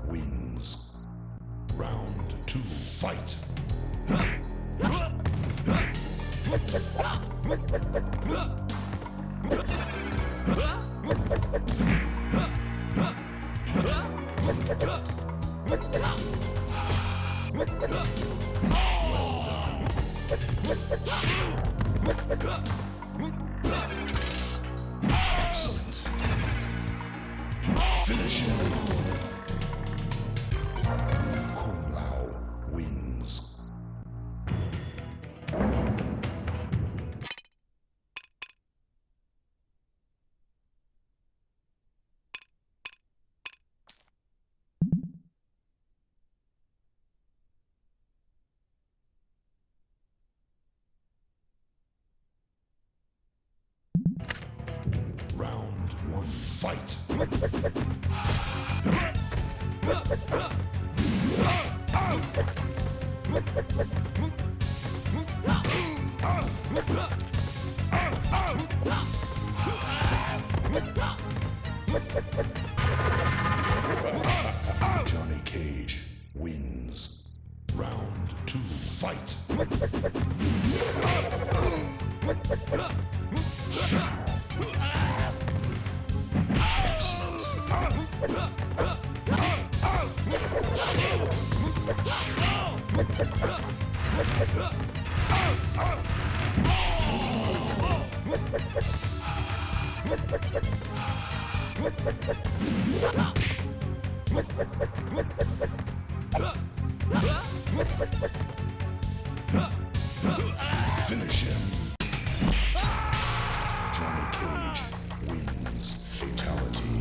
Wins. Round 2, fight. Finish him. Kung Lao wins. Round 1, fight. Johnny Cage wins. Round 2, fight. Finish him. Johnny Cage wins. Fatality.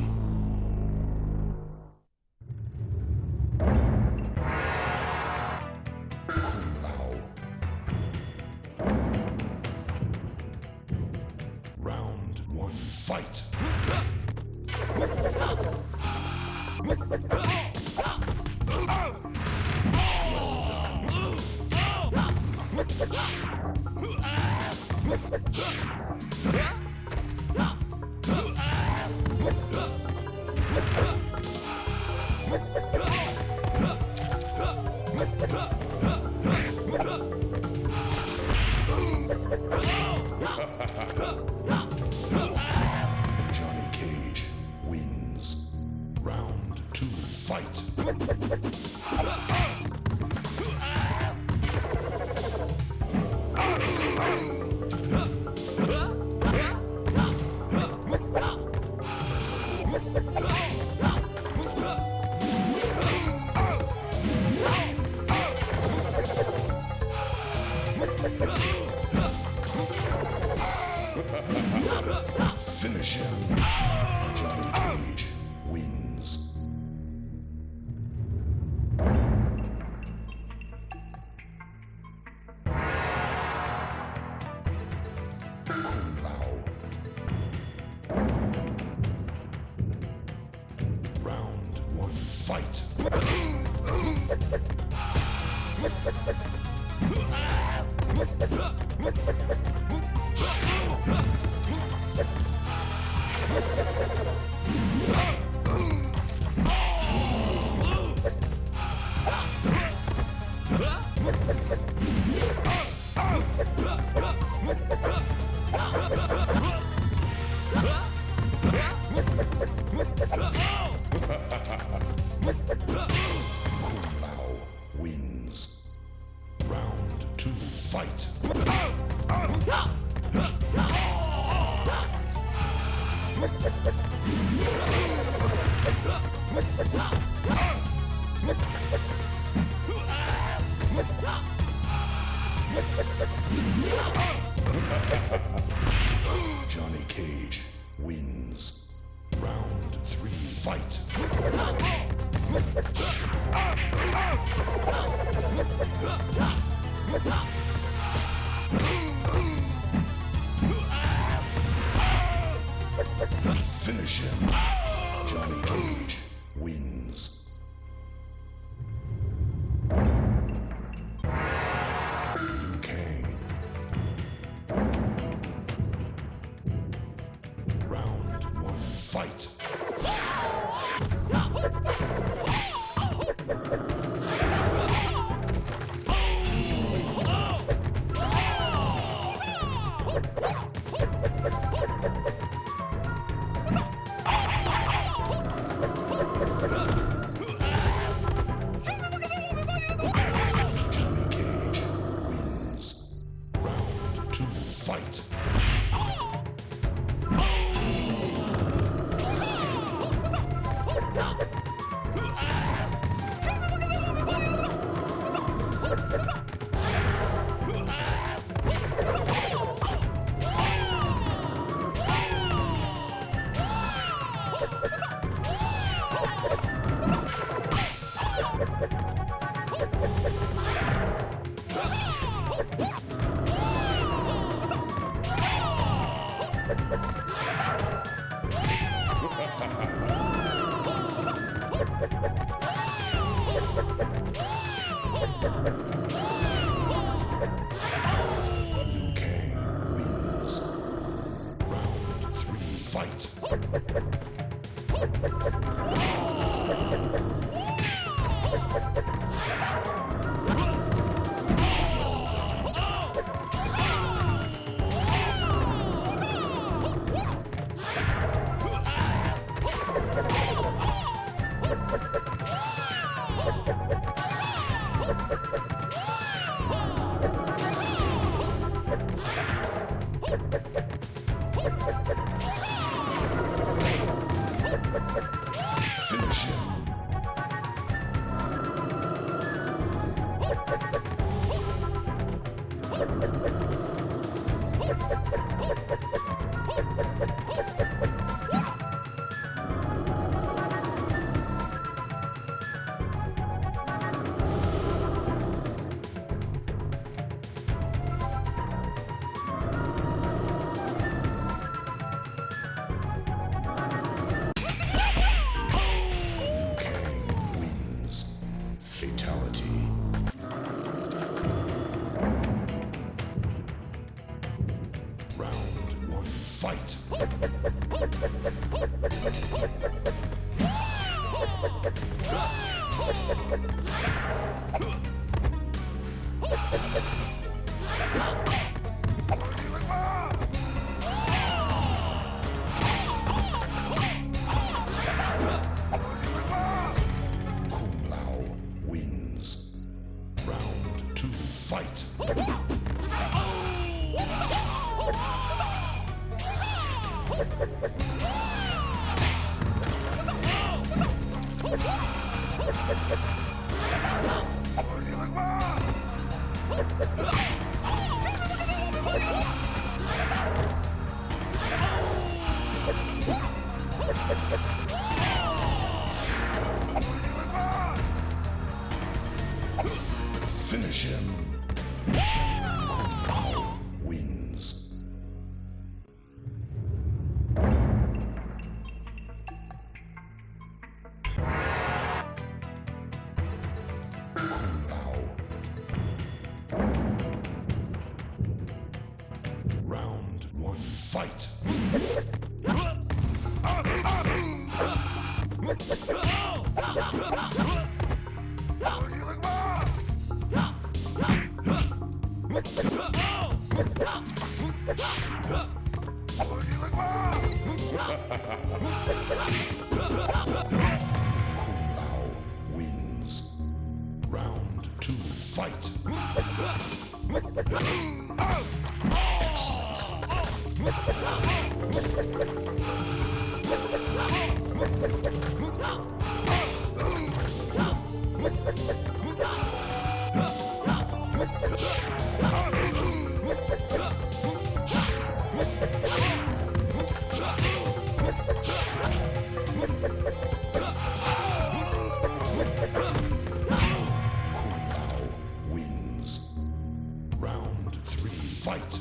Kung Lao. Round 1, fight. Johnny Cage wins. Round 2, fight. Finish him. Johnny Cage wins. Kung Lao. Round 1, fight. Kung Lao wins. Round 2, fight. Johnny Cage wins. Round 3, fight. Finish him. Johnny Cage wins. Fatality. Round one, fight. Round two, fight. Finish him. Kombat wins. Round one, fight. Kombat wins. Round two, fight. Wins. Round three, fight.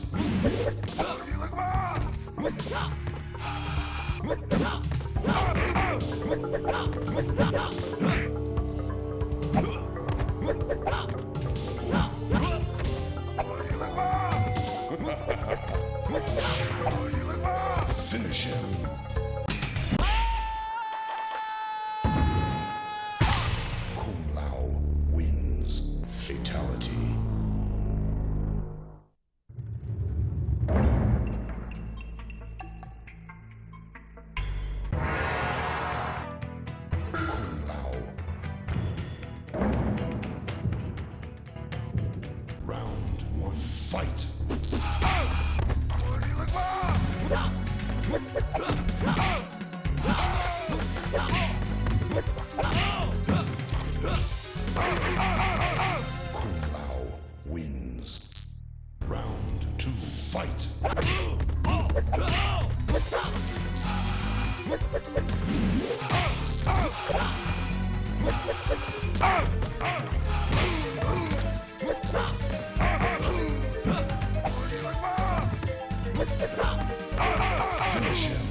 Finish him.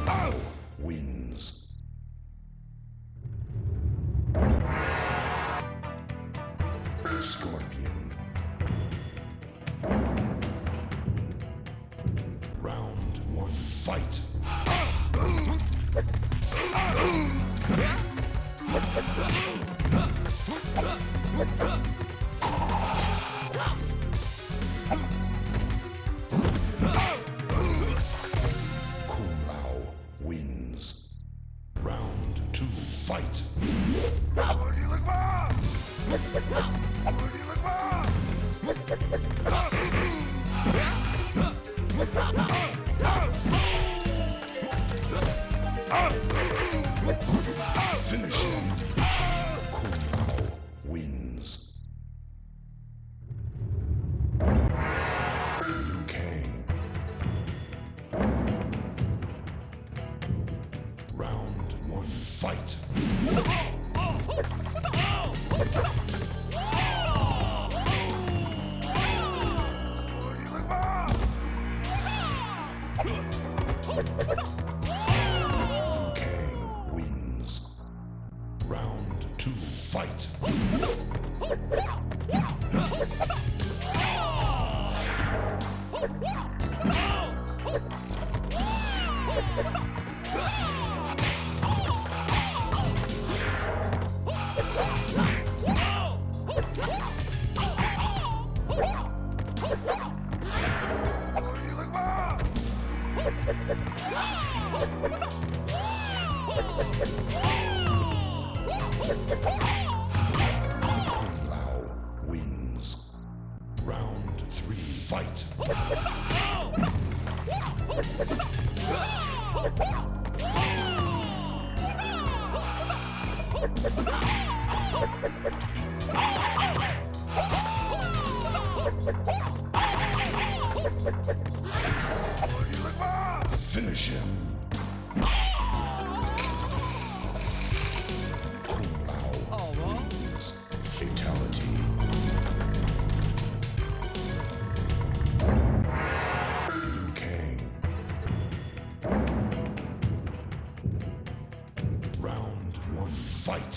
Now wins. Scorpion. Round one, fight. Kumao wins. Round two, fight. Finish him. Kumao wins. Liu Kang. Round one, fight. Liu Kang wins. Round two, fight. Lao wins. Round three, fight. Finish him. Kumao wins. Fatality. Liu Kang. Round one, fight.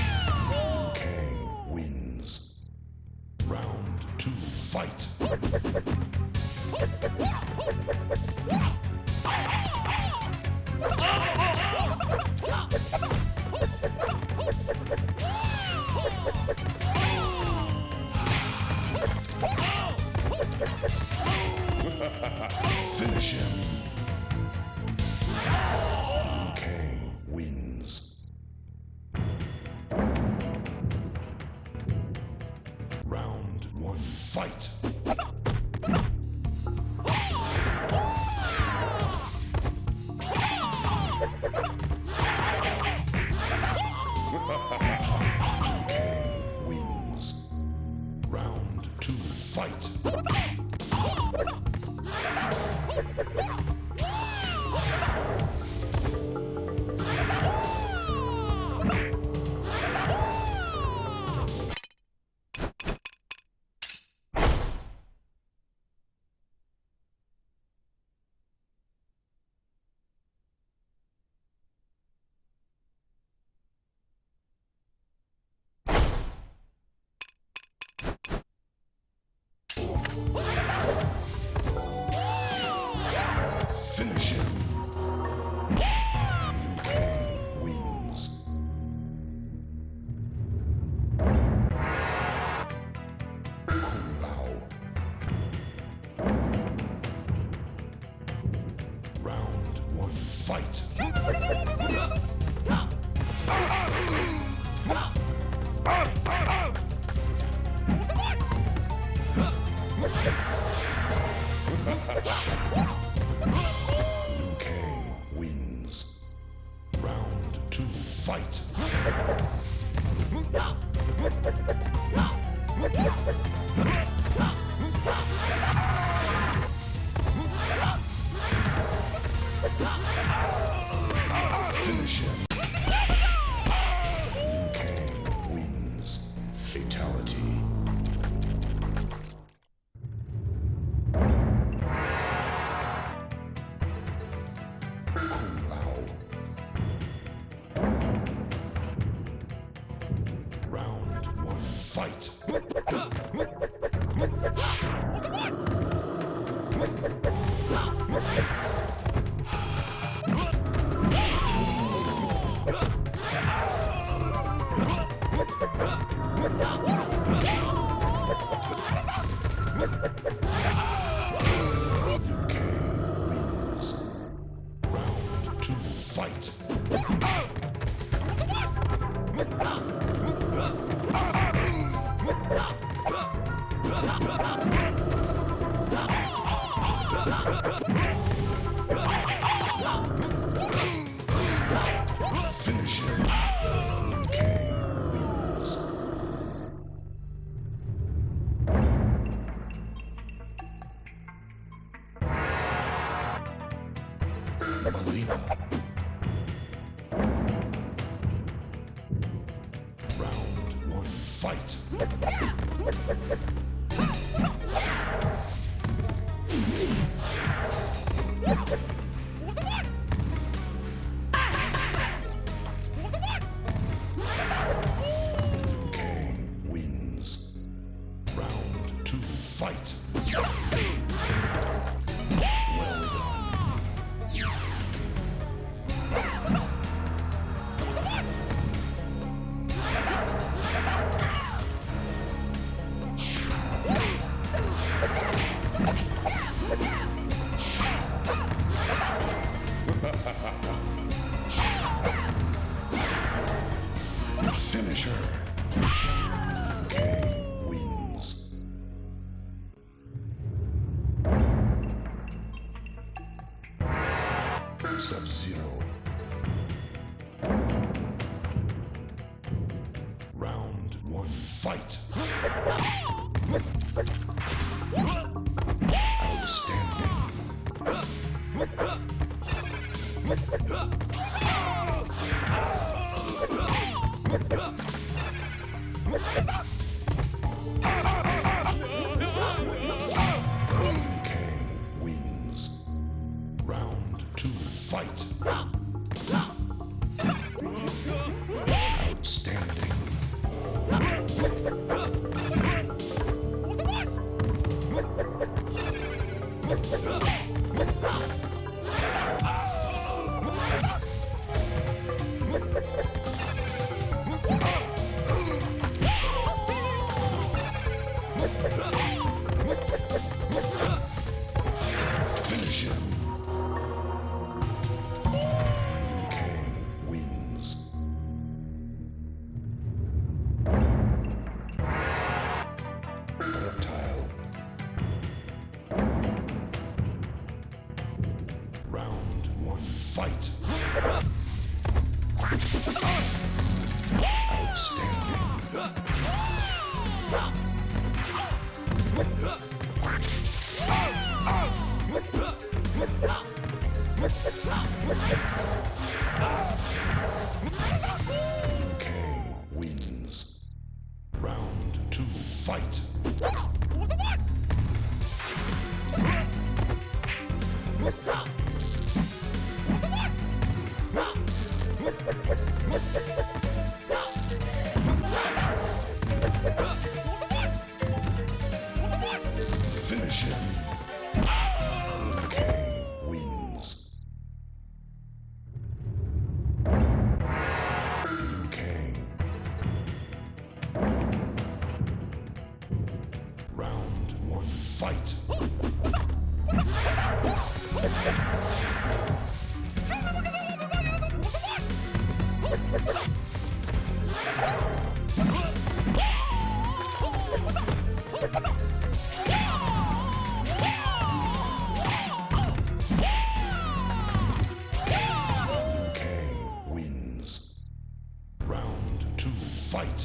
Liu Kang wins. Round two, fight. Finish him. Liu Kang wins. Round one, fight. Liu Kang wins. Round two, fight. Finish him. Liu Kang wins. Kumao. Round one, fight. Finish him. Liu Kang wins. Fatality. Kung Lao. Round one, fight. Finish him. Kang wins. Melina. Round one, fight. Kang wins. Round two, fight. Well done. Finish her. Kang wins. Sub-Zero. Round one, fight. Kang wins. Round two, fight. Outstanding. Finish him. Kang wins. Reptile. Round one, fight. Kang wins. Round two, fight. Finish him. Kang wins. Liu Kang. Round one, fight. Kang wins. Round two, fight.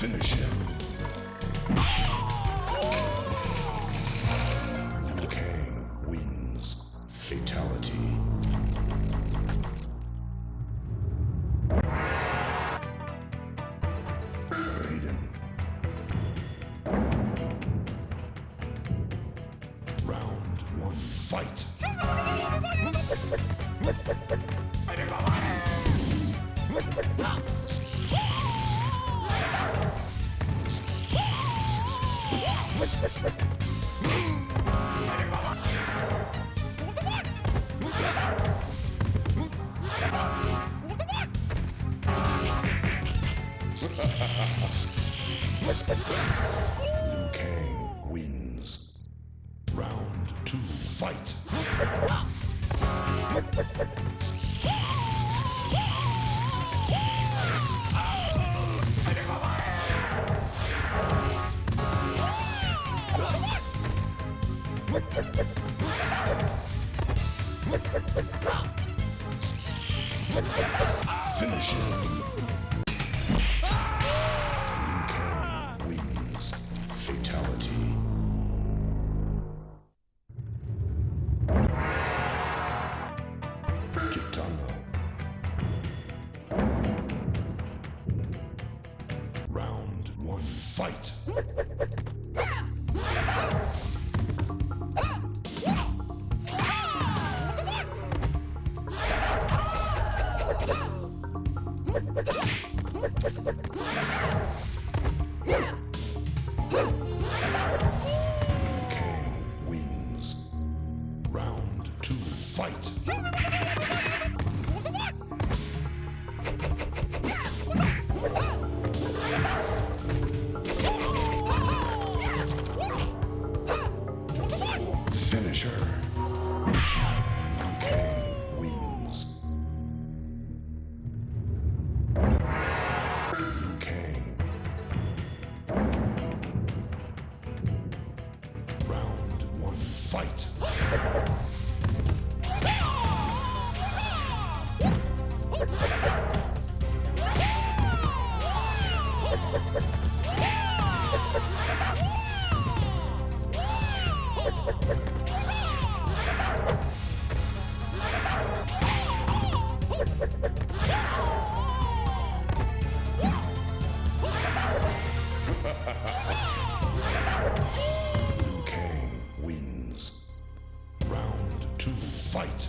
Finish him. Liu Kang wins. Fatality. Raiden. Round one, fight. Liu Kang wins. Round two, fight. Finish him. Liu Kang wins. Fatality. Kitana. Round one, fight. Kang wins. Round two, fight. Finisher. Kang wins. Liu Kang. Round one, fight. Liu Kang wins. Round two, fight.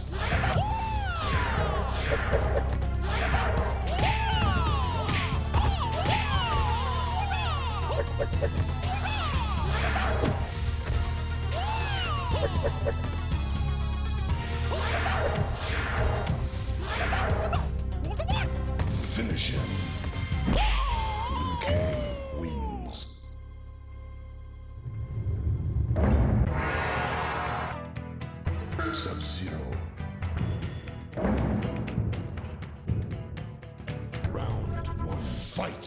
Finish him. Liu Kang wins. Sub-Zero. Round one, fight.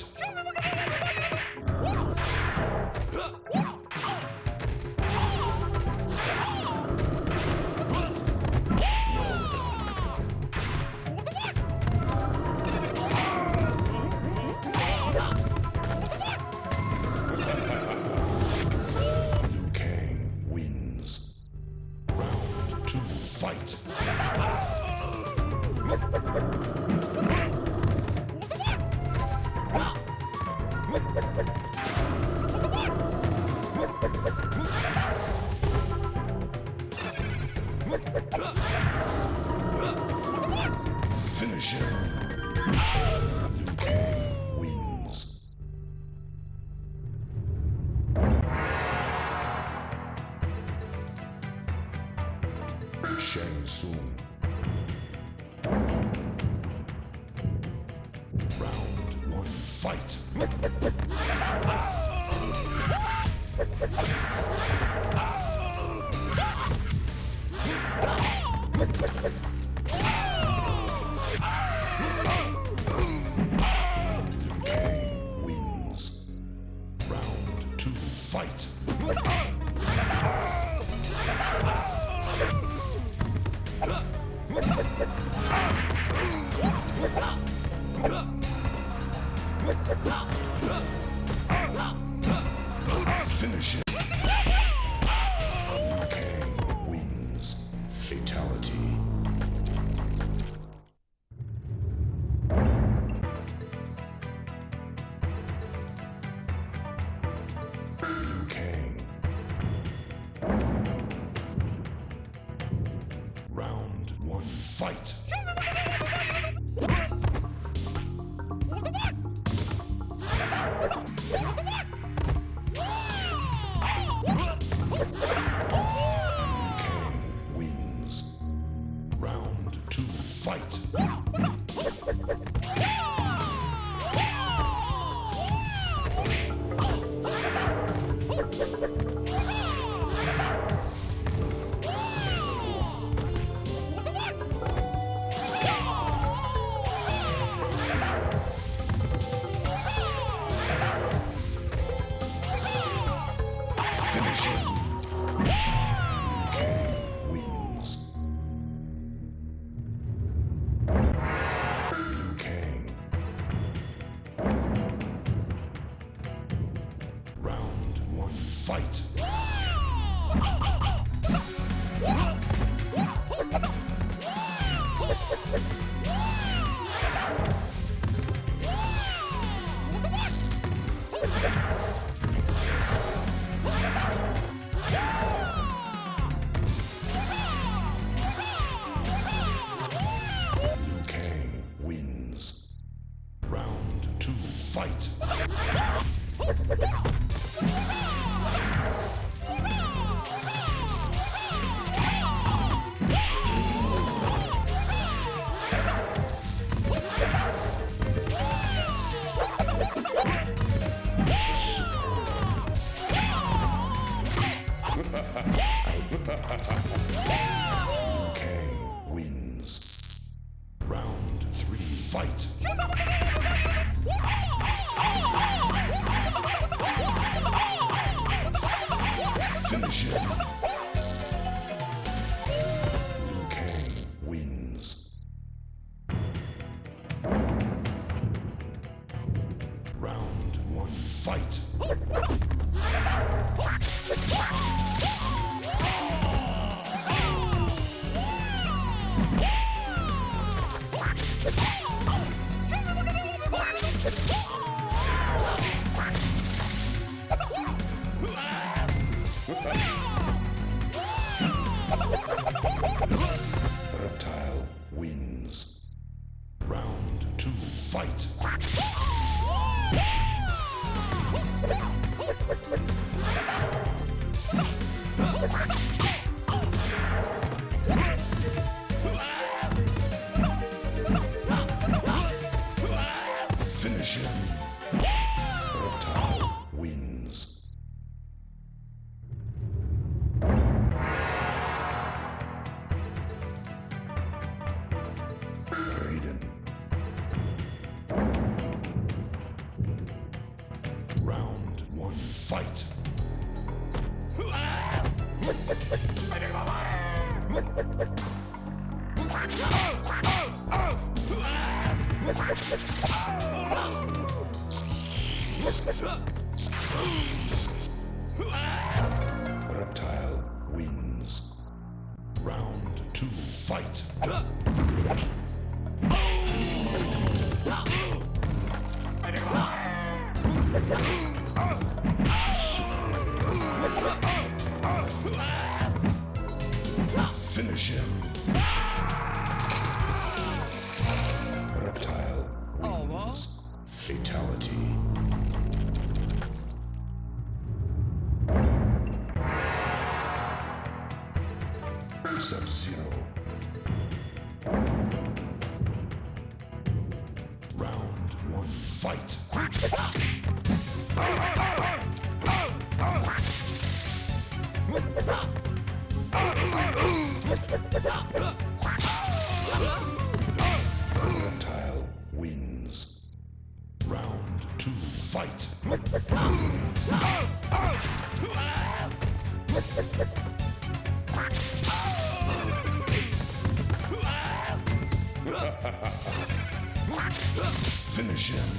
Liu Kang wins. Round two, fight. Finish him. Liu Kang wins. Shang Tsung. Round one, fight. Liu Kang wins. Round two, fight. Finish him. Liu Kang wins. Fatality. Liu Kang. Round one, fight. Kang wins. Round two, fight. Finish him. Kang wins. Liu Kang. Round one, fight. Liu Kang wins. Round two, fight. Liu Kang wins. Round three, fight. Finish him. Liu Kang wins. Round one, fight. Reptile wins. Round two, fight. Finish him. Reptile wins. Raiden. Round one, fight. Reptile wins. Round two, fight. Finish him. Reptile wins. Fatality. Sub-Zero. Round one, fight. Reptile wins. Round two, fight. Finish him.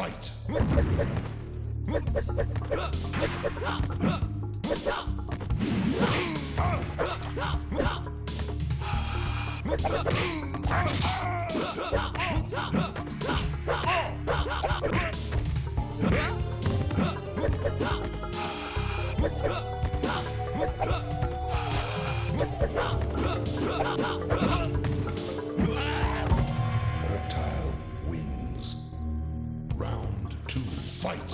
fight. Reptile wins. Round 2, fight.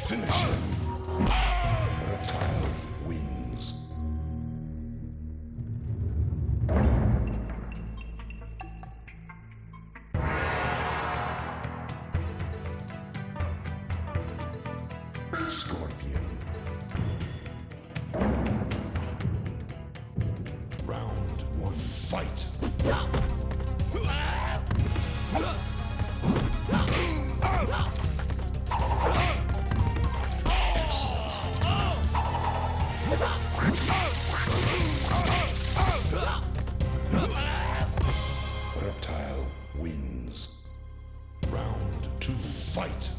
Finish him. Reptile wins. Scorpion. Round 1, fight. Reptile wins. Round 2, fight.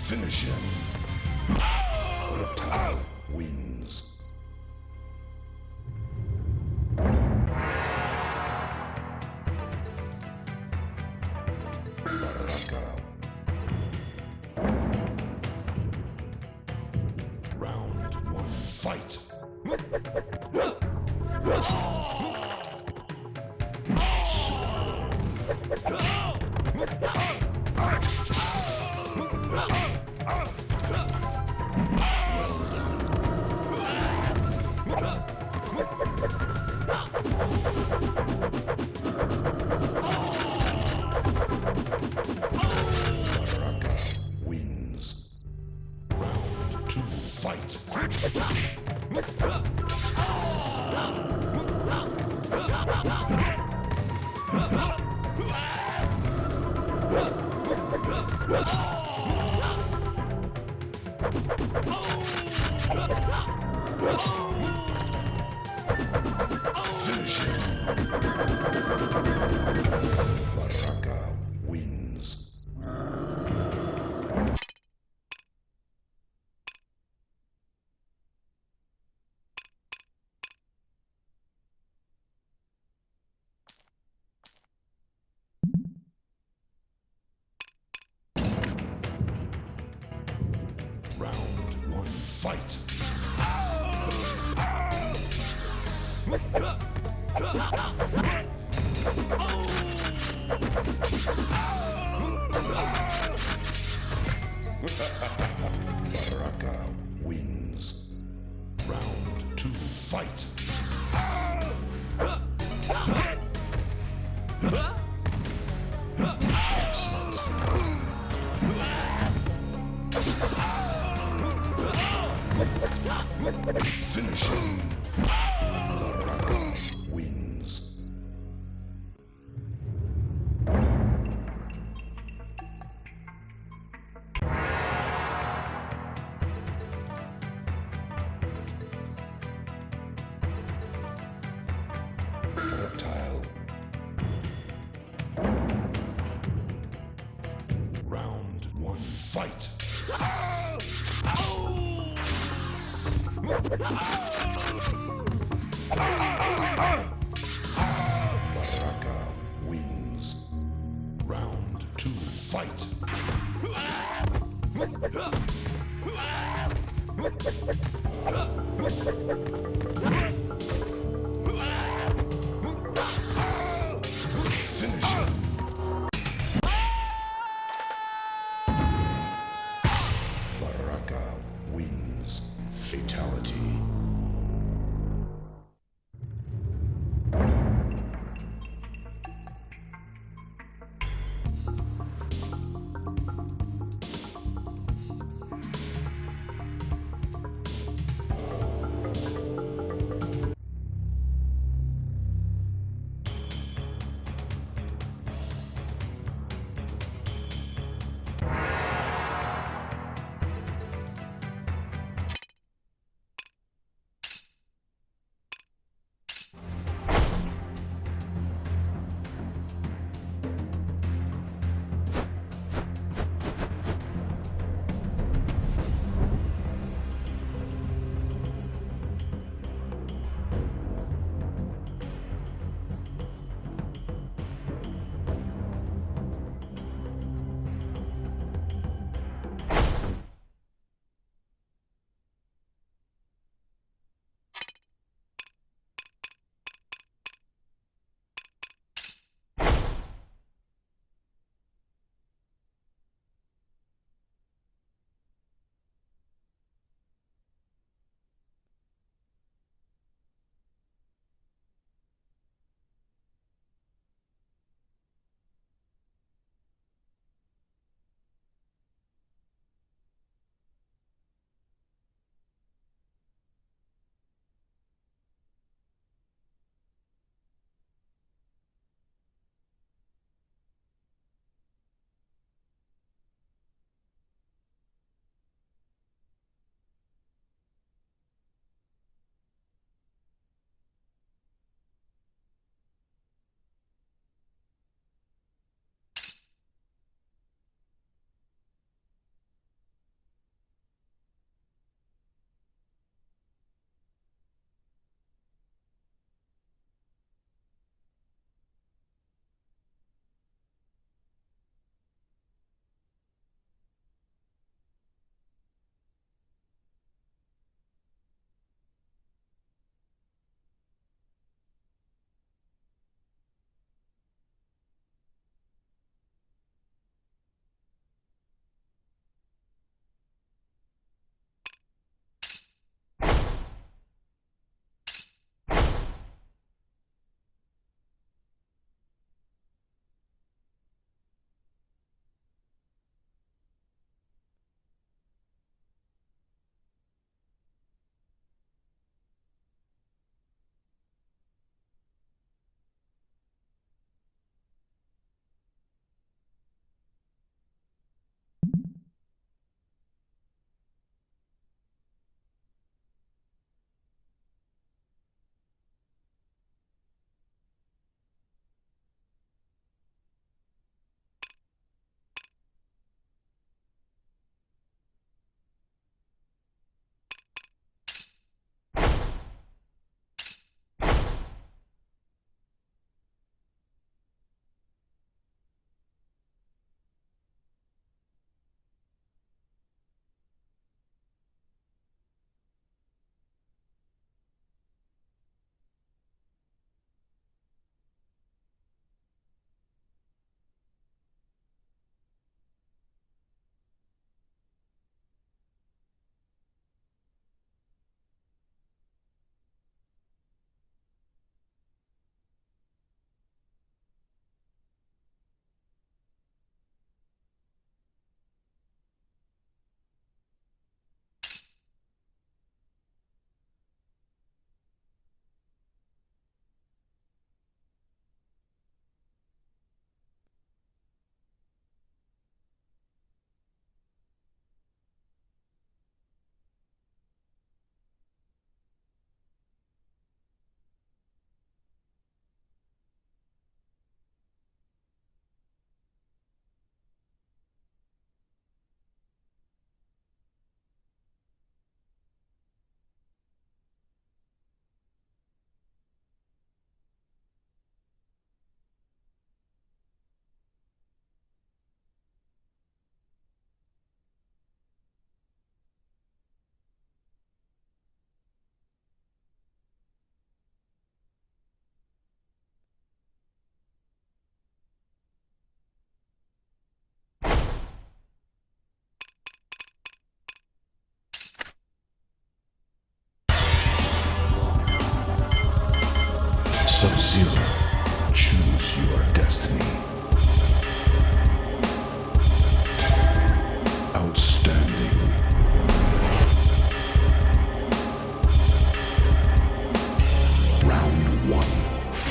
Finish him. Reptile wins. Baraka. Round 1, fight. Baraka wins. Round 2, fight. Finish him. Baraka wins. Round 1, fight. Baraka wins. Round 2, fight. Finish him. Baraka wins. Reptile. Round 1, fight. Baraka wins. Round 2, fight. Finish him. Baraka wins. Fatality.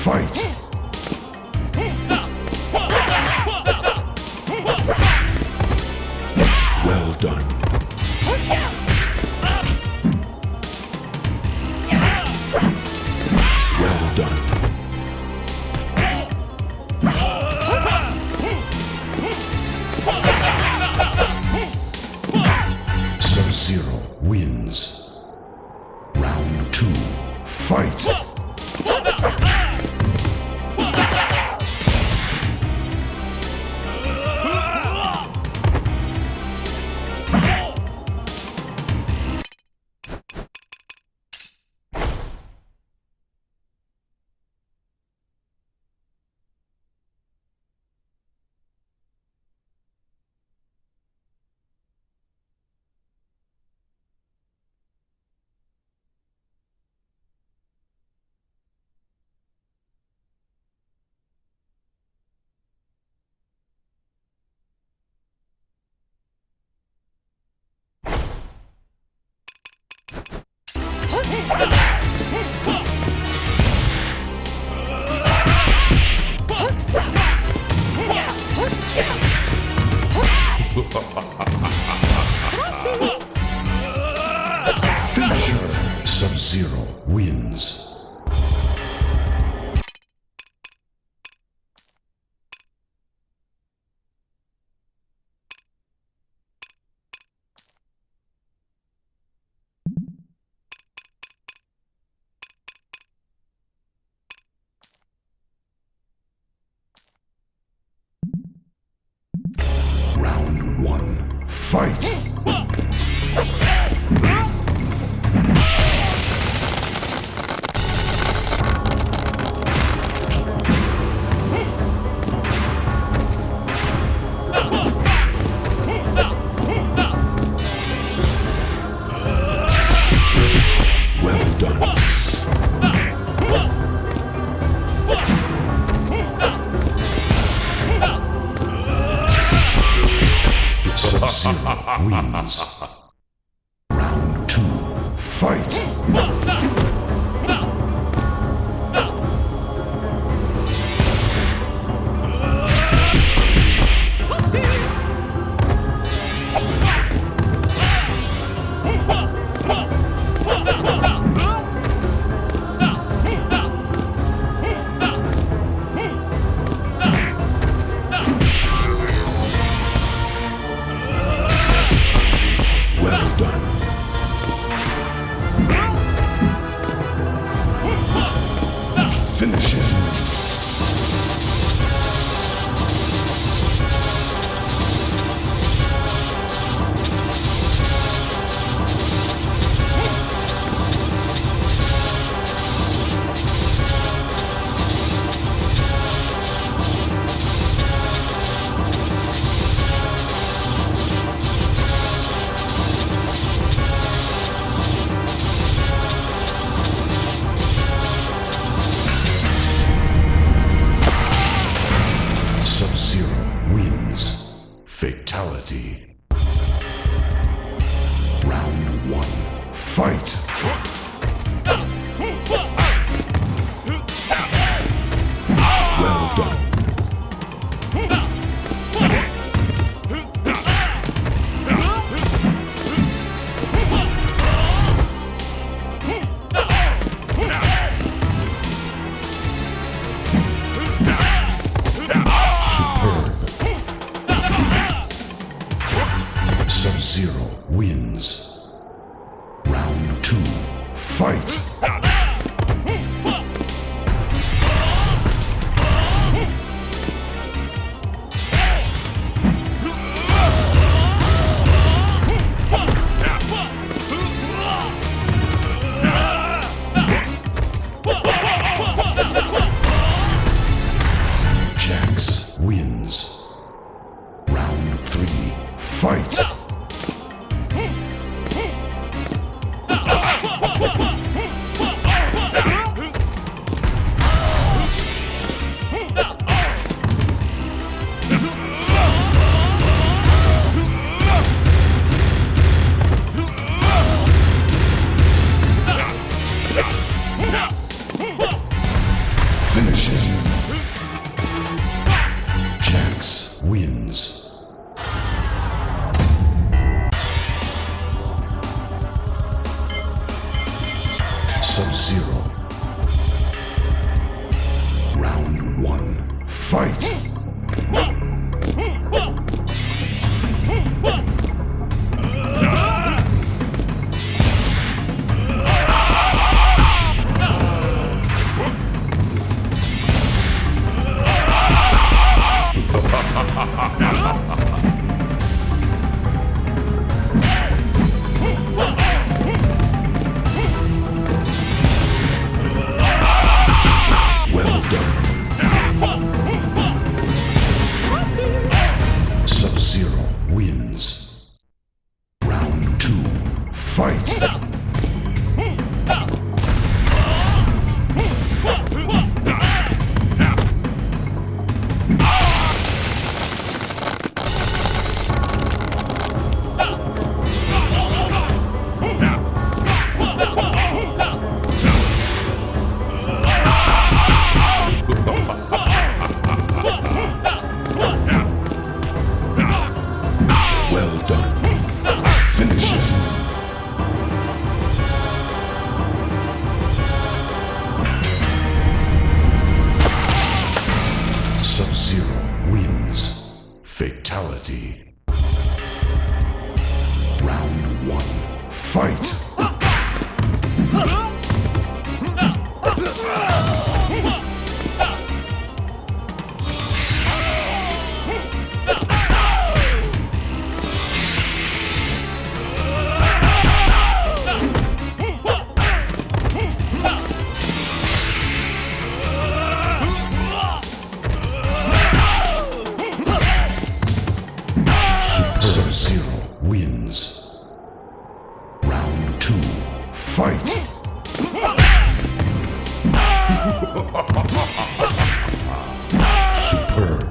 Fight! Well done. Well done. Sub-Zero wins. Round 2. Fight! Finisher. Sub-Zero wins. Round 1. Fight! Well done. Sub-Zero wins. Round 2. Fight! Well done. Finish it. Sub-Zero wins. Fatality. Round 1. Fight! Well done. Superb. Fatality. Round 1. Fight! Sub-Zero wins. Round 2. Fight! Superb.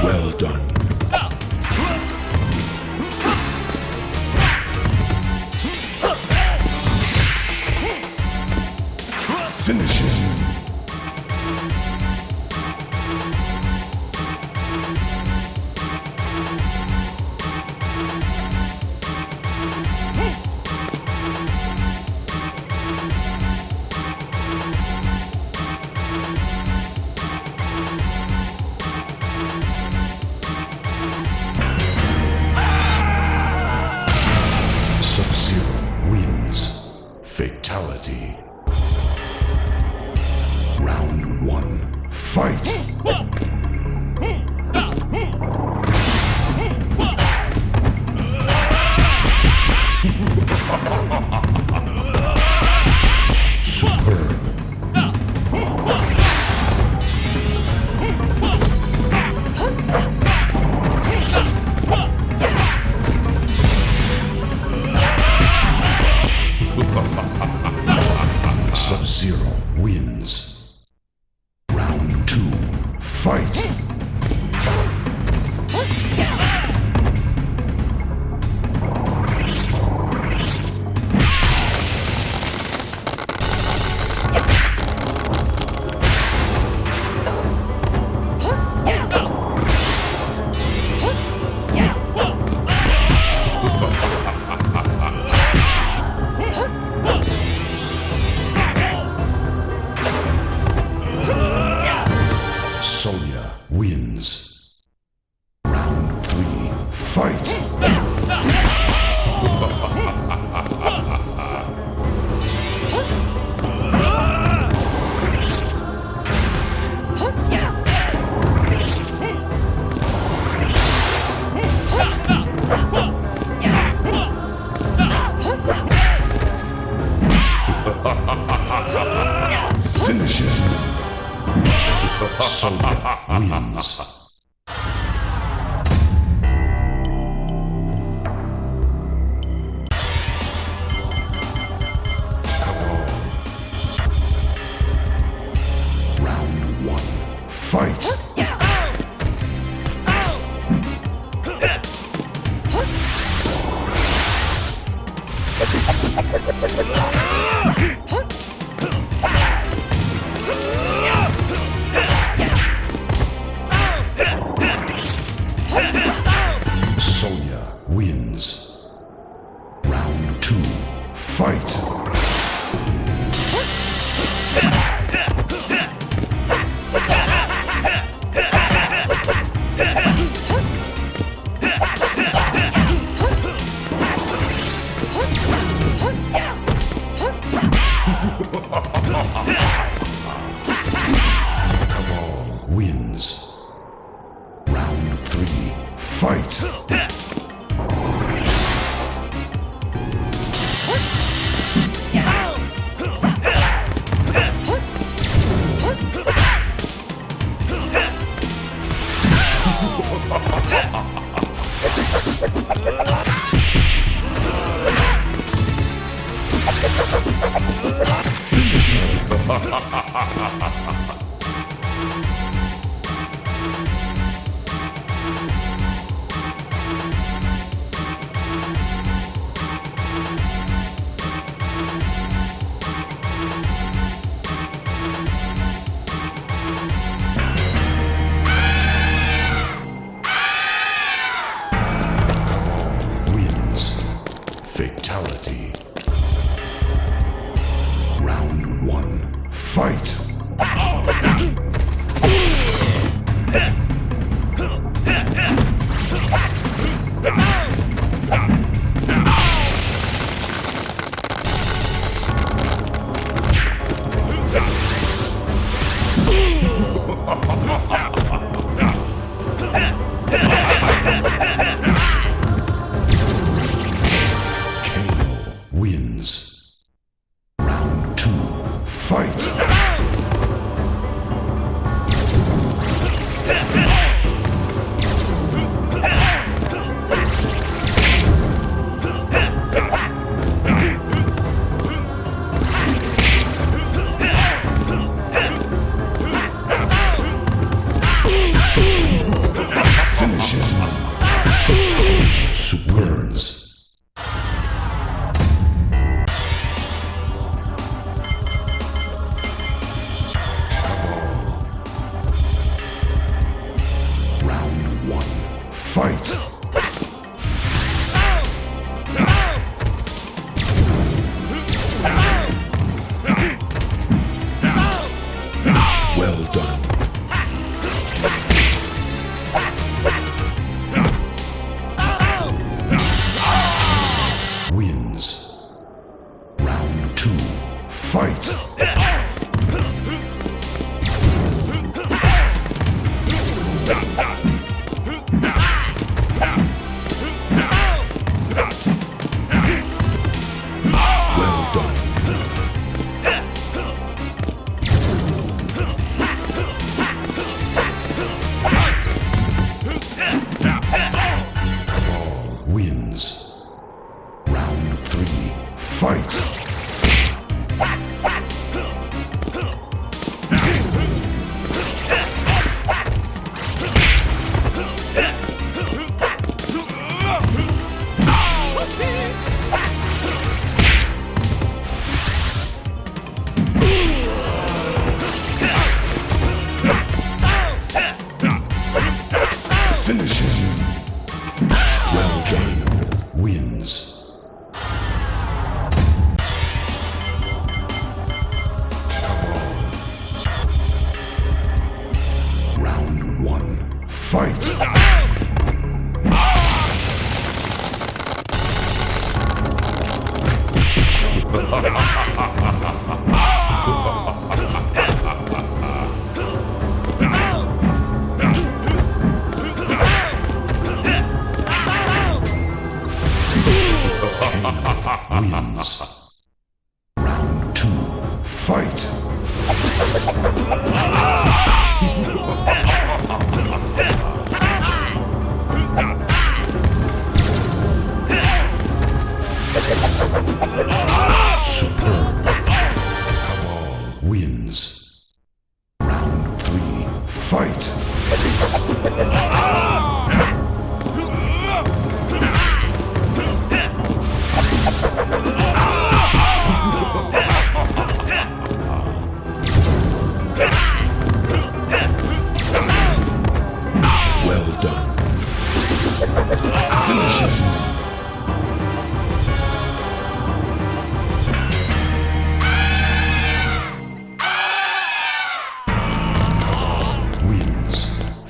Well done. Finish him. Sub-Zero wins. Fatality. Round 1. Fight! Superb. Sub-Zero wins. Round 2. Fight! Sonya wins. Round 3. Fight! Finish him. Sonya wins. Round 1. Fight! Sonya wins. Round 2. Fight! Kabal wins. Round 3. Fight! Fatality. Fight!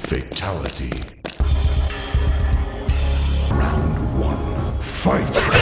Fatality. Round one. Fight!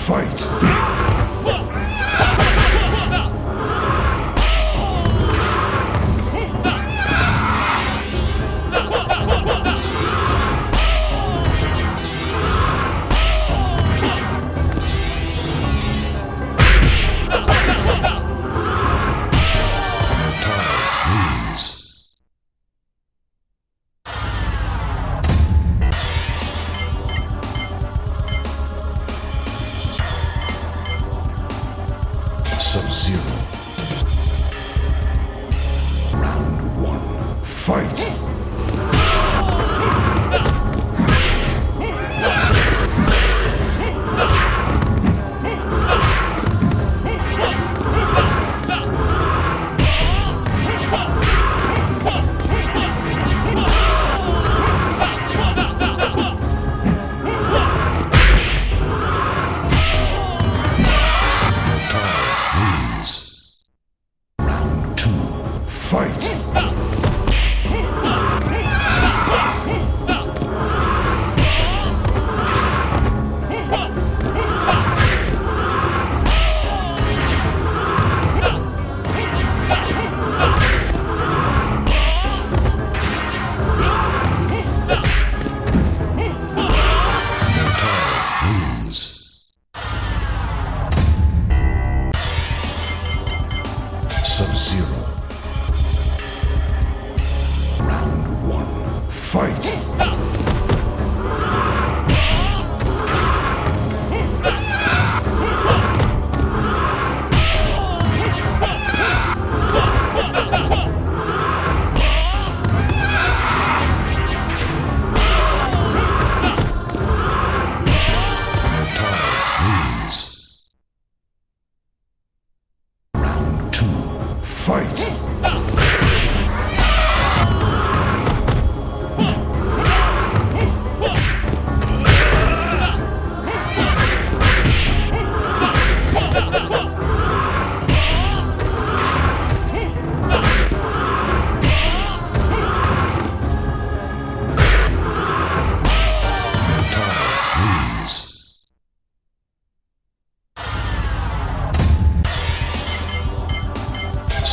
Fight!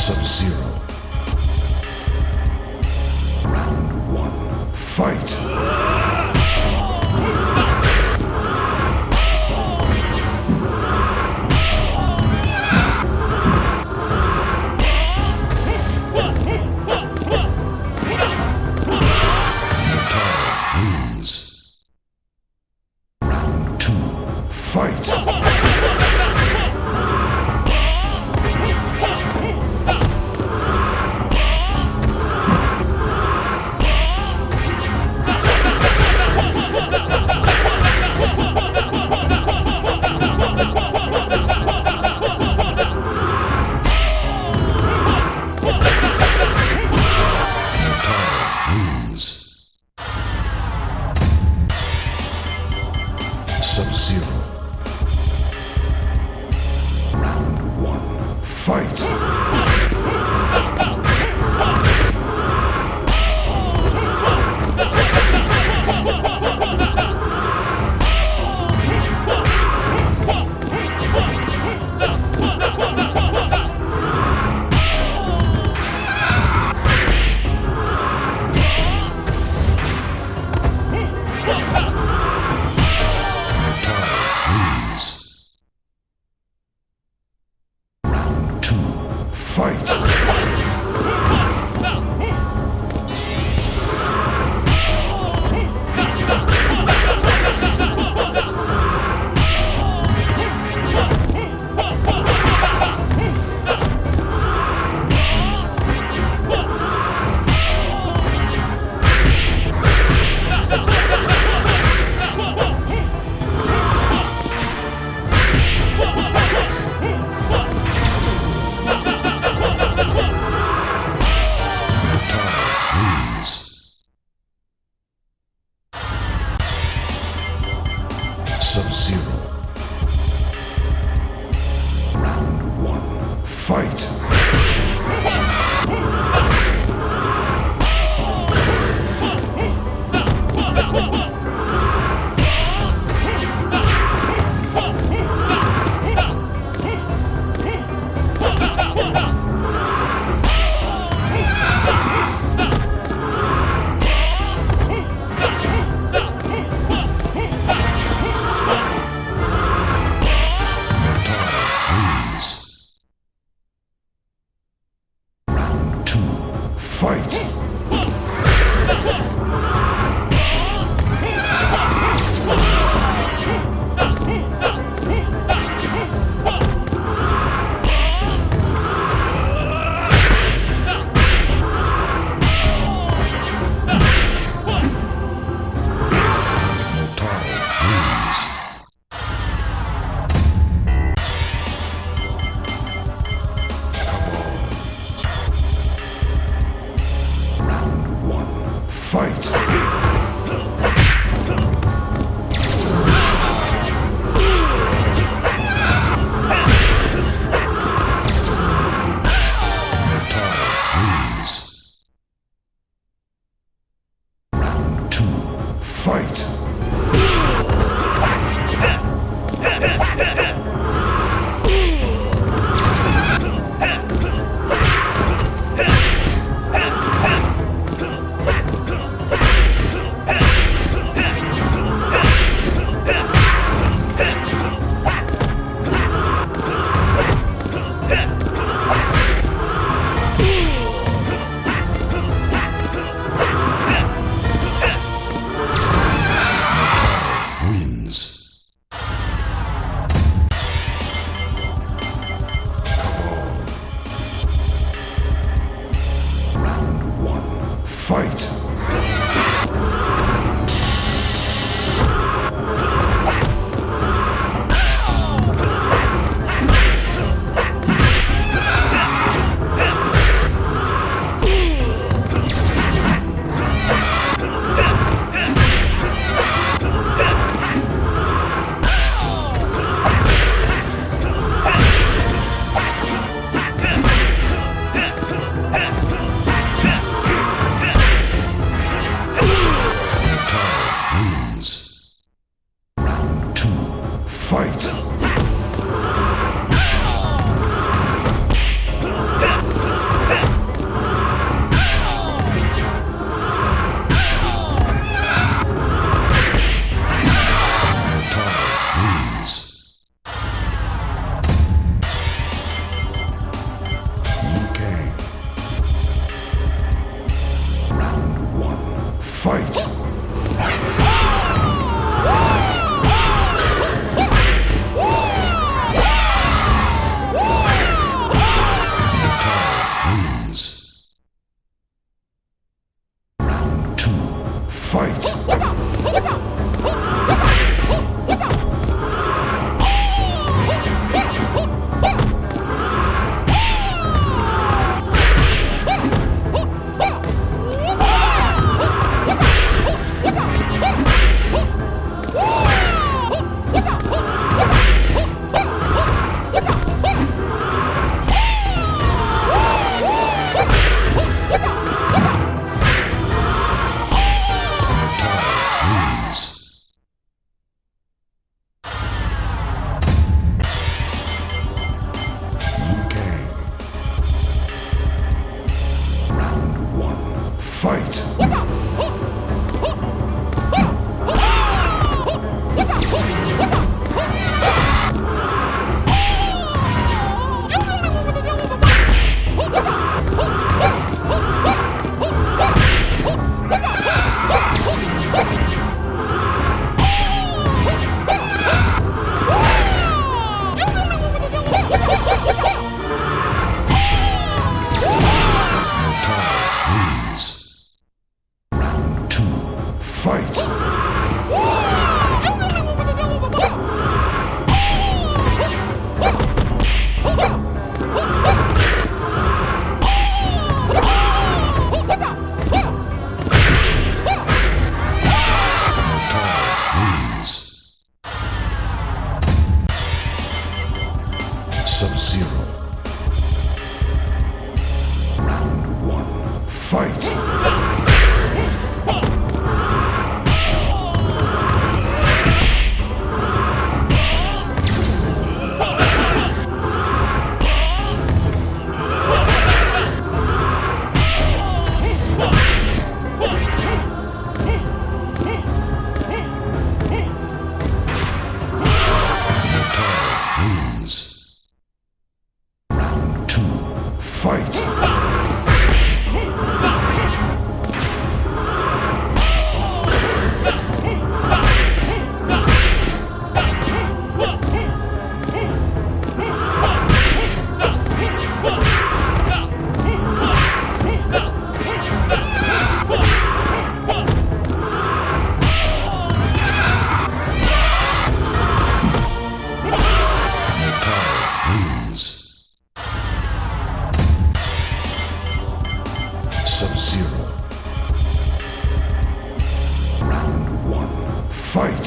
Sub-Zero. Round one. Fight! Sub-Zero. Round one. Fight! Sub-Zero. Round one. Fight! Fight! Fight! Round 2. Fight! Fight! Fight! Sub-Zero. Round 1. Fight! Fight! Sub-Zero. Round 1. Fight!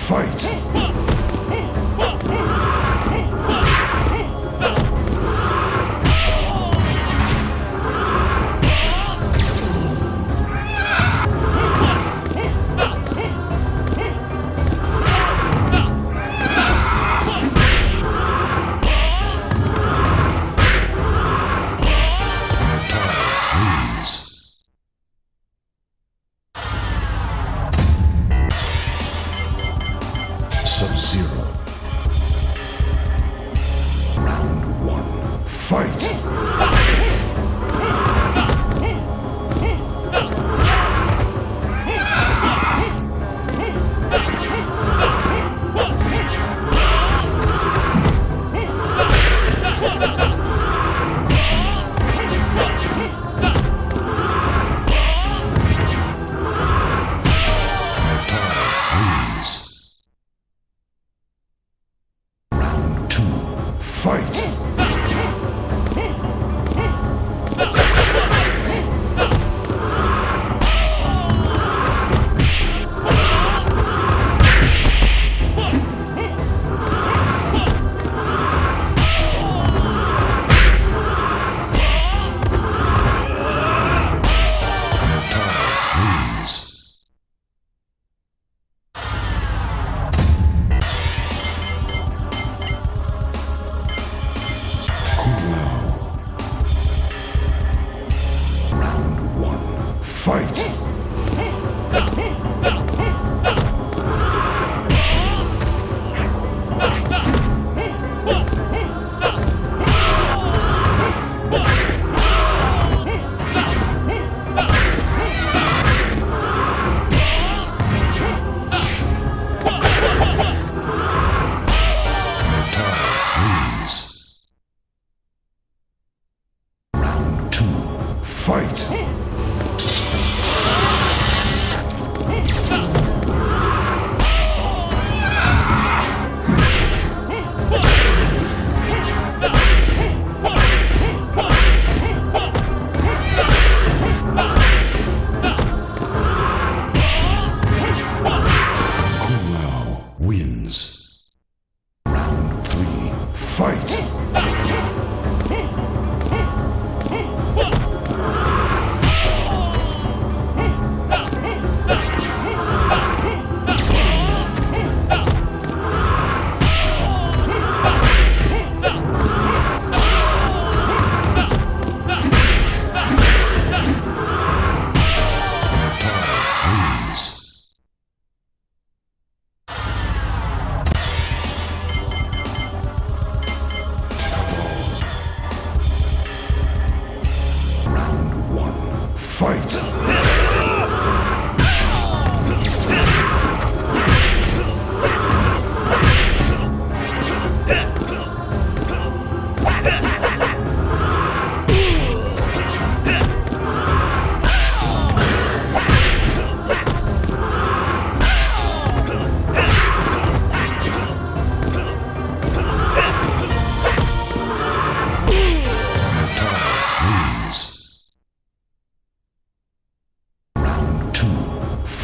Fight!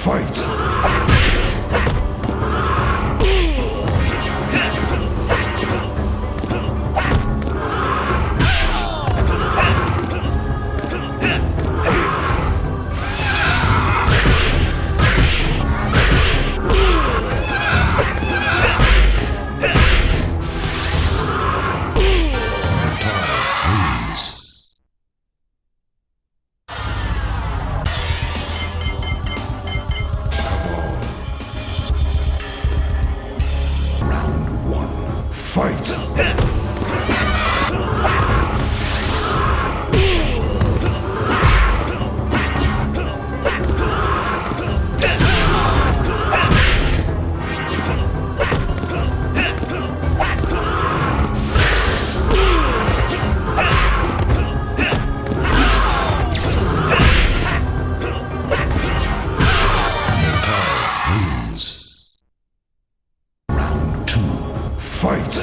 Fight! Fight! Fight!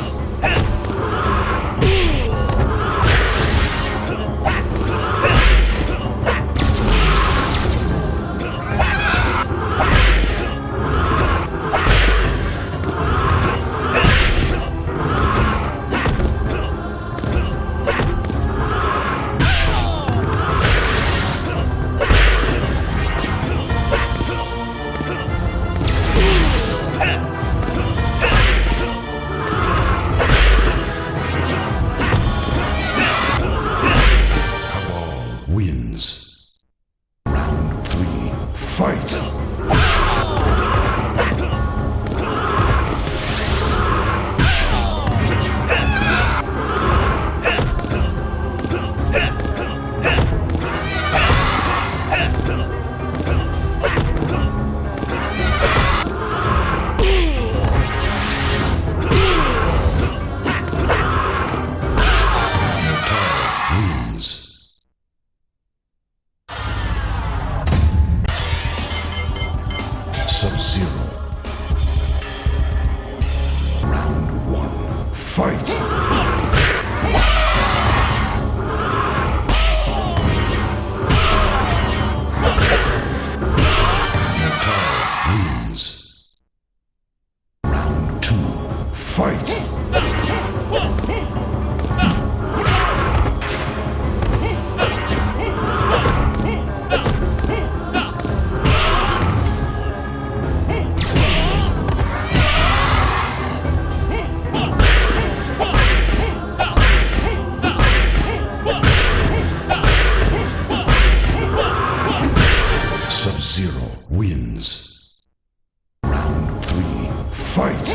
Wins. Round 3. Fight! Sub-Zero. Round 1. Fight! Wins. Round 2. Fight! Sub-Zero wins. Round 3. Fight!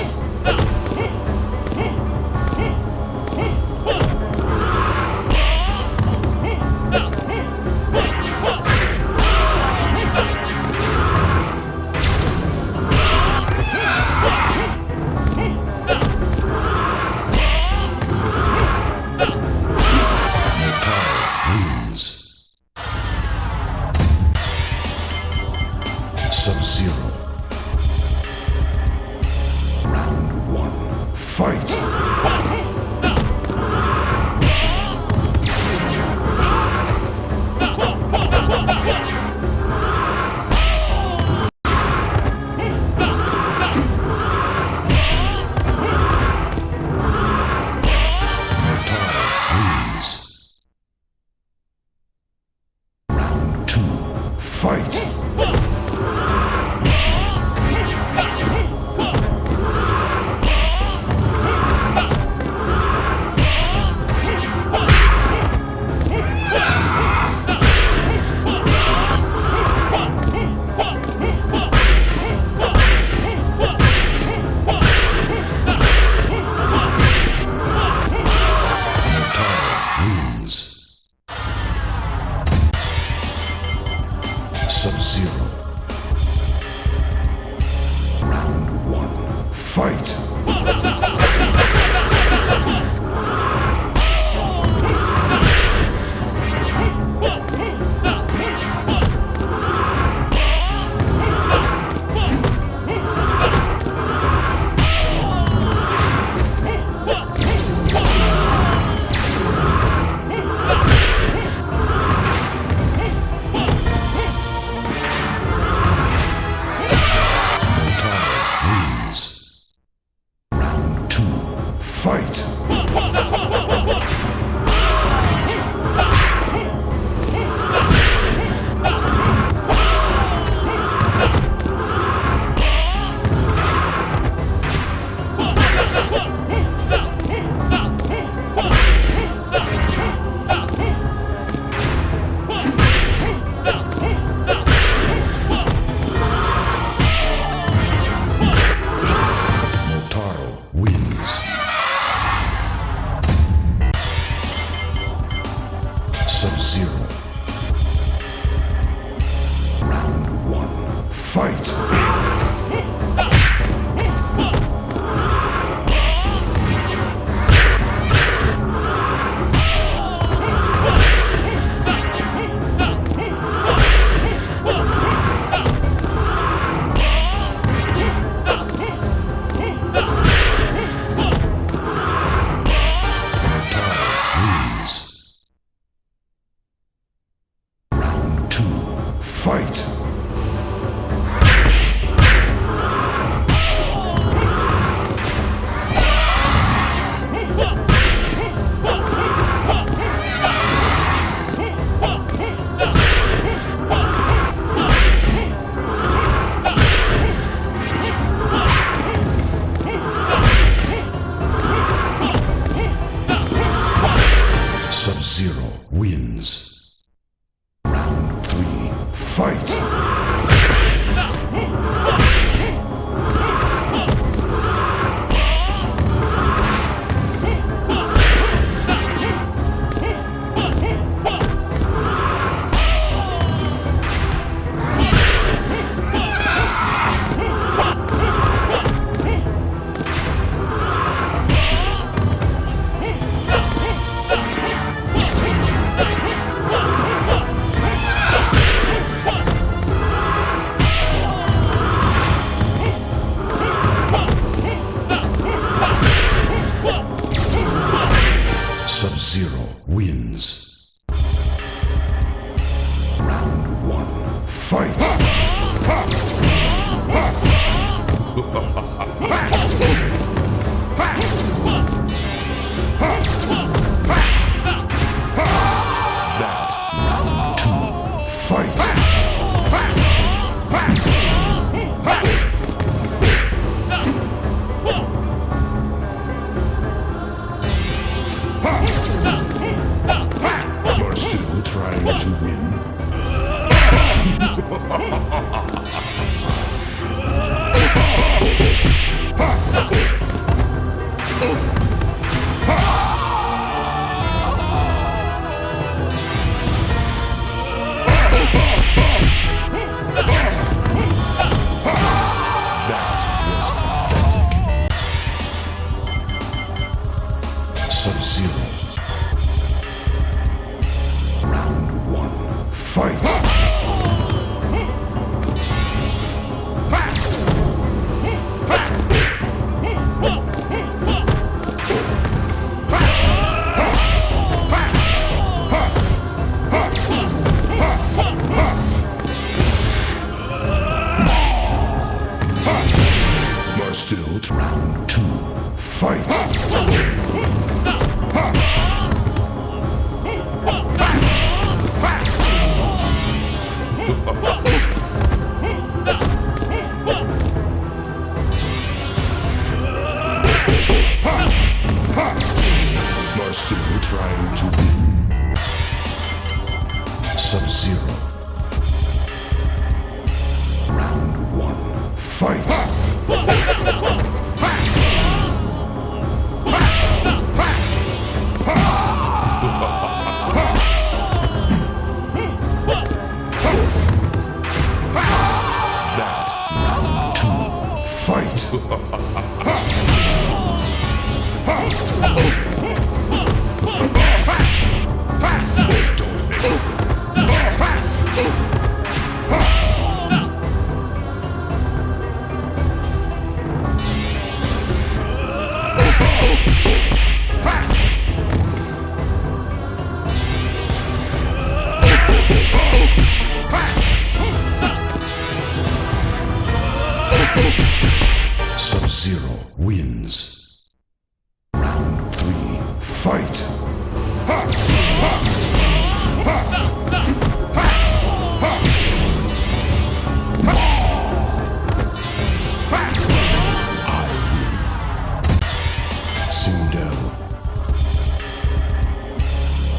Sub-Zero. Round 1. Fight! Wins. Round 2. Fight! Sub-Zero. Round 1. Fight! Fight! Fight! Sub-Zero wins. Round 3. Fight! Sub-Zero wins. Round 1. Fight! Round 2. Fight! You're still trying to win? Sub-Zero. Round 1. Fight! You're still round 2. Fight! You're still trying to win? Sub-Zero. Round 1. Fight! Sub-Zero wins. Round 3. Fight!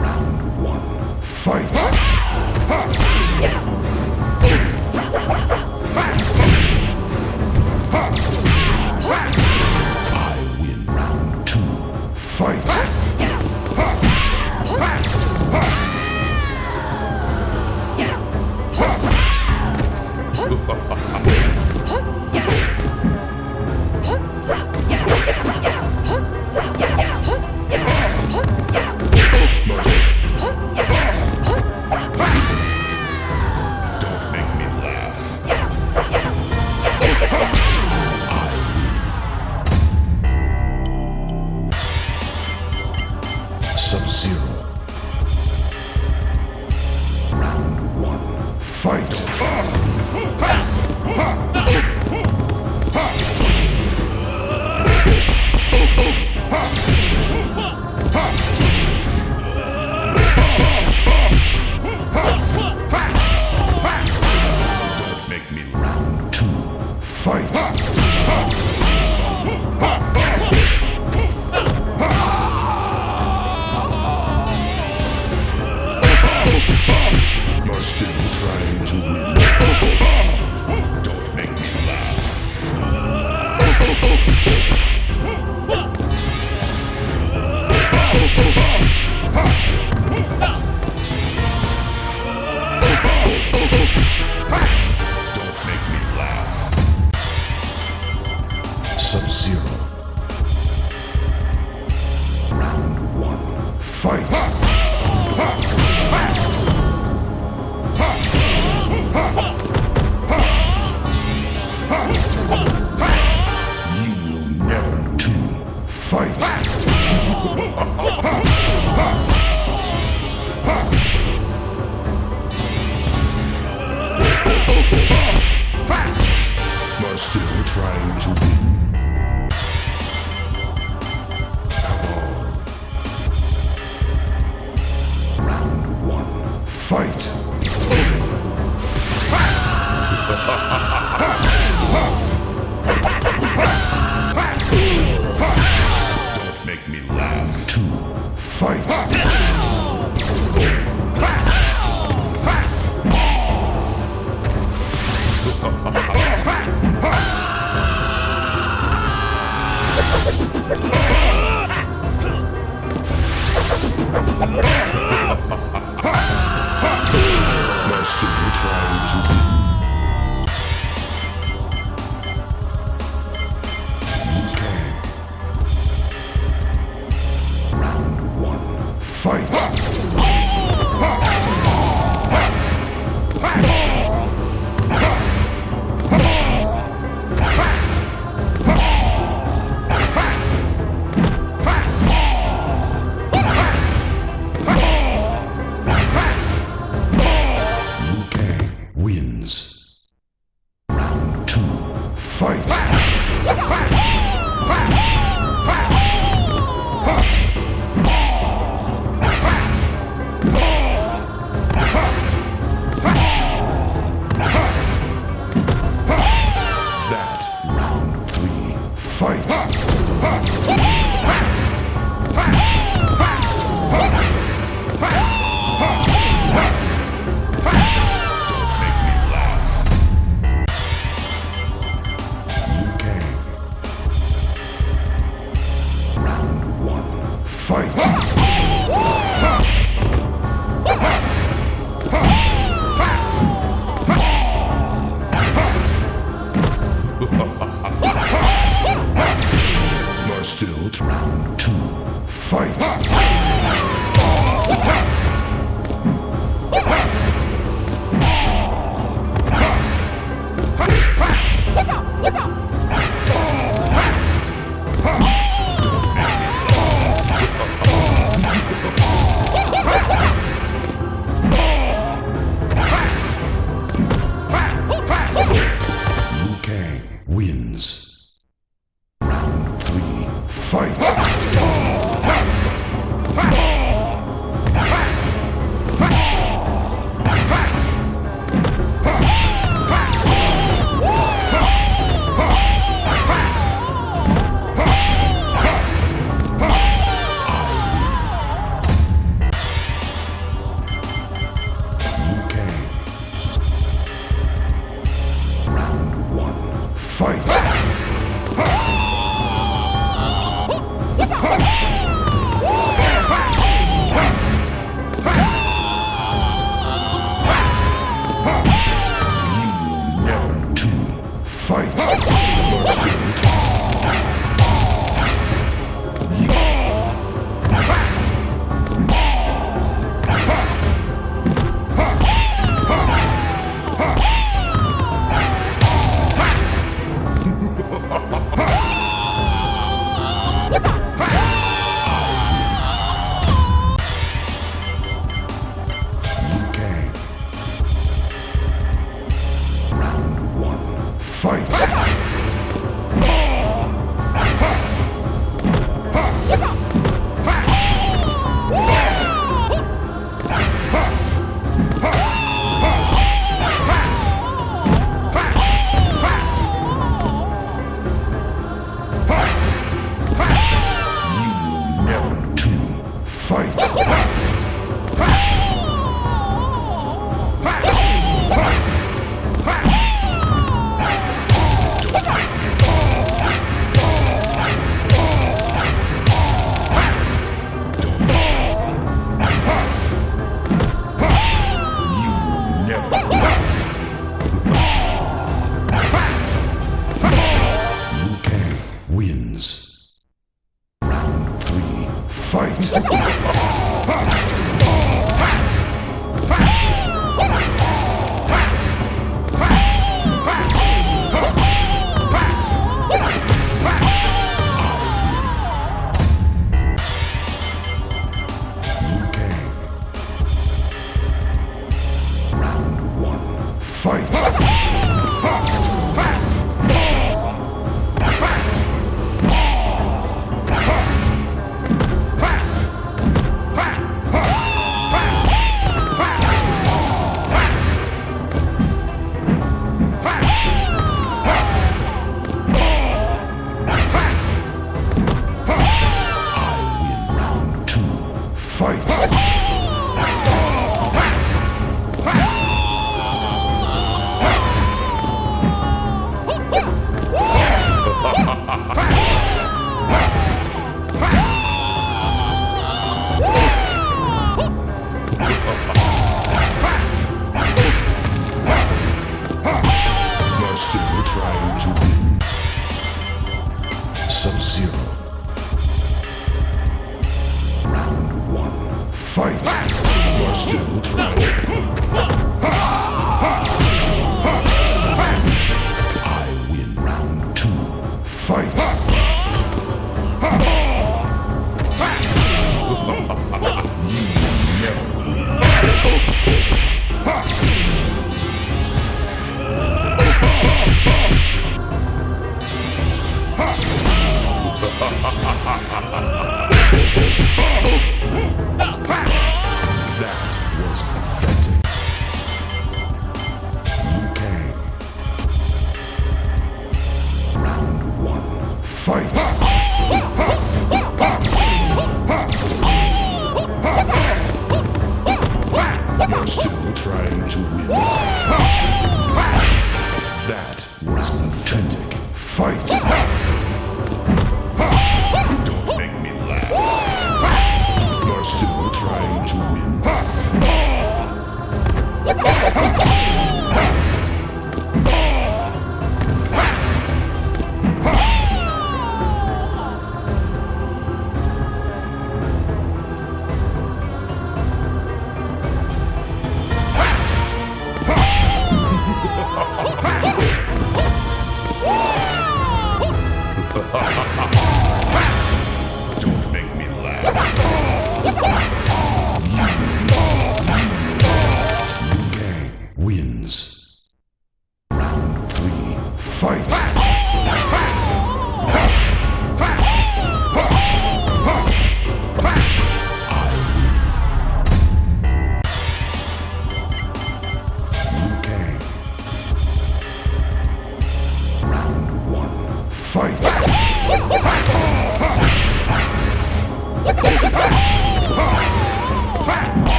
Round 1. Fight! Fight! Fight! You're still trying to win. Don't make me laugh. Don't make me laugh. Sub-Zero. Round 1. Fight! You will never do. Fight! You're still trying to win. Come on. Round 1. Fight! Don't make me laugh. 2. Fight! You're still trying to win. You can. Round 1. Fight! Wins. Round 2. Fight! That round 3. Fight! Fight! You're still round 2. Fight! Wins. Round 3. Fight!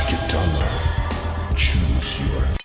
Kitana, choose your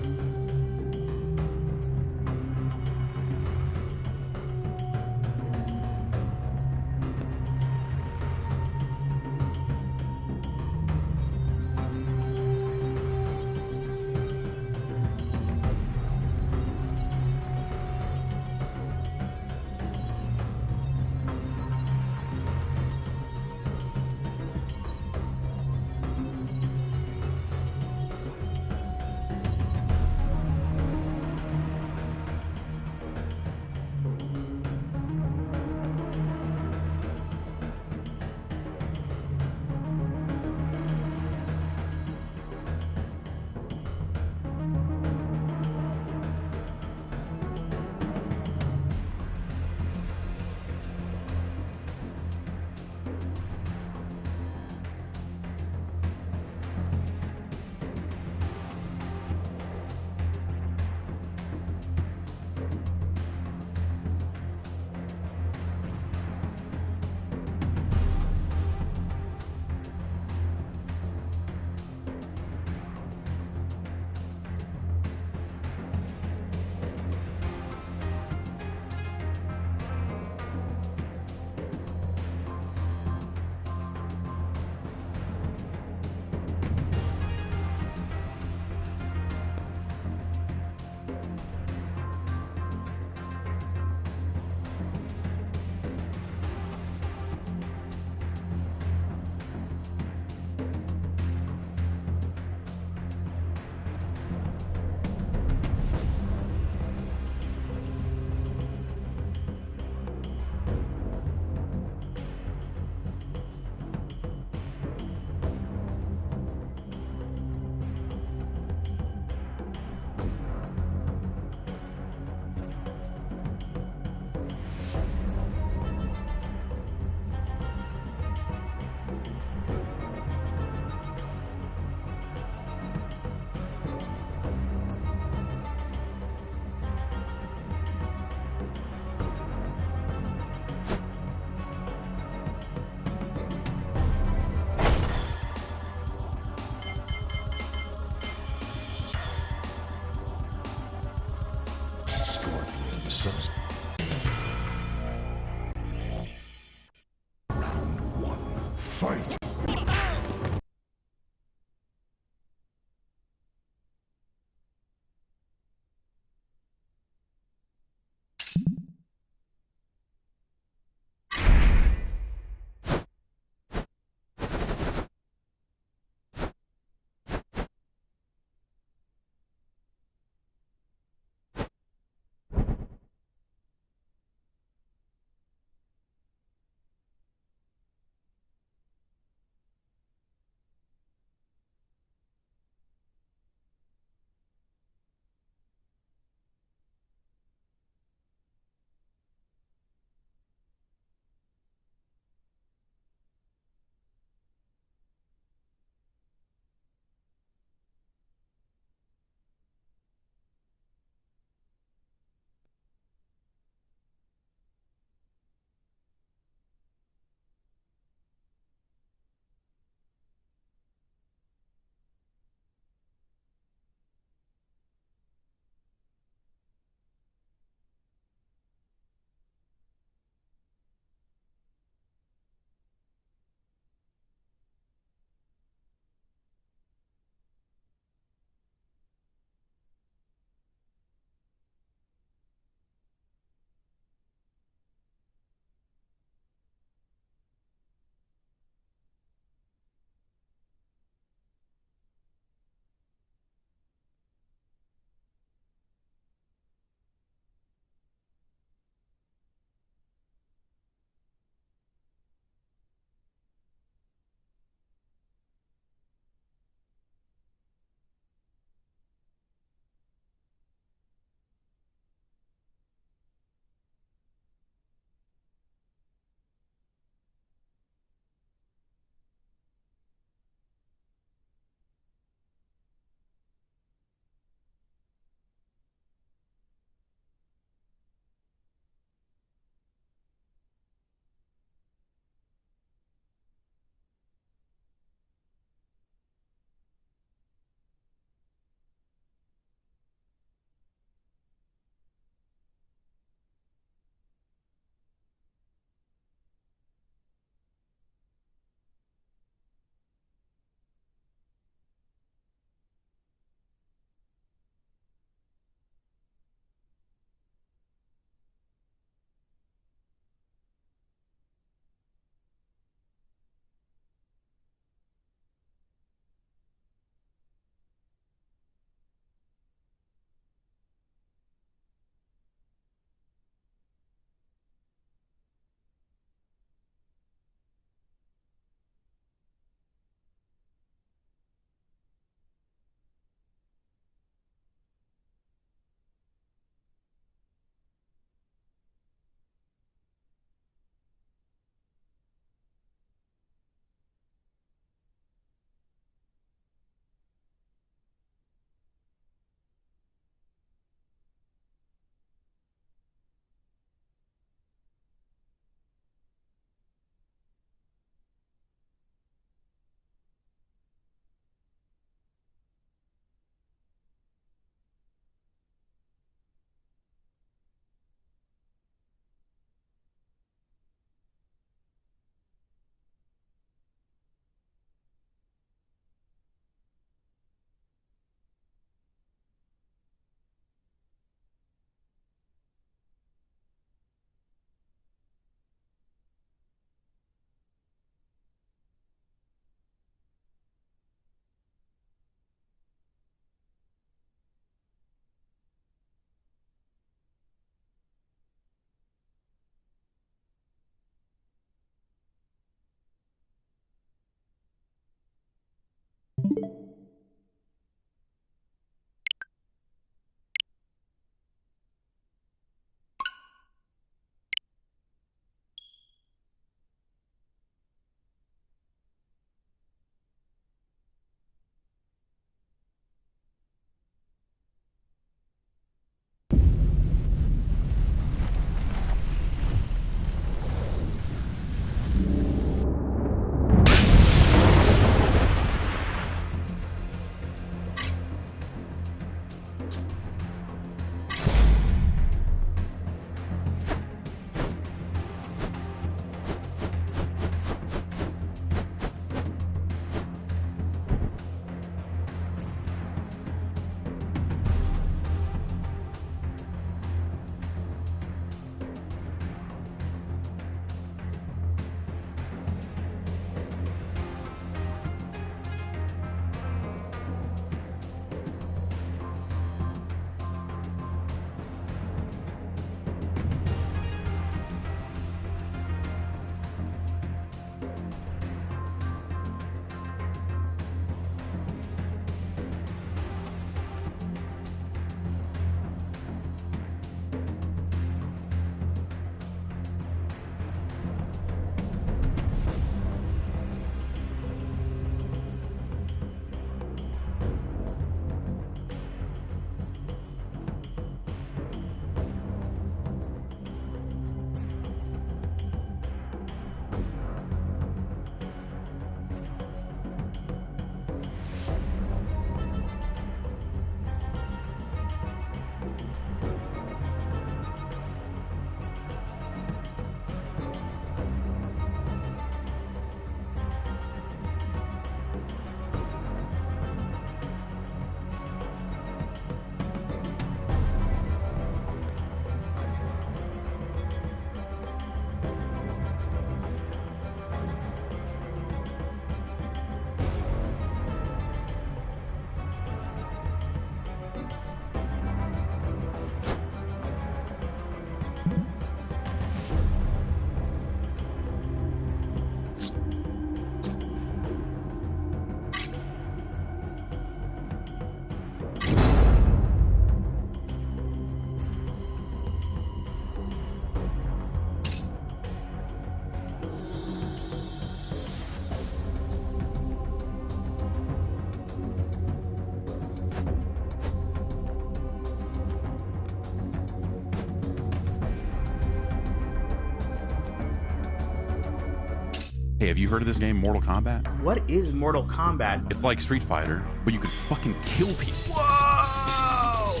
Hey, have you heard of this game, Mortal Kombat? What is Mortal Kombat? It's like Street Fighter, but you can fucking kill people. Whoa!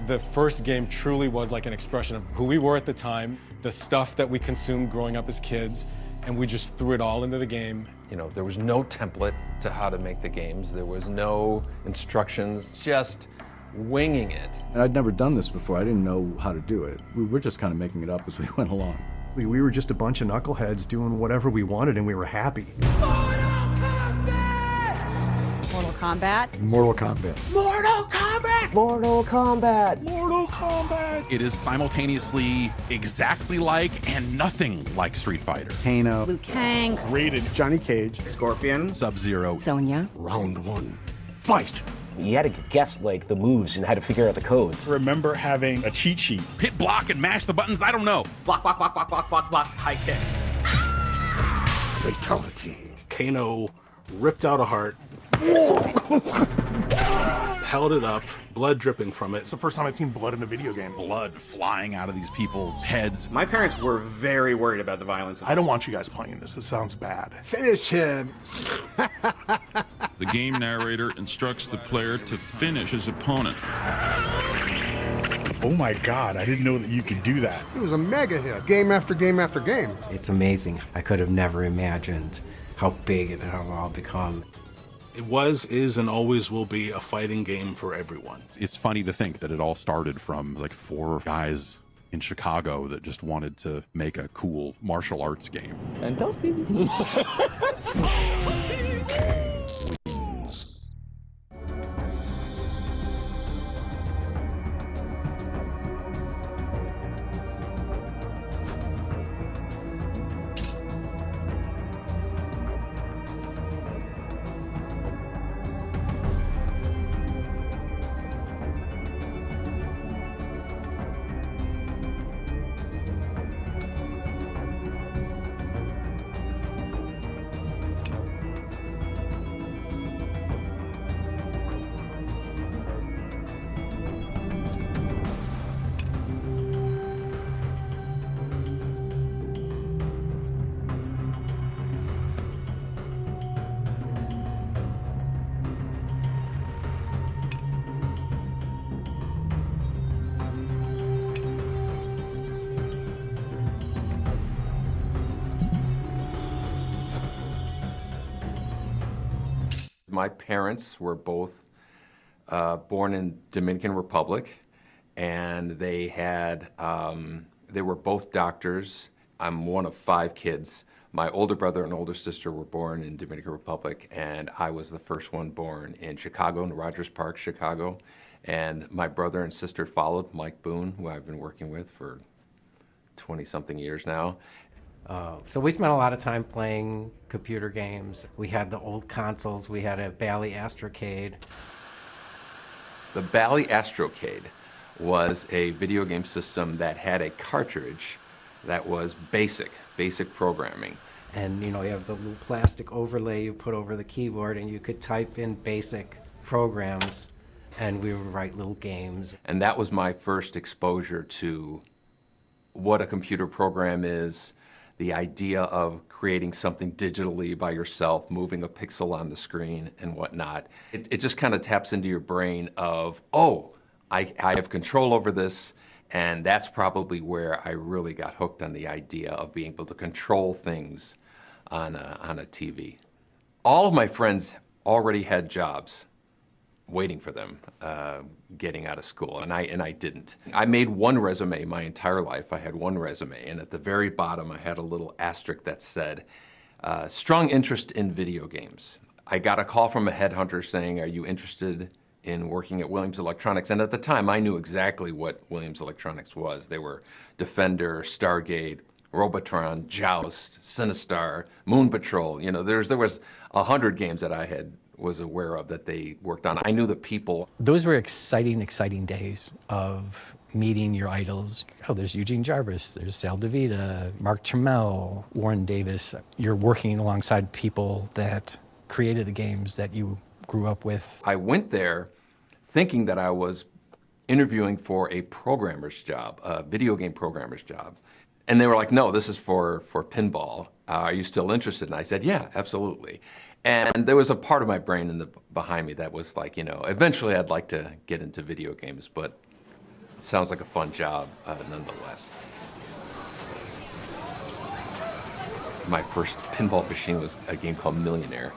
The first game truly was like an expression of who we were at the time, the stuff that we consumed growing up as kids, and we just threw it all into the game. You know, there was no template to how to make the games. There was no instructions, just winging it. And I'd never done this before. I didn't know how to do it. We were just kind of making it up as we went along. We were just a bunch of knuckleheads doing whatever we wanted, and we were happy. Mortal Kombat. Mortal Kombat. Mortal Kombat! Mortal Kombat. Mortal Kombat! It is simultaneously exactly like and nothing like Street Fighter. Kano. Liu Kang. Rated Johnny Cage. Scorpion. Sub-Zero. Sonya. Round one. Fight! You had to guess like the moves and how to figure out the codes. Remember having a cheat sheet. Hit block and mash the buttons, I don't know. Block, block, block, block, block, block, block. High kick. Fatality. Kano ripped out a heart, held it up, blood dripping from it. It's the first time I've seen blood in a video game. Blood flying out of these people's heads. My parents were very worried about the violence. I don't want you guys playing this. It sounds bad. Finish him. The game narrator instructs the player to finish his opponent. Oh my God, I didn't know that you could do that. It was a mega hit. Game after game after game. It's amazing. I could have never imagined how big it has all become. It was, is, and always will be a fighting game for everyone. It's funny to think that it all started from like 4 guys in Chicago that just wanted to make a cool martial arts game. And those people. My parents were both born in Dominican Republic, and they had they were both doctors. I'm one of 5 kids. My older brother and older sister were born in Dominican Republic, and I was the first one born in Chicago, in Rogers Park, Chicago. And my brother and sister followed, Mike Boone, who I've been working with for 20-something years now. So we spent a lot of time playing computer games. We had the old consoles. We had a Bally Astrocade. The Bally Astrocade was a video game system that had a cartridge that was basic programming. And you know, you have the little plastic overlay you put over the keyboard, and you could type in basic programs, and we would write little games. And that was my first exposure to what a computer program is, the idea of creating something digitally by yourself, moving a pixel on the screen and whatnot. It just kind of taps into your brain of, oh, I have control over this, and that's probably where I really got hooked on the idea of being able to control things on a TV. All of my friends already had jobs waiting for them getting out of school, and I didn't. I made one resume my entire life. I had one resume, and at the very bottom I had a little asterisk that said, strong interest in video games. I got a call from a headhunter saying, are you interested in working at Williams Electronics? And at the time I knew exactly what Williams Electronics was. They were Defender, Stargate, Robotron, Joust, Sinistar, Moon Patrol. You know, there was 100 games that I was aware of that they worked on. I knew the people. Those were exciting days of meeting your idols. Oh, there's Eugene Jarvis, there's Sal DeVita, Mark Trammell, Warren Davis. You're working alongside people that created the games that you grew up with. I went there thinking that I was interviewing for a programmer's job, a video game programmer's job. And they were like, no, this is for pinball. Are you still interested? And I said, yeah, absolutely. And there was a part of my brain behind me that was like, eventually I'd like to get into video games, but it sounds like a fun job nonetheless. My first pinball machine was a game called Millionaire.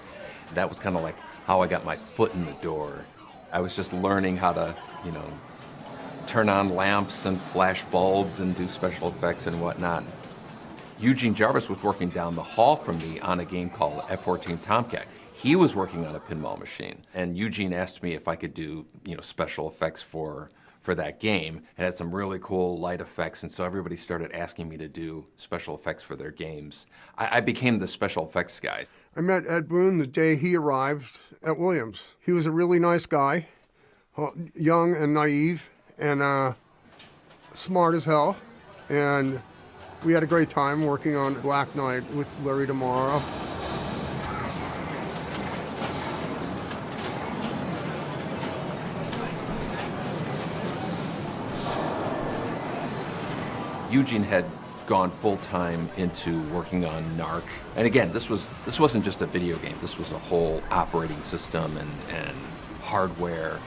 That was kind of like how I got my foot in the door. I was just learning how to, turn on lamps and flash bulbs and do special effects and whatnot. Eugene Jarvis was working down the hall from me on a game called F-14 Tomcat. He was working on a pinball machine, and Eugene asked me if I could do, special effects for that game. It had some really cool light effects, and so everybody started asking me to do special effects for their games. I became the special effects guy. I met Ed Boon the day he arrived at Williams. He was a really nice guy, young and naive, and smart as hell. And we had a great time working on Black Knight with Larry Tomorrow. Eugene had gone full-time into working on NARC. And again, this wasn't just a video game. This was a whole operating system and hardware.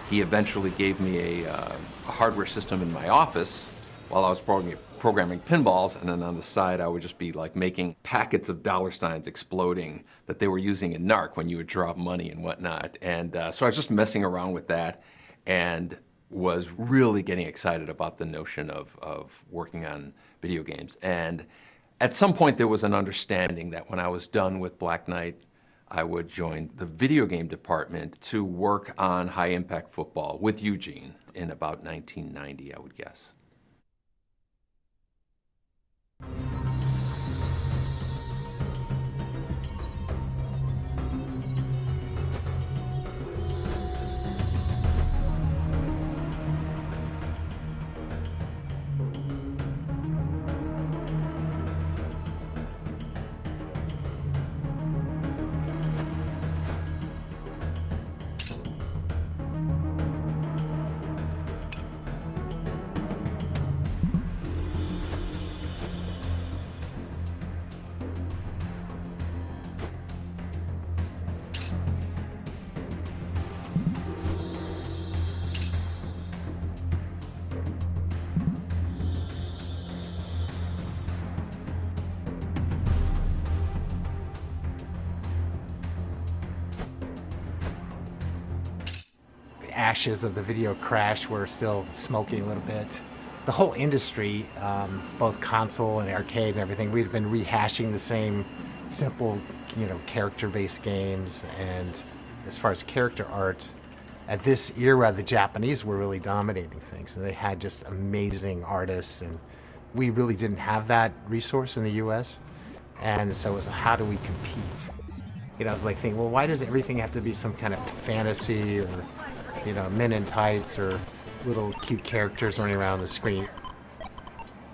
He eventually gave me a hardware system in my office while I was programming pinballs, and then on the side I would just be like making packets of dollar signs exploding that they were using in NARC when you would drop money and whatnot. And so I was just messing around with that and was really getting excited about the notion of working on video games. And at some point there was an understanding that when I was done with Black Knight, I would join the video game department to work on high-impact football with Eugene in about 1990, I would guess. Ashes of the video crash were still smoking a little bit. The whole industry, both console and arcade and everything, we'd been rehashing the same simple, character-based games. And as far as character art, at this era, the Japanese were really dominating things, and they had just amazing artists, and we really didn't have that resource in the U.S. And so it was, how do we compete? I was like thinking, well, why does everything have to be some kind of fantasy or men in tights or little cute characters running around the screen?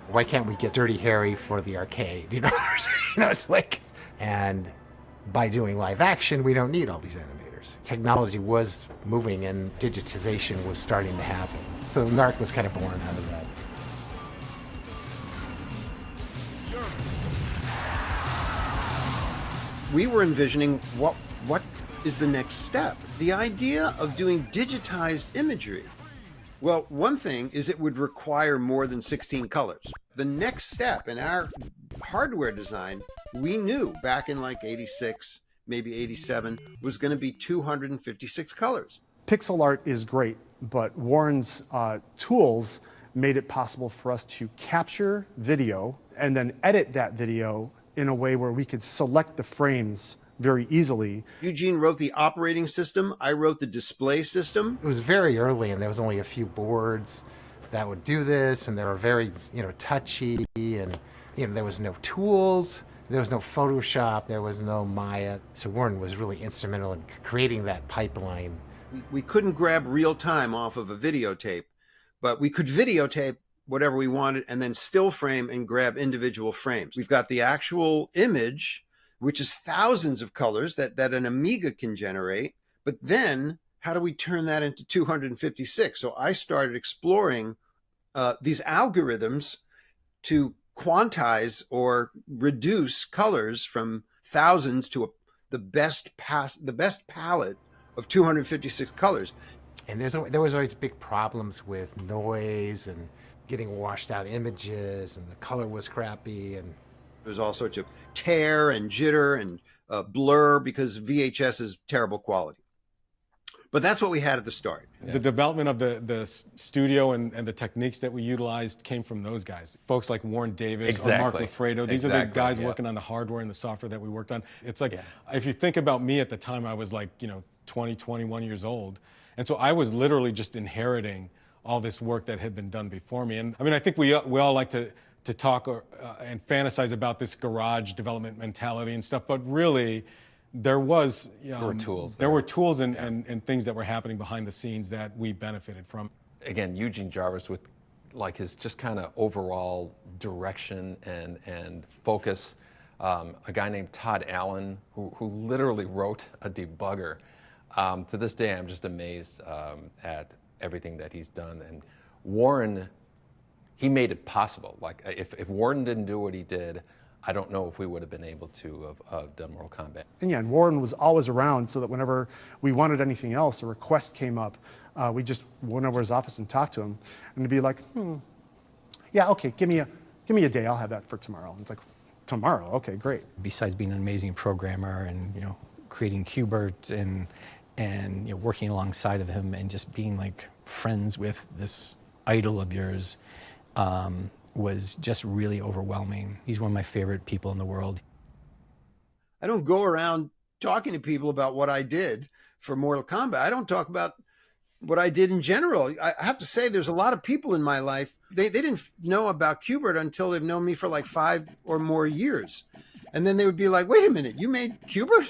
Why can't we get Dirty Harry for the arcade? It's like, and by doing live action, we don't need all these animators. Technology was moving and digitization was starting to happen. So NARC was kind of born out of that. We were envisioning what is the next step? The idea of doing digitized imagery. Well, one thing is it would require more than 16 colors. The next step in our hardware design, we knew back in like 86, maybe 87, was going to be 256 colors. Pixel art is great, but Warren's tools made it possible for us to capture video and then edit that video in a way where we could select the frames very easily. Eugene wrote the operating system. I wrote the display system. It was very early, and there was only a few boards that would do this, and they were very, touchy, and there was no tools, there was no Photoshop, there was no Maya. So Warren was really instrumental in creating that pipeline. We couldn't grab real time off of a videotape, but we could videotape whatever we wanted and then still frame and grab individual frames. We've got the actual image, which is thousands of colors that an Amiga can generate. But then how do we turn that into 256? So I started exploring these algorithms to quantize or reduce colors from thousands to the best palette of 256 colors. And there was always big problems with noise and getting washed out images, and the color was crappy, and there's all sorts of tear and jitter and blur because VHS is terrible quality. But that's what we had at the start. The development of the studio and the techniques that we utilized came from those guys. Folks like Warren Davis or Mark Lafredo. These are the guys working on the hardware and the software that we worked on. It's like, if you think about me at the time, I was like, 20, 21 years old. And so I was literally just inheriting all this work that had been done before me. And I mean, I think we all like to talk and fantasize about this garage development mentality and stuff, but really, there were tools and things that were happening behind the scenes that we benefited from. Again, Eugene Jarvis with like his just kind of overall direction and focus. A guy named Todd Allen who literally wrote a debugger. To this day, I'm just amazed at everything that he's done. And Warren, he made it possible. Like if Warren didn't do what he did, I don't know if we would have been able to have done Mortal Kombat. And Warren was always around, so that whenever we wanted anything else, a request came up, we just went over his office and talked to him, and he'd be like, yeah, okay, give me a day, I'll have that for tomorrow. And it's like, tomorrow, okay, great. Besides being an amazing programmer and creating Kubert and working alongside of him and just being like friends with this idol of yours, was just really overwhelming. He's one of my favorite people in the world. I don't go around talking to people about what I did for Mortal Kombat. I don't talk about what I did in general. I have to say there's a lot of people in my life, they didn't know about Kubert until they've known me for like 5 or more years. And then they would be like, wait a minute, you made Kubert?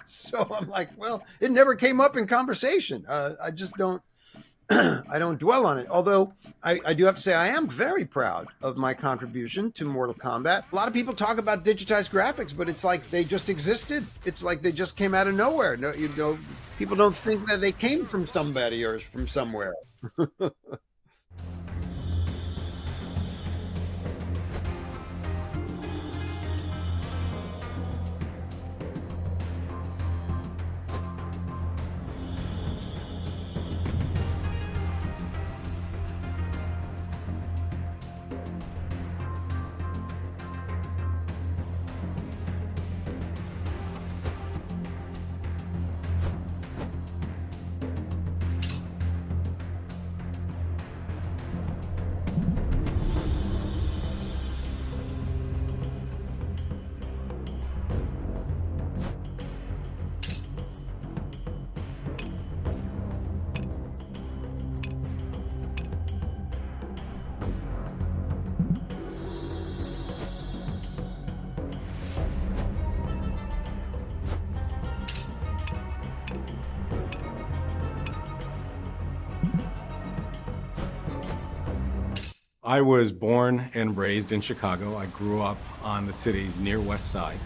So I'm like, well, it never came up in conversation. I just don't, I don't dwell on it. Although I do have to say I am very proud of my contribution to Mortal Kombat. A lot of people talk about digitized graphics, but it's like they just existed. It's like they just came out of nowhere. No, people don't think that they came from somebody or from somewhere. I was born and raised in Chicago. I grew up on the city's near west side,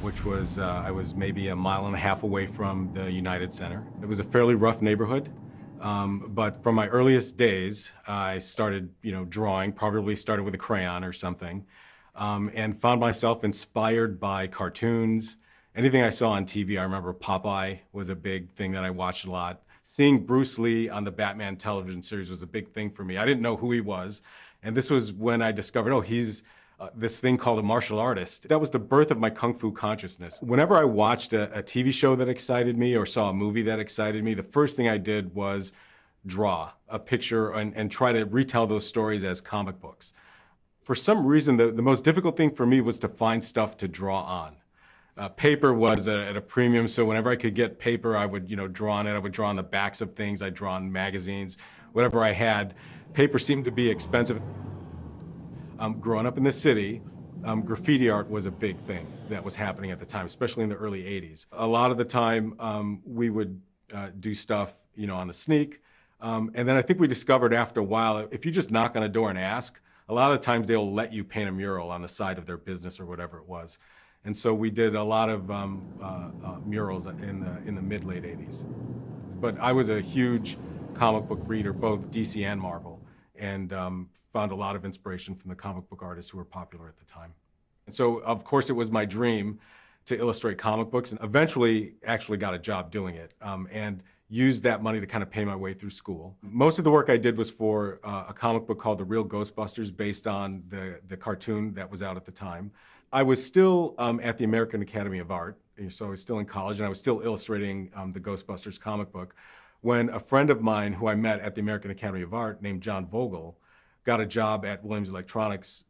which was, I was maybe 1.5 miles away from the United Center. It was a fairly rough neighborhood, but from my earliest days, I started, drawing, probably started with a crayon or something, and found myself inspired by cartoons. Anything I saw on TV, I remember Popeye was a big thing that I watched a lot. Seeing Bruce Lee on the Batman television series was a big thing for me. I didn't know who he was. And this was when I discovered, he's this thing called a martial artist. That was the birth of my Kung Fu consciousness. Whenever I watched a TV show that excited me or saw a movie that excited me, the first thing I did was draw a picture and try to retell those stories as comic books. For some reason, the most difficult thing for me was to find stuff to draw on. Paper was at a premium, so whenever I could get paper, I would, draw on it. I would draw on the backs of things. I'd draw on magazines, whatever I had. Paper seemed to be expensive. Growing up in the city, graffiti art was a big thing that was happening at the time, especially in the early 80s. A lot of the time, we would do stuff, on the sneak. And then I think we discovered after a while, if you just knock on a door and ask, a lot of the times they'll let you paint a mural on the side of their business or whatever it was. And so we did a lot of murals in the mid-late 80s. But I was a huge comic book reader, both DC and Marvel, and found a lot of inspiration from the comic book artists who were popular at the time. And so, of course, it was my dream to illustrate comic books, and eventually actually got a job doing it, and used that money to kind of pay my way through school. Most of the work I did was for a comic book called The Real Ghostbusters, based on the cartoon that was out at the time. I was still at the American Academy of Art, so I was still in college, and I was still illustrating the Ghostbusters comic book, when a friend of mine who I met at the American Academy of Art named John Vogel got a job at Williams Electronics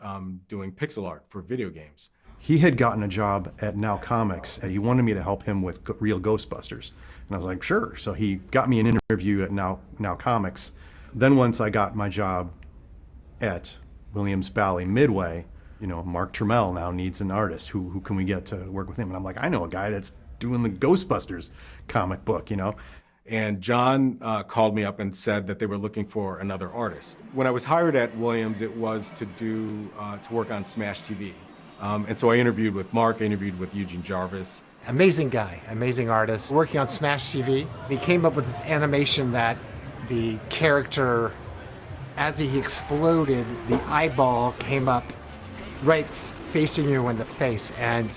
doing pixel art for video games. He had gotten a job at Now Comics, and he wanted me to help him with Real Ghostbusters. And I was like, sure. So he got me an interview at Now Comics. Then once I got my job at Williams Bally Midway, you know, Mark Trammell now needs an artist. Who can we get to work with him? And I'm like, I know a guy that's doing the Ghostbusters comic book, you know. And John called me up and said that they were looking for another artist. When I was hired at Williams, it was to work on Smash TV. And so I interviewed with Mark, I interviewed with Eugene Jarvis. Amazing guy, amazing artist, working on Smash TV. He came up with this animation that the character, as he exploded, the eyeball came up right facing you in the face. And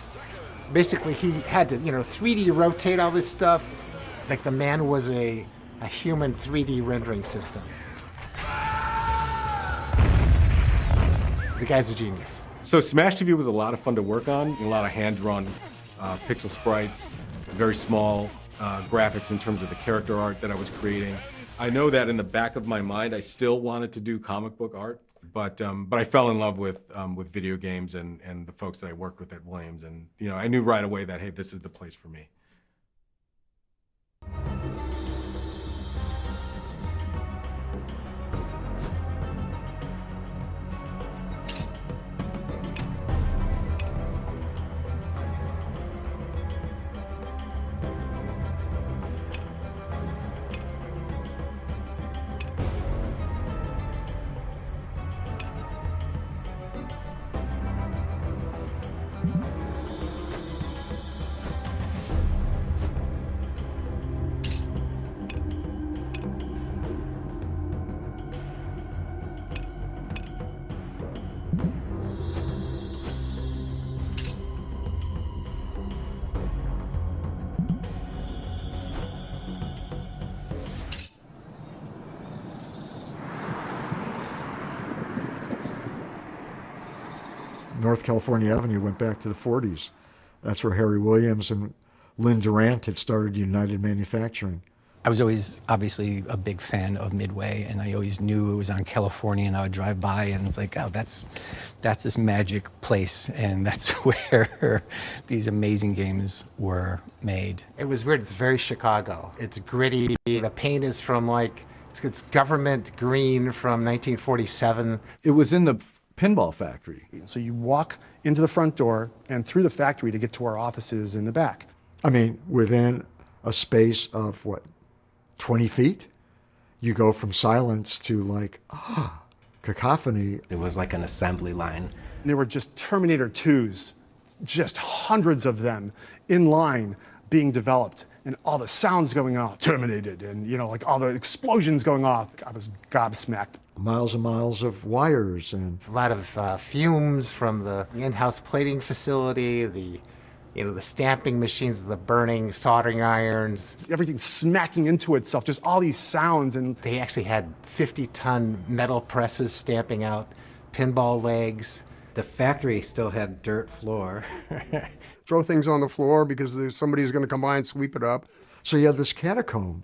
basically he had to, 3D rotate all this stuff. Like the man was a human 3D rendering system. The guy's a genius. So Smash TV was a lot of fun to work on, a lot of hand-drawn pixel sprites, very small graphics in terms of the character art that I was creating. I know that in the back of my mind, I still wanted to do comic book art, but I fell in love with video games and the folks that I worked with at Williams, and I knew right away that, hey, this is the place for me. North California Avenue went back to the 40s. That's where Harry Williams and Lynn Durant had started United Manufacturing. I was always obviously a big fan of Midway, and I always knew it was on California, and I would drive by and it's like, oh, that's this magic place, and that's where these amazing games were made. It was weird. It's very Chicago. It's gritty. The paint is from it's government green from 1947. It was in the pinball factory. So you walk into the front door and through the factory to get to our offices in the back. I mean, within a space of 20 feet, you go from silence to cacophony. It was like an assembly line. There were just Terminator 2s, just hundreds of them in line being developed, and all the sounds going off, terminated, and all the explosions going off. I was gobsmacked. Miles and miles of wires and a lot of fumes from the in-house plating facility, the stamping machines, the burning soldering irons. Everything smacking into itself, just all these sounds. And they actually had 50-ton metal presses stamping out pinball legs. The factory still had dirt floor. Throw things on the floor because somebody's going to come by and sweep it up. So you have this catacomb.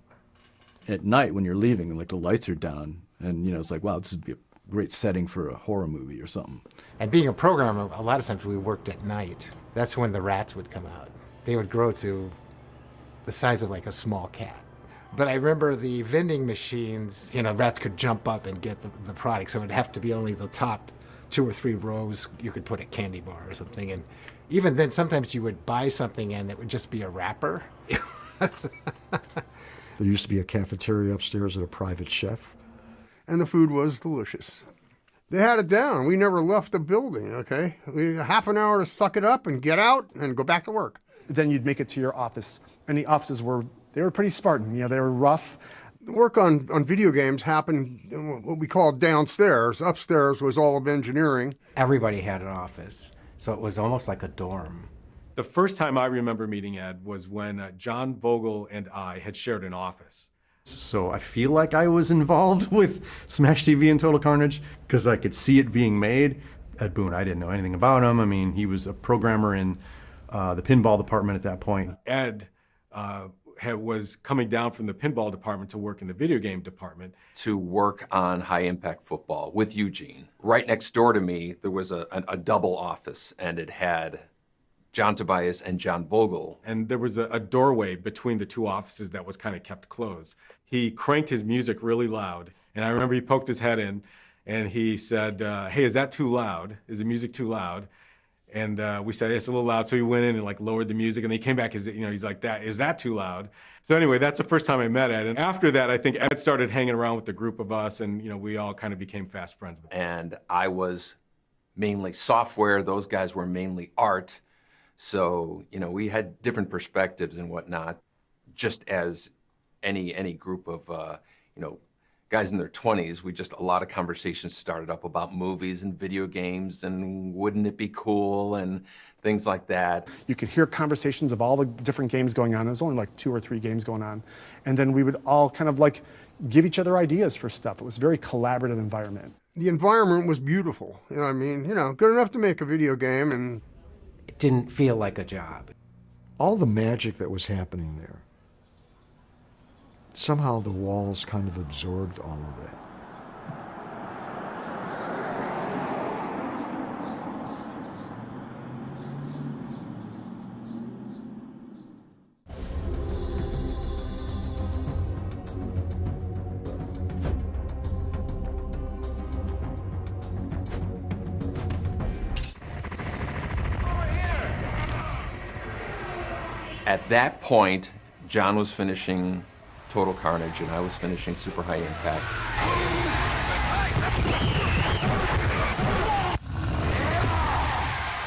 At night when you're leaving and the lights are down, and it's like, wow, this would be a great setting for a horror movie or something. And being a programmer, a lot of times we worked at night. That's when the rats would come out. They would grow to the size of a small cat. But I remember the vending machines, rats could jump up and get the product, so it'd have to be only the top 2 or 3 rows you could put a candy bar or something. And even then, sometimes you would buy something and it would just be a wrapper. There used to be a cafeteria upstairs with a private chef. And the food was delicious. They had it down. We never left the building, okay? We had half an hour to suck it up and get out and go back to work. Then you'd make it to your office, and the offices were They were pretty Spartan. They were rough. The work on video games happened in what we called downstairs. Upstairs was all of engineering. Everybody had an office, so it was almost like a dorm. The first time I remember meeting Ed was when John Vogel and I had shared an office. So I feel like I was involved with Smash TV and Total Carnage because I could see it being made. Ed Boon, I didn't know anything about him. I mean, he was a programmer in the pinball department at that point. Ed was coming down from the pinball department to work in the video game department. To work on high impact football with Eugene. Right next door to me, there was a double office, and it had John Tobias and John Vogel. And there was a doorway between the two offices that was kind of kept closed. He cranked his music really loud, and I remember he poked his head in, and he said, hey, is that too loud? Is the music too loud? And we said, it's a little loud. So he went in and like lowered the music, and he came back, he's like, is that too loud? So anyway, that's the first time I met Ed. And after that, I think Ed started hanging around with the group of us, and we all kind of became fast friends with him. And I was mainly software. Those guys were mainly art. So, we had different perspectives and whatnot, just as any group of, guys in their 20s, a lot of conversations started up about movies and video games and wouldn't it be cool and things like that. You could hear conversations of all the different games going on. There was only like 2 or 3 games going on. And then we would all kind of like give each other ideas for stuff. It was a very collaborative environment. The environment was beautiful. Good enough to make a video game, and it didn't feel like a job. All the magic that was happening there. Somehow the walls kind of absorbed all of that. At that point, John was finishing Total Carnage, and I was finishing Super High Impact.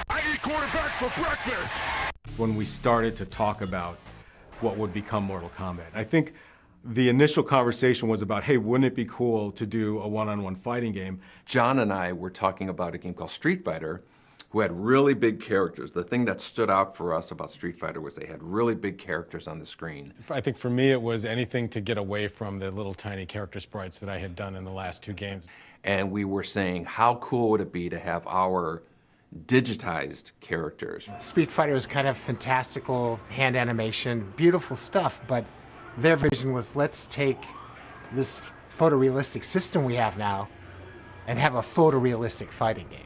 I eat quarterback for breakfast! When we started to talk about what would become Mortal Kombat, I think the initial conversation was about, hey, wouldn't it be cool to do a one-on-one fighting game? John and I were talking about a game called Street Fighter, who had really big characters. The thing that stood out for us about Street Fighter was they had really big characters on the screen. I think for me it was anything to get away from the little tiny character sprites that I had done in the last 2 games. And we were saying, how cool would it be to have our digitized characters? Street Fighter is kind of fantastical hand animation, beautiful stuff, but their vision was, let's take this photorealistic system we have now and have a photorealistic fighting game.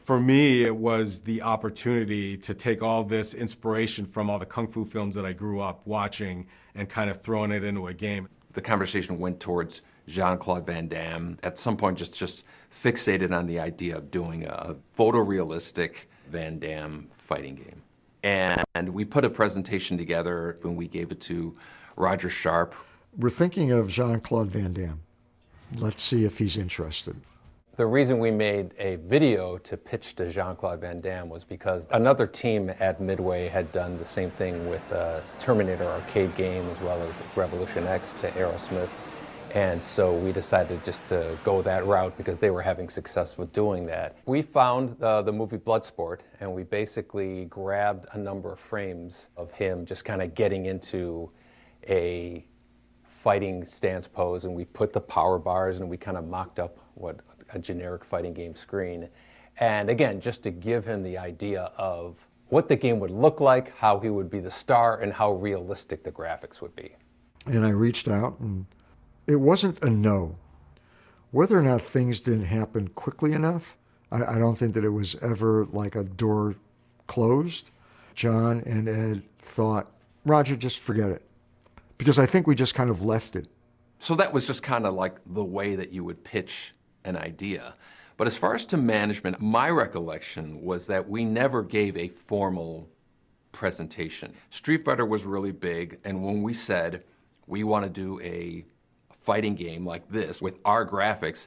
For me, it was the opportunity to take all this inspiration from all the Kung Fu films that I grew up watching and kind of throwing it into a game. The conversation went towards Jean-Claude Van Damme. At some point, just fixated on the idea of doing a photorealistic Van Damme fighting game. And we put a presentation together when we gave it to Roger Sharp. We're thinking of Jean-Claude Van Damme. Let's see if he's interested. The reason we made a video to pitch to Jean-Claude Van Damme was because another team at Midway had done the same thing with Terminator arcade game as well as Revolution X to Aerosmith. And so we decided just to go that route because they were having success with doing that. We found the movie Bloodsport, and we basically grabbed a number of frames of him just kind of getting into a fighting stance pose, and we put the power bars and we kind of mocked up what a generic fighting game screen. And again, just to give him the idea of what the game would look like, how he would be the star, and how realistic the graphics would be. And I reached out, and it wasn't a no. Whether or not things didn't happen quickly enough, I don't think that it was ever like a door closed. John and Ed thought, Roger, just forget it. Because I think we just kind of left it. So that was just kind of like the way that you would pitch an idea. But as far as to management, my recollection was that we never gave a formal presentation. Street Fighter was really big, and when we said we want to do a fighting game like this with our graphics,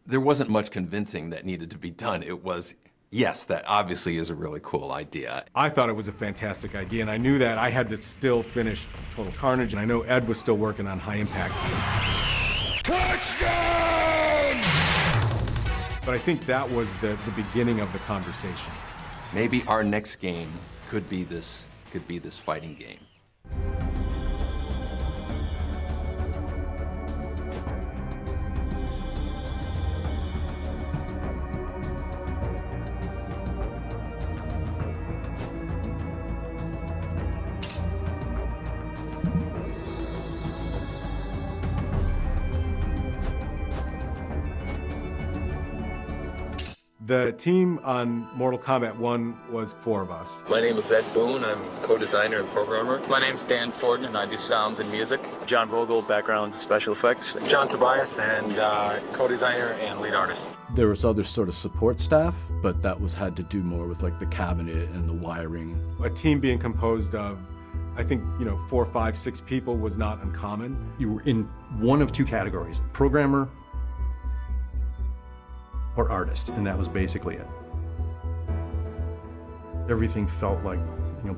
there wasn't much convincing that needed to be done. It was, yes, that obviously is a really cool idea. I thought it was a fantastic idea, and I knew that I had to still finish Total Carnage, and I know Ed was still working on High Impact. Touchdown! But I think that was the beginning of the conversation. Maybe our next game could be this fighting game. The team on Mortal Kombat 1 was 4 of us. My name is Ed Boone. I'm co-designer and programmer. My name's Dan Forden, and I do sound and music. John Vogel, background special effects. John Tobias, and co-designer and lead artist. There was other sort of support staff, but that had to do more with like the cabinet and the wiring. A team being composed of, I think, 4, 5, 6 people was not uncommon. You were in one of 2 categories, programmer or artist, and that was basically it. Everything felt like,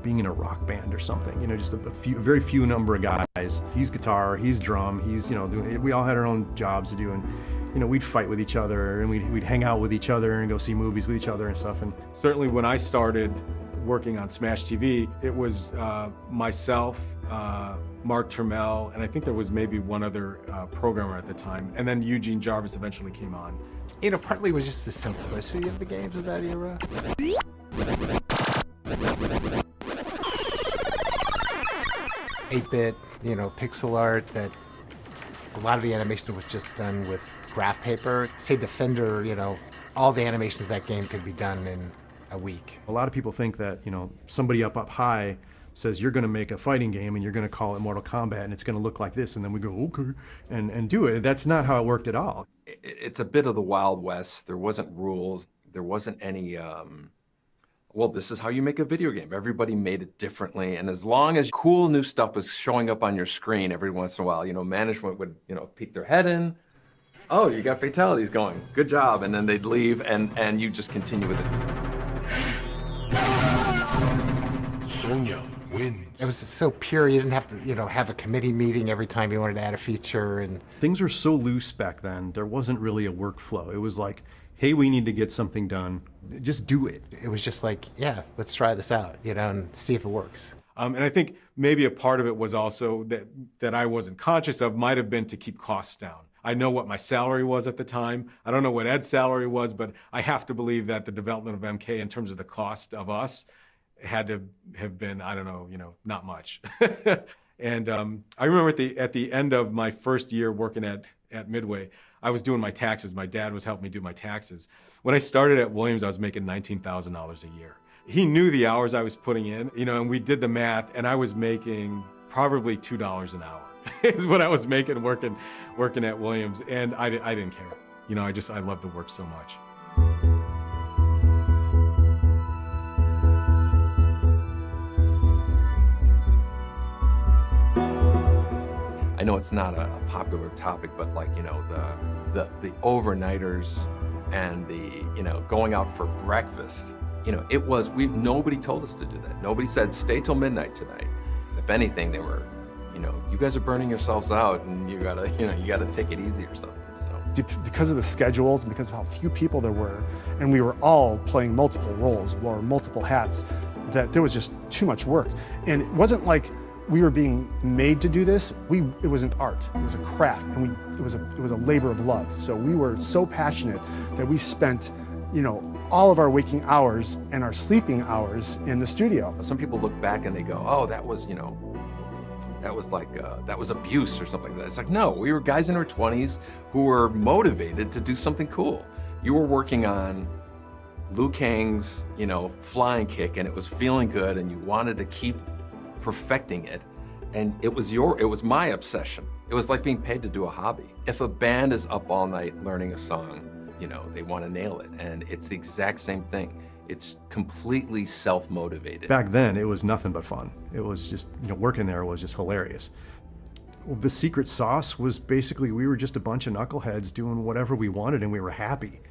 being in a rock band or something, just a very few number of guys. He's guitar, he's drum, he's, we all had our own jobs to do, and we'd fight with each other, and we'd hang out with each other and go see movies with each other and stuff. And certainly when I started working on Smash TV, it was myself, Mark Turmel, and I think there was maybe one other programmer at the time, and then Eugene Jarvis eventually came on. Partly it was just the simplicity of the games of that era. 8-bit, pixel art, that a lot of the animation was just done with graph paper. Say Defender, all the animations of that game could be done in a week. A lot of people think that, somebody up high says you're going to make a fighting game and you're going to call it Mortal Kombat and it's going to look like this, and then we go, okay, and do it. That's not how it worked at all. It's a bit of the Wild West. There wasn't rules. There wasn't any, well, this is how you make a video game. Everybody made it differently. And as long as cool new stuff was showing up on your screen every once in a while, management would, peek their head in. Oh, you got fatalities going. Good job. And then they'd leave and you just continue with it. Win. It was so pure, you didn't have to, have a committee meeting every time you wanted to add a feature. And things were so loose back then, there wasn't really a workflow. It was like, hey, we need to get something done. Just do it. It was just like, yeah, let's try this out, and see if it works. And I think maybe a part of it was also that I wasn't conscious of might have been to keep costs down. I know what my salary was at the time. I don't know what Ed's salary was, but I have to believe that the development of MK in terms of the cost of us had to have been, I don't know, not much. And I remember at the end of my first year working at Midway, I was doing my taxes. My dad was helping me do my taxes. When I started at Williams, I was making $19,000 a year. He knew the hours I was putting in, and we did the math, and I was making probably $2 an hour is what I was making working at Williams, and I didn't care. I loved the work so much. I know it's not a popular topic, but like, the overnighters and the, going out for breakfast, nobody told us to do that. Nobody said, stay till midnight tonight. If anything, they were, you guys are burning yourselves out and you gotta take it easy or something, so. Because of the schedules and because of how few people there were, and we were all playing multiple roles, wore multiple hats, that there was just too much work. And it wasn't like we were being made to do this. It was an art, it was a craft, and it was a labor of love. So we were so passionate that we spent, all of our waking hours and our sleeping hours in the studio. Some people look back and they go, oh, that was abuse or something like that. It's like, no, we were guys in our 20s who were motivated to do something cool. You were working on Liu Kang's, flying kick, and it was feeling good, and you wanted to keep perfecting it, and it was my obsession. It was like being paid to do a hobby. If a band is up all night learning a song, they want to nail it, and it's the exact same thing. It's completely self-motivated. Back then, it was nothing but fun. It was just, working there was just hilarious. The secret sauce was basically we were just a bunch of knuckleheads doing whatever we wanted, and we were happy.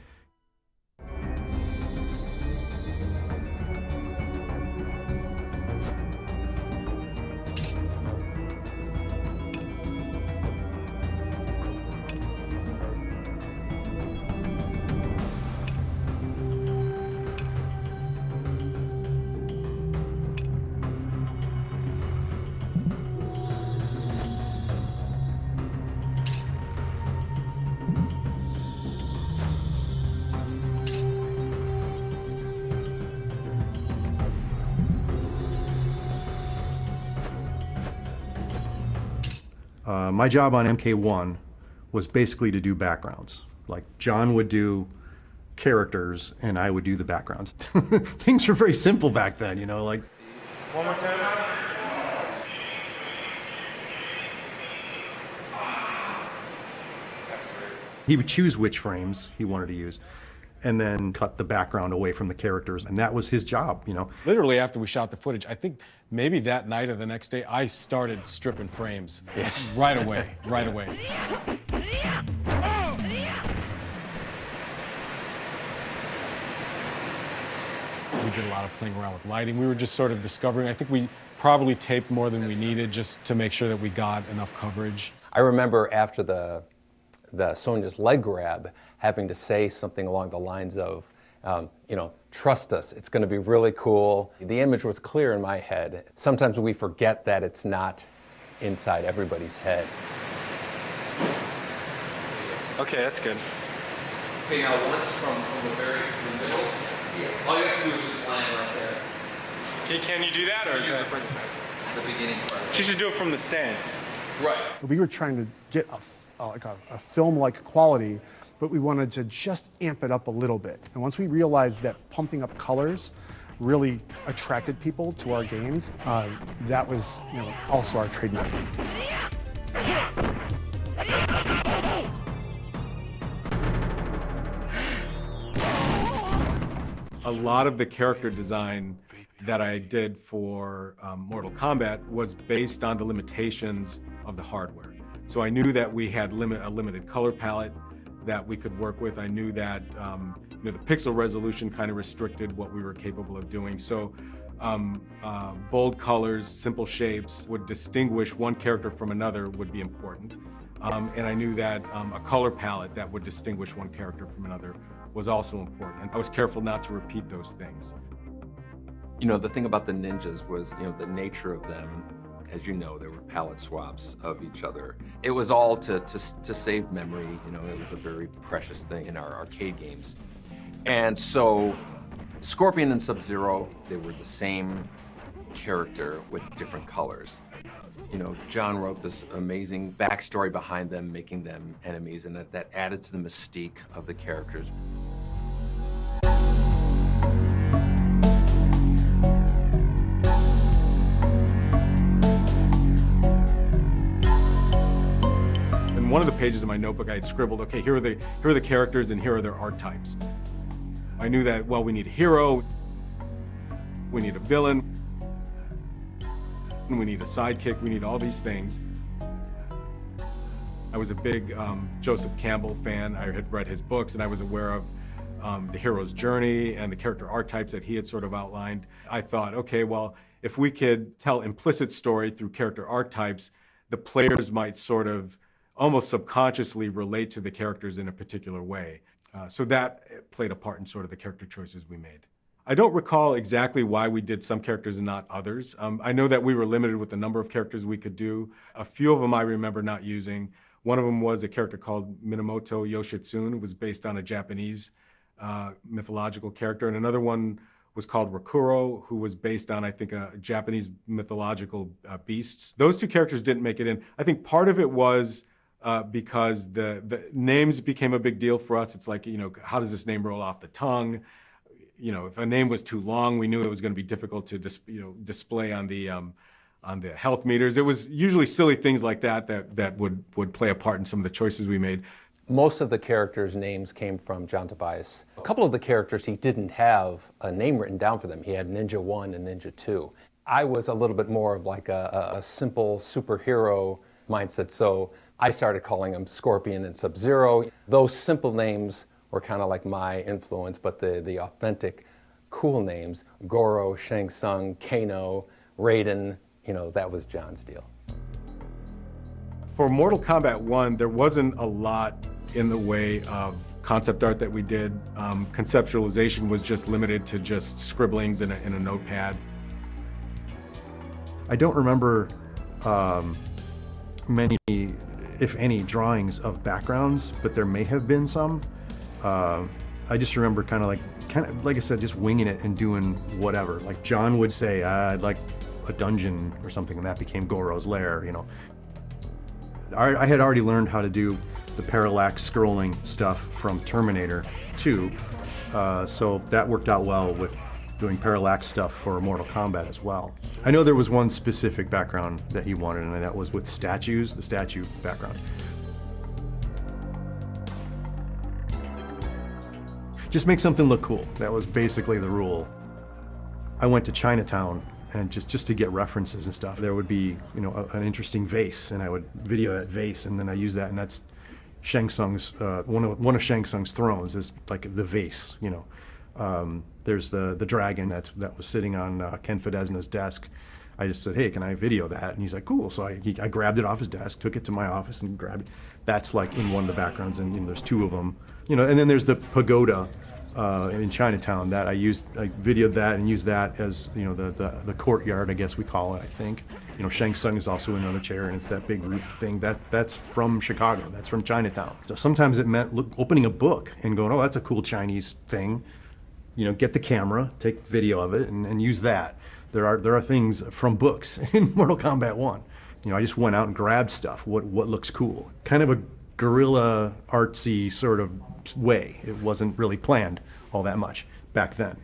My job on MK1 was basically to do backgrounds. Like John would do characters and I would do the backgrounds. Things were very simple back then, you know, like. One more time. He would choose which frames he wanted to use and then cut the background away from the characters. And that was his job, you know. Literally after we shot the footage, I think maybe that night or the next day, I started stripping frames right away. We did a lot of playing around with lighting. We were just sort of discovering. I think we probably taped more than we needed just to make sure that we got enough coverage. I remember after the Sonya's leg grab, having to say something along the lines of, you know, trust us, it's going to be really cool. The image was clear in my head. Sometimes we forget that it's not inside everybody's head. Okay, that's good. Okay, now once from the middle, all you have to do is just land right there. Okay, can you do that, or is that The beginning part. She should do it from the stance. Right. We were trying to get a film-like quality, but we wanted to just amp it up a little bit. And once we realized that pumping up colors really attracted people to our games, that was, you know, also our trademark. A lot of the character design that I did for Mortal Kombat was based on the limitations of the hardware. So I knew that we had a limited color palette that we could work with. I knew that you know, the pixel resolution kind of restricted what we were capable of doing. So bold colors, simple shapes would distinguish one character from another would be important. And I knew that a color palette that would distinguish one character from another was also important. And I was careful not to repeat those things. You know, the thing about the ninjas was, you know, the nature of them. As you know, there were palette swaps of each other. It was all to save memory. You know, it was a very precious thing in our arcade games. And so Scorpion and Sub-Zero, they were the same character with different colors. You know, John wrote this amazing backstory behind them, making them enemies, and that added to the mystique of the characters. In one of the pages of my notebook, I had scribbled, okay, here are the characters and here are their archetypes. I knew that, well, we need a hero, we need a villain, we need a sidekick, we need all these things. I was a big Joseph Campbell fan. I had read his books and I was aware of the hero's journey and the character archetypes that he had sort of outlined. I thought, okay, well, if we could tell implicit story through character archetypes, the players might sort of almost subconsciously relate to the characters in a particular way. So that played a part in sort of the character choices we made. I don't recall exactly why we did some characters and not others. I know that we were limited with the number of characters we could do. A few of them I remember not using. One of them was a character called Minamoto Yoshitsune. It was based on a Japanese mythological character. And another one was called Rakuro, who was based on, I think, a Japanese mythological beasts. Those two characters didn't make it in. I think part of it was because the names became a big deal for us. It's like, you know, how does this name roll off the tongue? You know, if a name was too long, we knew it was going to be difficult to display on the health meters. It was usually silly things like that would play a part in some of the choices we made. Most of the characters' names came from John Tobias. A couple of the characters, he didn't have a name written down for them. He had Ninja 1 and Ninja 2. I was a little bit more of like a simple superhero mindset, so I started calling them Scorpion and Sub-Zero. Those simple names were kind of like my influence, but the authentic, cool names, Goro, Shang Tsung, Kano, Raiden, you know, that was John's deal. For Mortal Kombat 1, there wasn't a lot in the way of concept art that we did. Conceptualization was just limited to just scribblings in a notepad. I don't remember many, if any, drawings of backgrounds, but there may have been some. I just remember kind of like I said, just winging it and doing whatever. Like John would say, I'd like a dungeon or something, and that became Goro's lair, you know. I had already learned how to do the parallax scrolling stuff from Terminator 2, so that worked out well with doing parallax stuff for Mortal Kombat as well. I know there was one specific background that he wanted, and that was with statues, the statue background. Just make something look cool. That was basically the rule. I went to Chinatown, and just to get references and stuff, there would be, you know, an interesting vase, and I would video that vase, and then I use that, and that's Shang Tsung's, one of Shang Tsung's thrones is like the vase, you know. There's the dragon that was sitting on Ken Fedesna's desk. I just said, hey, can I video that? And he's like, cool. So I grabbed it off his desk, took it to my office, and grabbed it. That's like in one of the backgrounds, and you know, there's two of them. You know, and then there's the pagoda in Chinatown that I videoed that and used that as, you know, the courtyard, I guess we call it, I think. You know, Shang Tsung is also in another chair, and it's that big roof thing. That's from Chicago. That's from Chinatown. So sometimes it meant opening a book and going, oh, that's a cool Chinese thing. You know, get the camera, take video of it, and use that. There are things from books in Mortal Kombat 1. You know, I just went out and grabbed stuff. What looks cool? Kind of a guerrilla artsy sort of way. It wasn't really planned all that much back then.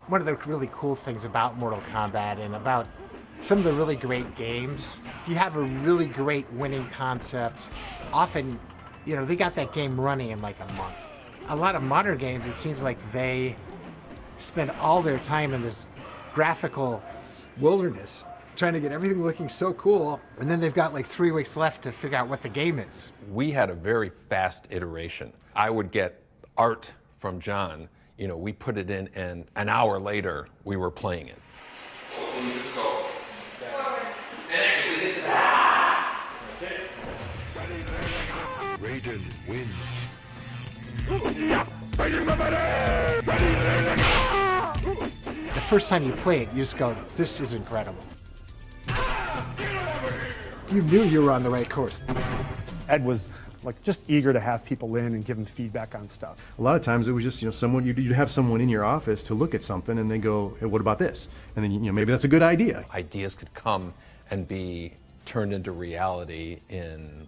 One of the really cool things about Mortal Kombat and about some of the really great games, if you have a really great winning concept, often, you know, they got that game running in like a month. A lot of modern games, it seems like they spend all their time in this graphical wilderness trying to get everything looking so cool, and then they've got like 3 weeks left to figure out what the game is. We had a very fast iteration. I would get art from John. You know, we put it in, and an hour later, we were playing it. Raiden wins. The first time you play it, you just go, this is incredible. You knew you were on the right course. Ed was like just eager to have people in and give him feedback on stuff. A lot of times it was just, you know, someone, you'd have someone in your office to look at something and they go, hey, what about this? And then, you know, maybe that's a good idea. Ideas could come and be turned into reality in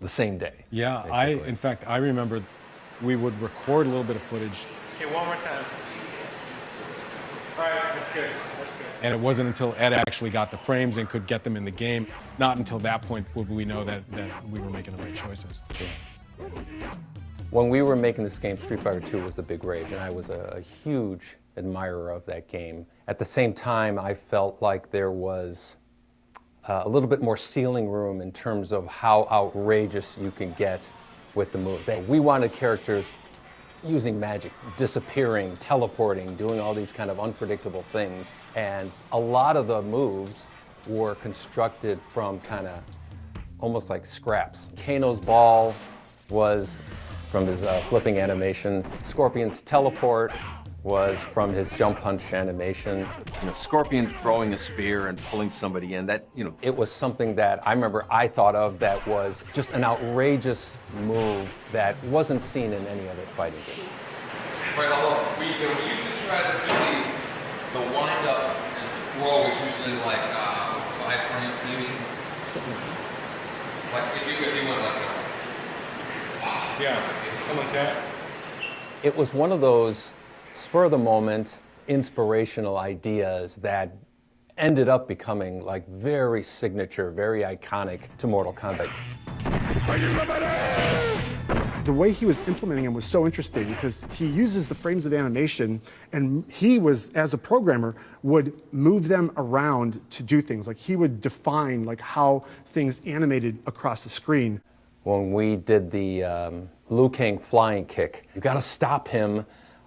the same day. Yeah, in fact, I remember we would record a little bit of footage. Okay, one more time. All right, that's good. And it wasn't until Ed actually got the frames and could get them in the game, not until that point would we know that we were making the right choices. Yeah. When we were making this game, Street Fighter II was the big rage, and I was a huge admirer of that game. At the same time, I felt like there was a little bit more ceiling room in terms of how outrageous you can get with the moves. We wanted characters using magic, disappearing, teleporting, doing all these kind of unpredictable things. And a lot of the moves were constructed from kind of almost like scraps. Kano's ball was from his flipping animation. Scorpion's teleport was from his jump punch animation. You know, Scorpion throwing a spear and pulling somebody in, that, you know. It was something that I remember I thought of that was just an outrageous move that wasn't seen in any other fighting game. Right, although we used to try to do the wind up and throw is usually like 5 frames maybe. Like if you went like Yeah, something like that. It was one of those spur of the moment, inspirational ideas that ended up becoming like very signature, very iconic to Mortal Kombat. The way he was implementing them was so interesting because he uses the frames of animation, and he was, as a programmer, would move them around to do things. Like he would define like how things animated across the screen. When we did the Liu Kang flying kick, you got to stop him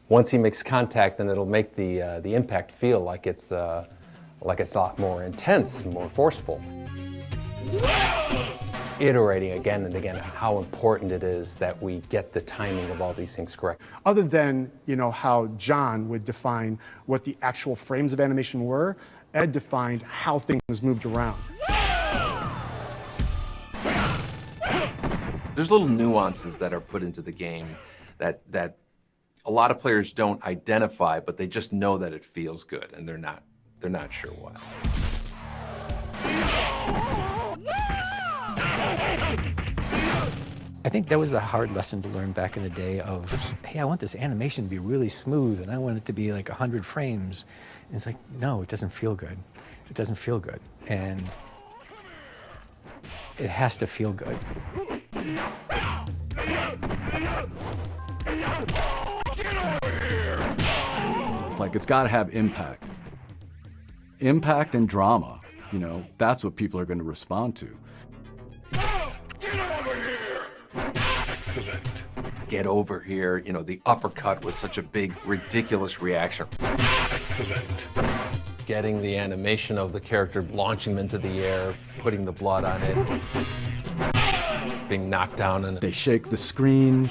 once he makes contact, and it'll make the impact feel like it's a lot more intense, more forceful. Iterating again and again on how important it is that we get the timing of all these things correct. Other than, you know, how John would define what the actual frames of animation were, Ed defined how things moved around. there's little nuances that are put into the game that a lot of players don't identify, but they just know that it feels good, and they're not sure why. I think that was a hard lesson to learn back in the day of, hey, I want this animation to be really smooth and I want it to be like 100 frames. And it's like, no, it doesn't feel good. It doesn't feel good. And it has to feel good. Like, it's got to have impact. Impact and drama, you know, that's what people are going to respond to. Get over here, you know, the uppercut was such a big, ridiculous reaction. Getting the animation of the character, launching them into the air, putting the blood on it, being knocked down, and they shake the screen.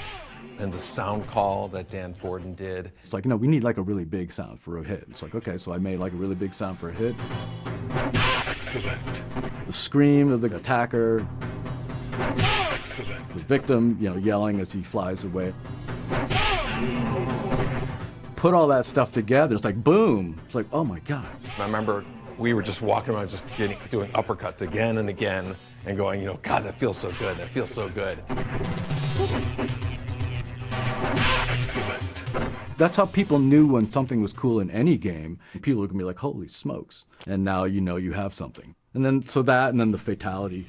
And the sound call that Dan Forden did. It's like, no, we need like a really big sound for a hit. It's like, okay, so I made like a really big sound for a hit. The scream of the attacker. The victim, you know, yelling as he flies away. Put all that stuff together, it's like boom. It's like, oh my God. I remember we were just walking around just doing uppercuts again and again and going, you know, God, that feels so good, that feels so good. That's how people knew when something was cool in any game. People were gonna be like, holy smokes. And now you know you have something. And then, so that, and then the fatality.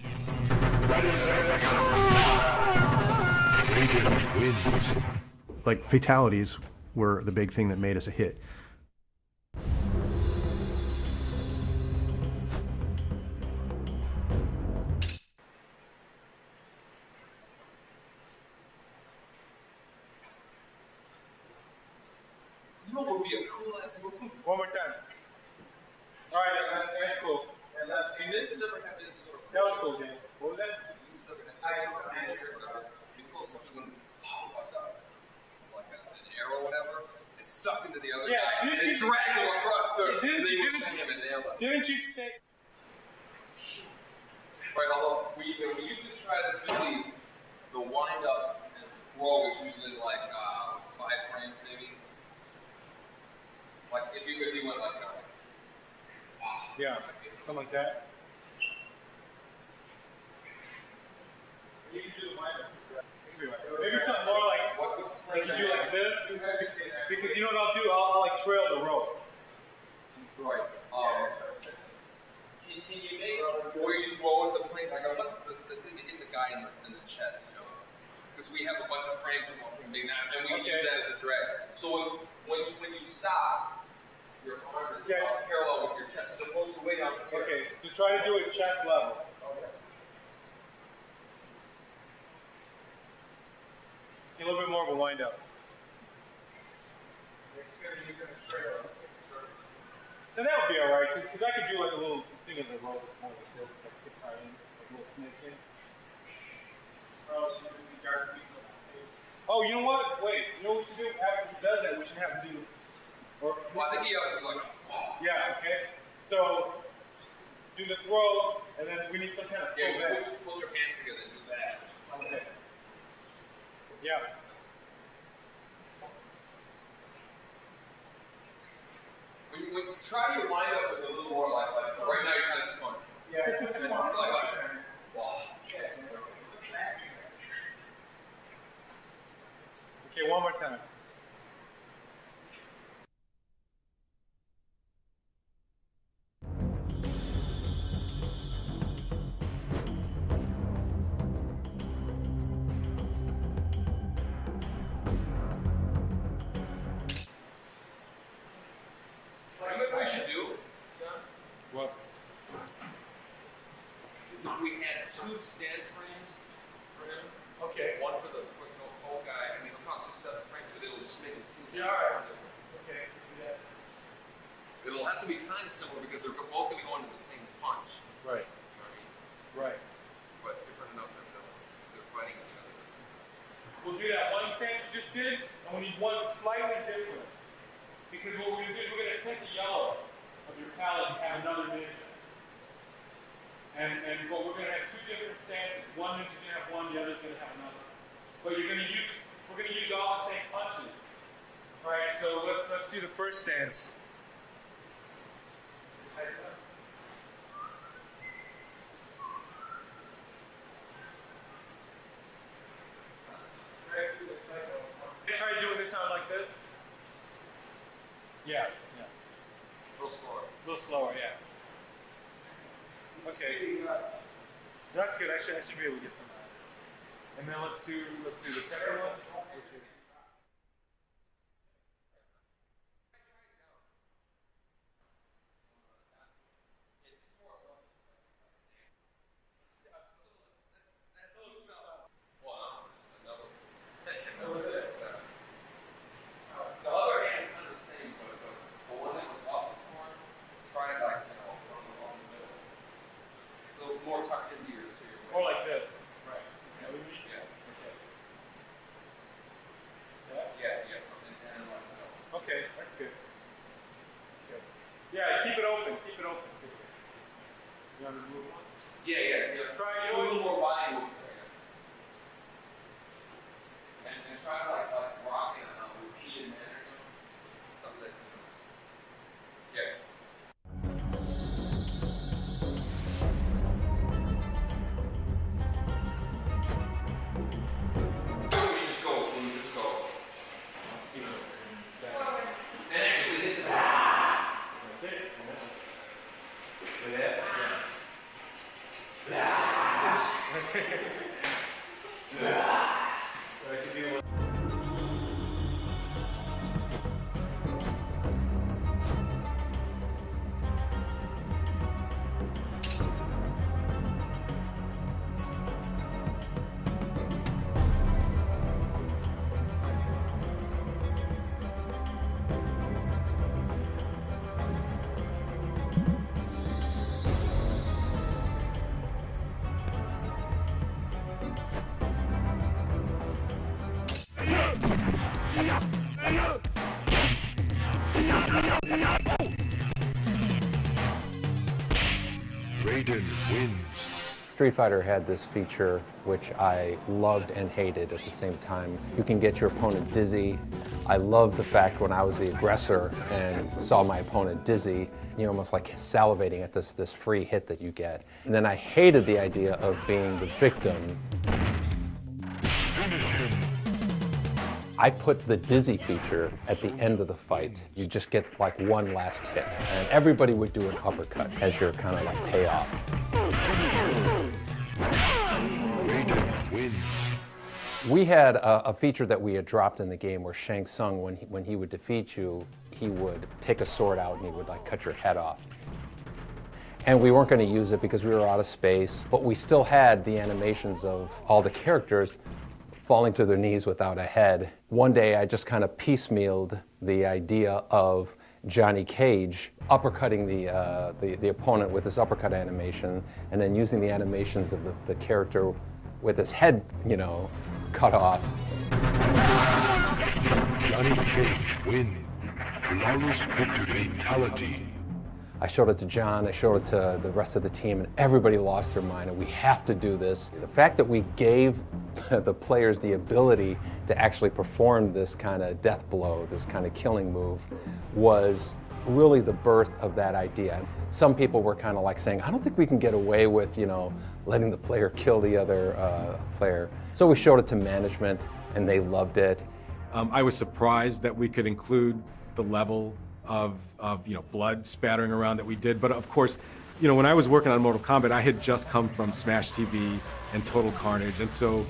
Like, fatalities were the big thing that made us a hit. You know what would be a cool ass move? One more time. All right, that's cool. Do ninjas ever have this sort of... That was cool, Dan. What was that? You pull something like an arrow or whatever, it's stuck into the other guy, and it dragged him across the... Didn't you say... Right, although we used to try to do the wind up and throw is usually like 5 frames maybe. Like if you went like yeah, something like that. You can do the wind up. Maybe something more like you do like this, because you know what I'll do? I'll like trail the rope. Right. Can you make where you throw it the plane like I want the thing to hit the guy in the chest, you know? Because we have a bunch of frames from big now, and we use that as a drag. So when you stop, your arm is parallel with your chest, as opposed to way down here. Okay, so try to do it chest level. Okay. A little bit more of a wind up. So that would be alright, because I could do like a little thing of the rope more like this, like it's like a little snake thing. Oh, you know what? Wait, you know what we should do? After he does that, we should have him do. Well, I think you have to do like a... Yeah, okay. So, do the throw, and then we need some kind of pull back. Put your hands together and do that. Okay. Yeah. try your wind up with a little more like right now you're kind of just going. Okay, one more time. What we should do, John? What? Is if we had 2 stance frames for him. Okay. One for the old guy. I mean, it'll cost just 7 frames, but it'll just make him seem alright. different. Okay, let's see that. It'll have to be kind of similar because they're both going to be going to the same punch. Right. You know what I mean? Right. But different enough that they're fighting each other. We'll do that one stance you just did, and we need one slightly different. Because what we're going to do is we're going to take the yellow of your palette and have another ninja. And what we're going to have 2 different stances. One ninja's going to have one, the other's going to have another. But we're going to use all the same punches. All right, so let's do the first stance. Try doing this out like this. Yeah. A little slower. A little slower, yeah. Okay. That's good. I should be able to get some. And then let's do the second one. Which is The other hand kind of the same, but the one that was up before, try it like, on the middle. A little more tucked into your more like this. Right. Yeah. Okay. Yeah, something kind of like that. Okay, that's good. That's good. Yeah, keep it open. Keep it open too. You want to move one? Yeah. Try a little more body movement. And try to like rock in a repeated manner, something that, yeah. We just go, and actually hit the back. With that? Raiden wins. Street Fighter had this feature which I loved and hated at the same time. You can get your opponent dizzy. I loved the fact when I was the aggressor and saw my opponent dizzy, you're almost like salivating at this free hit that you get. And then I hated the idea of being the victim. I put the dizzy feature at the end of the fight. You just get like one last hit. And everybody would do an uppercut as your kind of like payoff. We had a feature that we had dropped in the game where Shang Tsung, when he would defeat you, he would take a sword out and he would like cut your head off. And we weren't going to use it because we were out of space, but we still had the animations of all the characters falling to their knees without a head. One day I just kind of piecemealed the idea of Johnny Cage uppercutting the opponent with this uppercut animation and then using the animations of the character with his head, cut off. Johnny Cage wins. Flawless victory mentality. I showed it to John, I showed it to the rest of the team, and everybody lost their mind, and we have to do this. The fact that we gave the players the ability to actually perform this kind of death blow, this kind of killing move, was really the birth of that idea. Some people were kind of like saying, I don't think we can get away with, letting the player kill the other player. So we showed it to management, and they loved it. I was surprised that we could include the level of blood spattering around that we did. But of course, when I was working on Mortal Kombat, I had just come from Smash TV and Total Carnage. And so,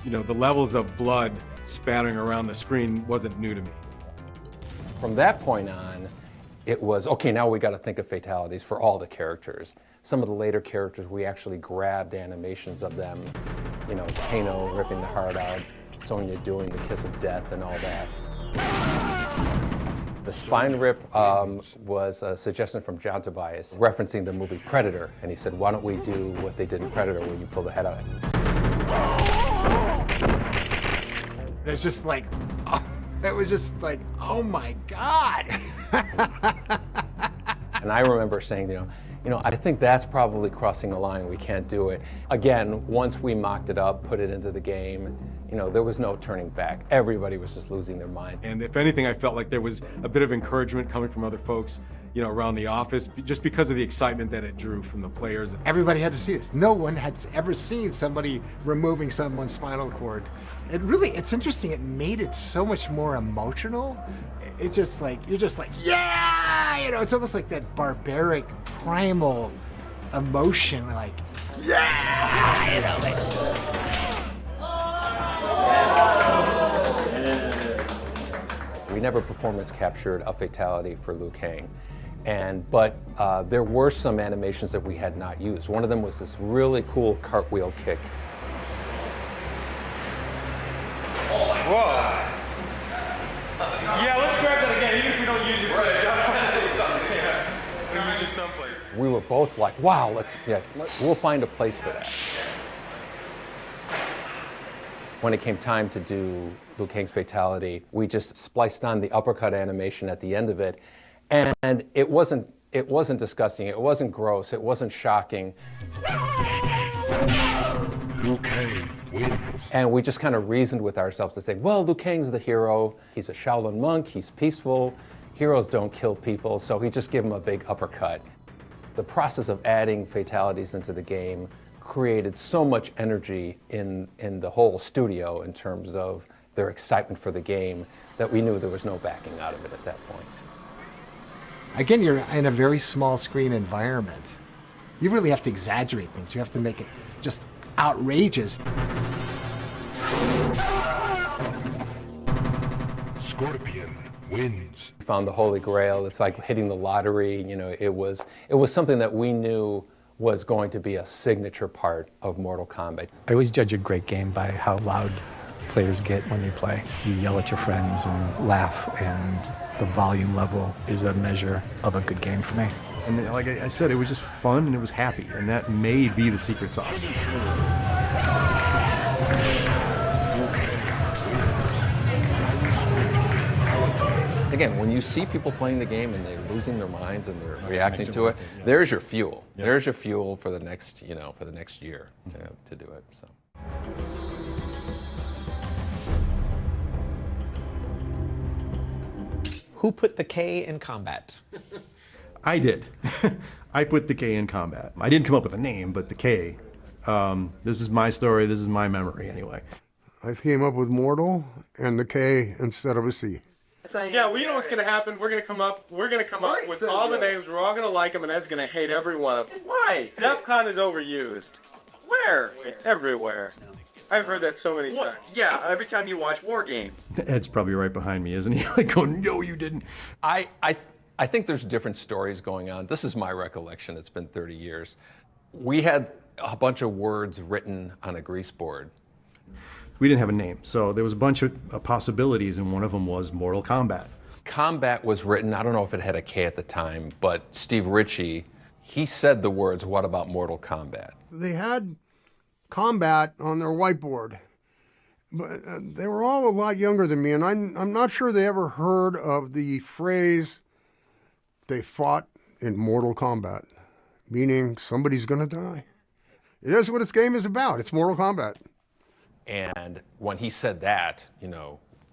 the levels of blood spattering around the screen wasn't new to me. From that point on, it was, okay, now we got to think of fatalities for all the characters. Some of the later characters, we actually grabbed animations of them, Kano ripping the heart out, Sonya doing the kiss of death and all that. The spine rip was a suggestion from John Tobias, referencing the movie Predator, and he said, why don't we do what they did in Predator where you pull the head out? It's just like, it was just like, oh my God. And I remember saying, I think that's probably crossing the line. We can't do it. Again, once we mocked it up, put it into the game, there was no turning back. Everybody was just losing their mind. And if anything, I felt like there was a bit of encouragement coming from other folks, around the office, just because of the excitement that it drew from the players. Everybody had to see this. No one had ever seen somebody removing someone's spinal cord. It's interesting. It made it so much more emotional. It's just like, you're just like, yeah! It's almost like that barbaric, primal emotion, like, yeah! We never performance captured a fatality for Liu Kang. But there were some animations that we had not used. One of them was this really cool cartwheel kick. Whoa. Yeah, let's grab that again, even if we don't use it. Right. We'll use it someplace. We were both like, wow, we'll find a place for that. When it came time to do Liu Kang's fatality, we just spliced on the uppercut animation at the end of it, and it wasn't disgusting, it wasn't gross, it wasn't shocking. Liu Kang wins. And we just kind of reasoned with ourselves to say, well, Liu Kang's the hero, he's a Shaolin monk, he's peaceful, heroes don't kill people, so he just gave him a big uppercut. The process of adding fatalities into the game created so much energy in the whole studio in terms of their excitement for the game that we knew there was no backing out of it at that point. Again, you're in a very small screen environment. You really have to exaggerate things. You have to make it just outrageous. Scorpion wins. We found the Holy Grail. It's like hitting the lottery. It was something that we knew was going to be a signature part of Mortal Kombat. I always judge a great game by how loud players get when they play. You yell at your friends and laugh, and the volume level is a measure of a good game for me. And like I said, it was just fun and it was happy, and that may be the secret sauce. Again, when you see people playing the game and they're losing their minds and they're reacting to it, there's your fuel. Yeah. There's your fuel for the next, for the next year to do it. So. Who put the K in Kombat? I did. I put the K in Kombat. I didn't come up with a name, but the K. This is my story. This is my memory, anyway. I came up with Mortal and the K instead of a C. Yeah, well, you know what's going to happen? We're going to come up with all the names. We're all going to like them, and Ed's going to hate every one of them. Why? DEFCON is overused. Where? Everywhere. I've heard that so many times. Yeah, every time you watch War Game. Ed's probably right behind me, isn't he? Like, oh, no, you didn't. I think there's different stories going on. This is my recollection. It's been 30 years. We had a bunch of words written on a grease board. We didn't have a name, so there was a bunch of possibilities, and one of them was Mortal Kombat. Kombat was written, I don't know if it had a K at the time, but Steve Ritchie, he said the words, what about Mortal Kombat? They had Kombat on their whiteboard, but they were all a lot younger than me, and I'm not sure they ever heard of the phrase, they fought in Mortal Kombat, meaning somebody's gonna die. It is what this game is about. It's Mortal Kombat. And when he said that,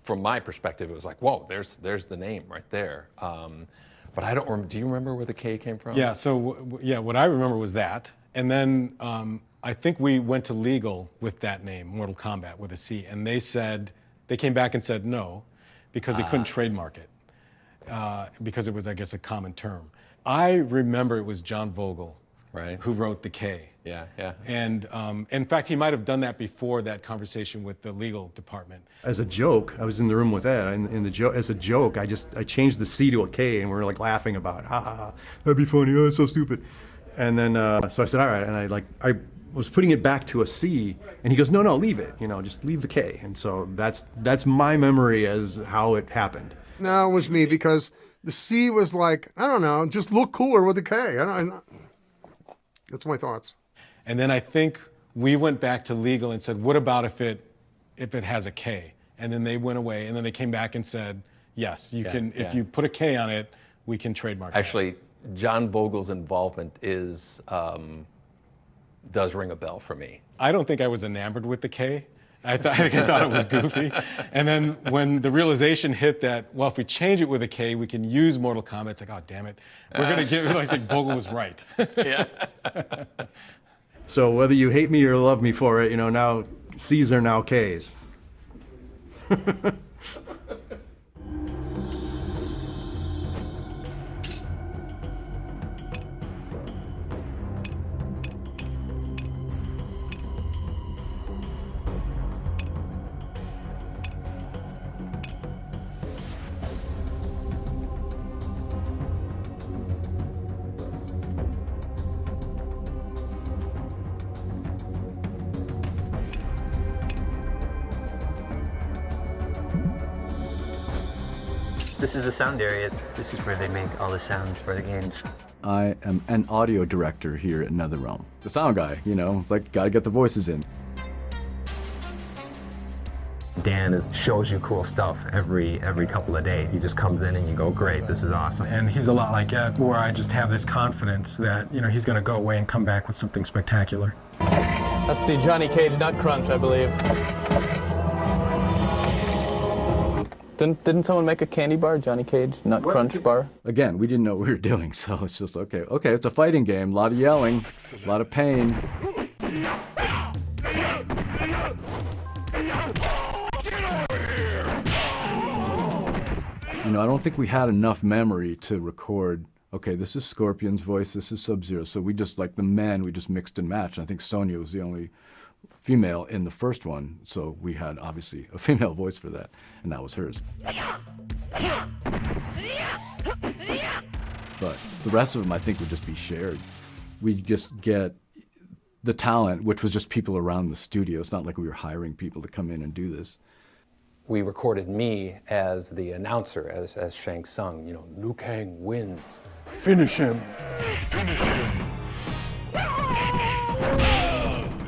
from my perspective, it was like, whoa, there's the name right there. But I don't remember. Do you remember where the K came from? Yeah, so yeah, what I remember was that. And then I think we went to legal with that name, Mortal Kombat with a C, and they came back and said no, because they couldn't trademark it, because it was, I guess, a common term. I remember it was John Vogel, right, who wrote the K. Yeah, yeah. And in fact, he might have done that before that conversation with the legal department. As a joke, I was in the room with Ed, and as a joke, I changed the C to a K, and we were like laughing about, ha ha ha, that'd be funny, oh, it's so stupid. And then, so I said, all right, and I was putting it back to a C, and he goes, no, leave it, just leave the K. And so that's my memory as how it happened. No, it was me, because the C was like, I don't know, just look cooler with the K. That's my thoughts. And then I think we went back to legal and said, what about if it has a K? And then they went away, and then they came back and said, yes, you can. If you put a K on it, we can trademark it. Actually, John Vogel's involvement does ring a bell for me. I don't think I was enamored with the K. I thought it was goofy. And then when the realization hit that, well, if we change it with a K, we can use Mortal Kombat, it's like, oh, damn it. We're going to give it, like Vogel was right. Yeah. So whether you hate me or love me for it, now C's are now K's. This is the sound area. This is where they make all the sounds for the games. I am an audio director here at NetherRealm. The sound guy, like, gotta get the voices in. Dan shows you cool stuff every couple of days. He just comes in and you go, great, this is awesome. And he's a lot like Ed, where I just have this confidence that, he's going to go away and come back with something spectacular. That's the Johnny Cage Nut Crunch, I believe. Didn't someone make a candy bar, Johnny Cage Nut Crunch bar? Again, we didn't know what we were doing, so it's just, okay, it's a fighting game, a lot of yelling, a lot of pain. I don't think we had enough memory to record, okay, this is Scorpion's voice, this is Sub-Zero, so we just, like the men, we just mixed and matched. And I think Sonya was the only female in the first one, so we had obviously a female voice for that, and that was hers. But the rest of them, I think, would just be shared. We just get the talent, which was just people around the studio. It's not like we were hiring people to come in and do this. We recorded me as the announcer, as Shang Tsung. Liu Kang wins. Finish him.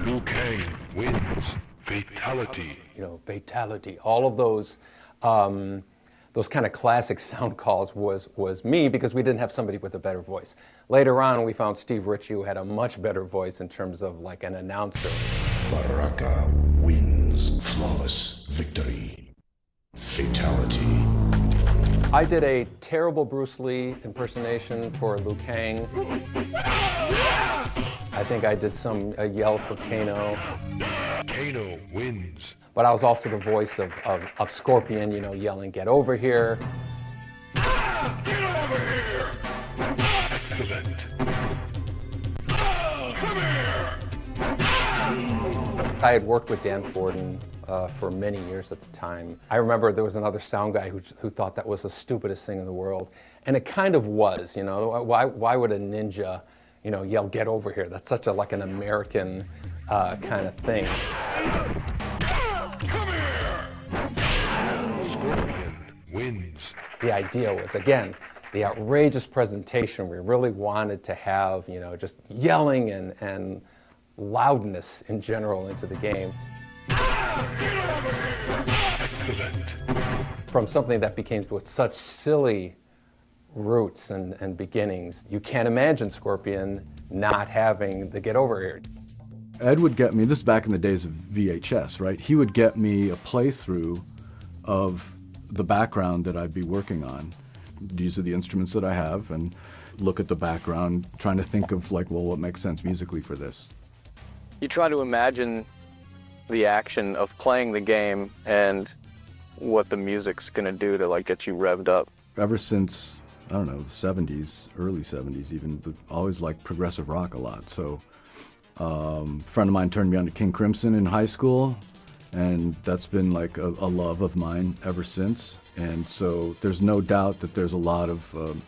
Liu Kang wins. Fatality. Fatality. All of those kind of classic sound calls was me, because we didn't have somebody with a better voice. Later on, we found Steve Ritchie, who had a much better voice in terms of like an announcer. Baraka wins. Flawless victory. Fatality. I did a terrible Bruce Lee impersonation for Liu Kang. I think I did a yell for Kano. Kano wins. But I was also the voice of Scorpion, yelling, get over here. Get over here. Excellent. Come here. I had worked with Dan Forden for many years at the time. I remember there was another sound guy who thought that was the stupidest thing in the world. And it kind of was, why would a ninja, yell, get over here? That's such like an American kind of thing. Scorpion wins. The idea was, again, the outrageous presentation. We really wanted to have, just yelling and loudness in general into the game. From something that became with such silly roots and beginnings, you can't imagine Scorpion not having the get over here. Ed would get me, this is back in the days of VHS, right? He would get me a playthrough of the background that I'd be working on. these are the instruments that I have, and look at the background, trying to think of like, well, what makes sense musically for this. You try to imagine the action of playing the game and what the music's gonna do to like get you revved up. Ever since, I don't know, the 70s, early 70s even, always liked progressive rock a lot. So a friend of mine turned me on to King Crimson in high school, and that's been like a love of mine ever since. And so there's no doubt that there's a lot of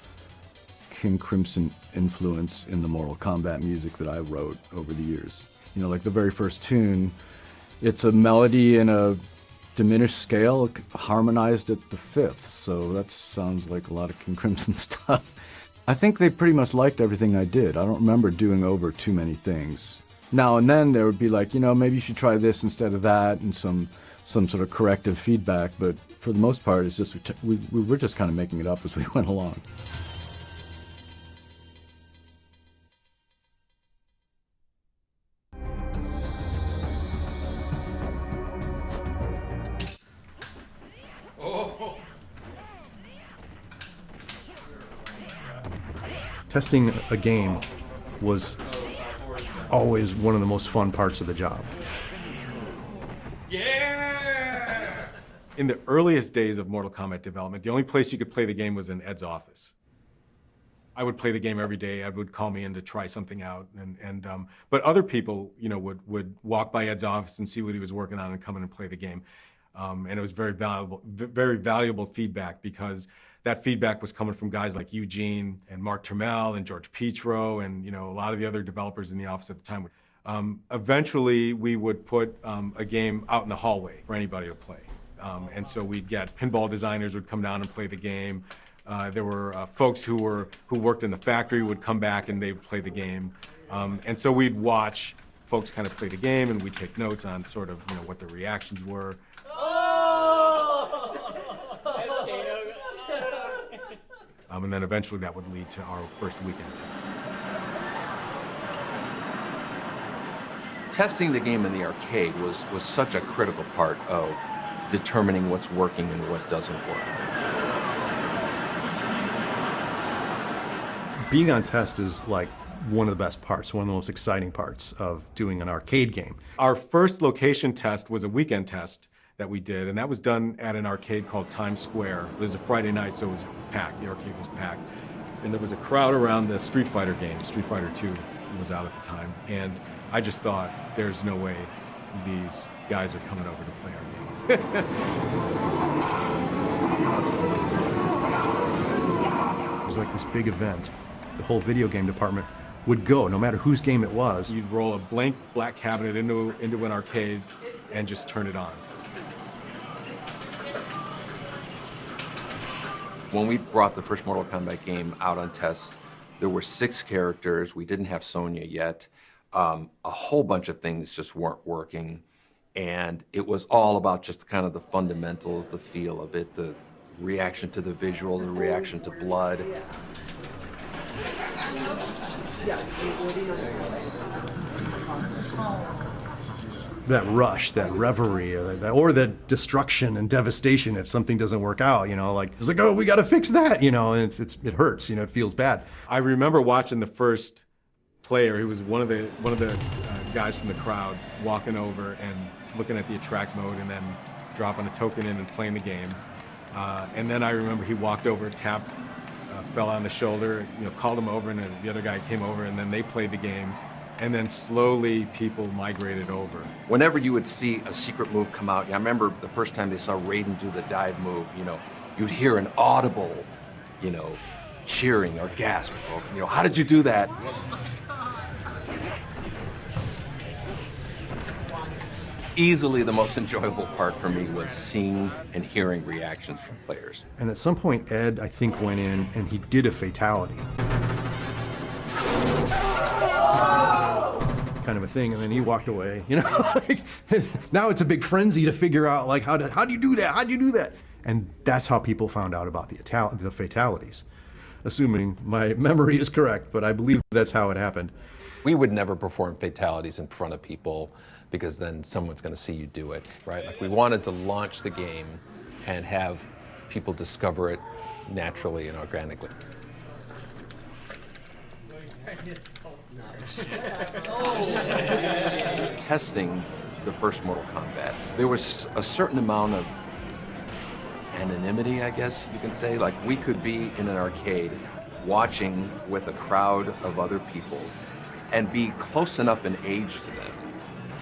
King Crimson influence in the Mortal Kombat music that I wrote over the years. You know, like the very first tune, it's a melody in a diminished scale, harmonized at the fifth. So that sounds like a lot of King Crimson stuff. I think they pretty much liked everything I did. I don't remember doing over too many things. Now and then there would be like, you know, maybe you should try this instead of that, and some sort of corrective feedback. But for the most part, it's just we were just kind of making it up as we went along. Testing a game was always one of the most fun parts of the job. Yeah! In the earliest days of Mortal Kombat development, the only place you could play the game was in Ed's office. I would play the game every day. Ed would call me in to try something out, but other people, you know, would walk by Ed's office and see what he was working on and come in and play the game. And it was very valuable feedback, because that feedback was coming from guys like Eugene and Mark Trammell and George Petro and, you know, a lot of the other developers in the office at the time. Eventually, we would put a game out in the hallway for anybody to play. And so we'd get pinball designers would come down and play the game. There were folks who worked in the factory would come back and they would play the game. And so we'd watch folks kind of play the game, and we'd take notes on sort of, you know, what the reactions were. And then eventually that would lead to our first weekend test. Testing the game in the arcade was such a critical part of determining what's working and what doesn't work. Being on test is like one of the best parts, one of the most exciting parts of doing an arcade game. Our first location test was a weekend test that we did, and that was done at an arcade called Times Square. It was a Friday night, so it was packed. The arcade was packed. And there was a crowd around the Street Fighter game. Street Fighter 2 was out at the time. And I just thought, there's no way these guys are coming over to play our game. It was like this big event. The whole video game department would go, no matter whose game it was. You'd roll a blank black cabinet into an arcade and just turn it on. When we brought the first Mortal Kombat game out on test, there were 6 characters. We didn't have Sonya yet. A whole bunch of things just weren't working. And it was all about just kind of the fundamentals, the feel of it, the reaction to the visual, the reaction to blood. That rush, that reverie, or the destruction and devastation if something doesn't work out, you know, like, it's like, oh, we got to fix that, you know, and it hurts, you know, it feels bad. I remember watching the first player, who was one of the guys from the crowd, walking over and looking at the attract mode and then dropping a token in and playing the game. And then I remember he walked over, tapped, fell on the shoulder, you know, called him over, and then the other guy came over, and then they played the game. And then slowly people migrated over. Whenever you would see a secret move come out, I remember the first time they saw Raiden do the dive move, you know, you'd hear an audible, you know, cheering or gasp, or, you know, how did you do that? Easily the most enjoyable part for me was seeing and hearing reactions from players. And at some point, Ed, I think, went in and he did a fatality. Kind of a thing, and then he walked away, you know. Like, now it's a big frenzy to figure out, like, how do you do that? How do you do that? And that's how people found out about the fatalities. Assuming my memory is correct, but I believe that's how it happened. We would never perform fatalities in front of people, because then someone's going to see you do it, right? Like, we wanted to launch the game and have people discover it naturally and organically. Testing the first Mortal Kombat, there was a certain amount of anonymity, I guess you can say. Like, we could be in an arcade watching with a crowd of other people and be close enough in age to them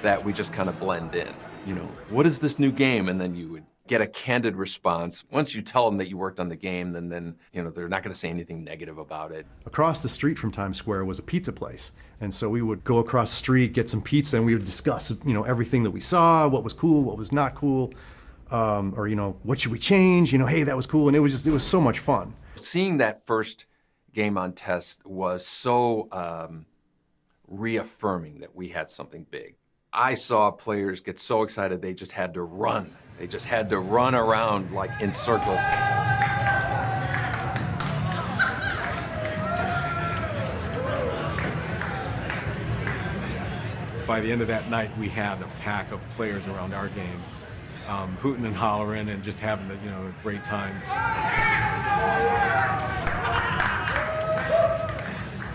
that we just kind of blend in. You know, what is this new game? And then you would get a candid response. Once you tell them that you worked on the game, then you know, they're not going to say anything negative about it. Across the street from Times Square was a pizza place. And so we would go across the street, get some pizza, and we would discuss, you know, everything that we saw, what was cool, what was not cool, or, you know, what should we change? You know, hey, that was cool. And it was so much fun. Seeing that first game on test was so reaffirming that we had something big. I saw players get so excited they just had to run. They just had to run around like in circles. By the end of that night, we had a pack of players around our game, hooting and hollering and just having a, you know, a great time.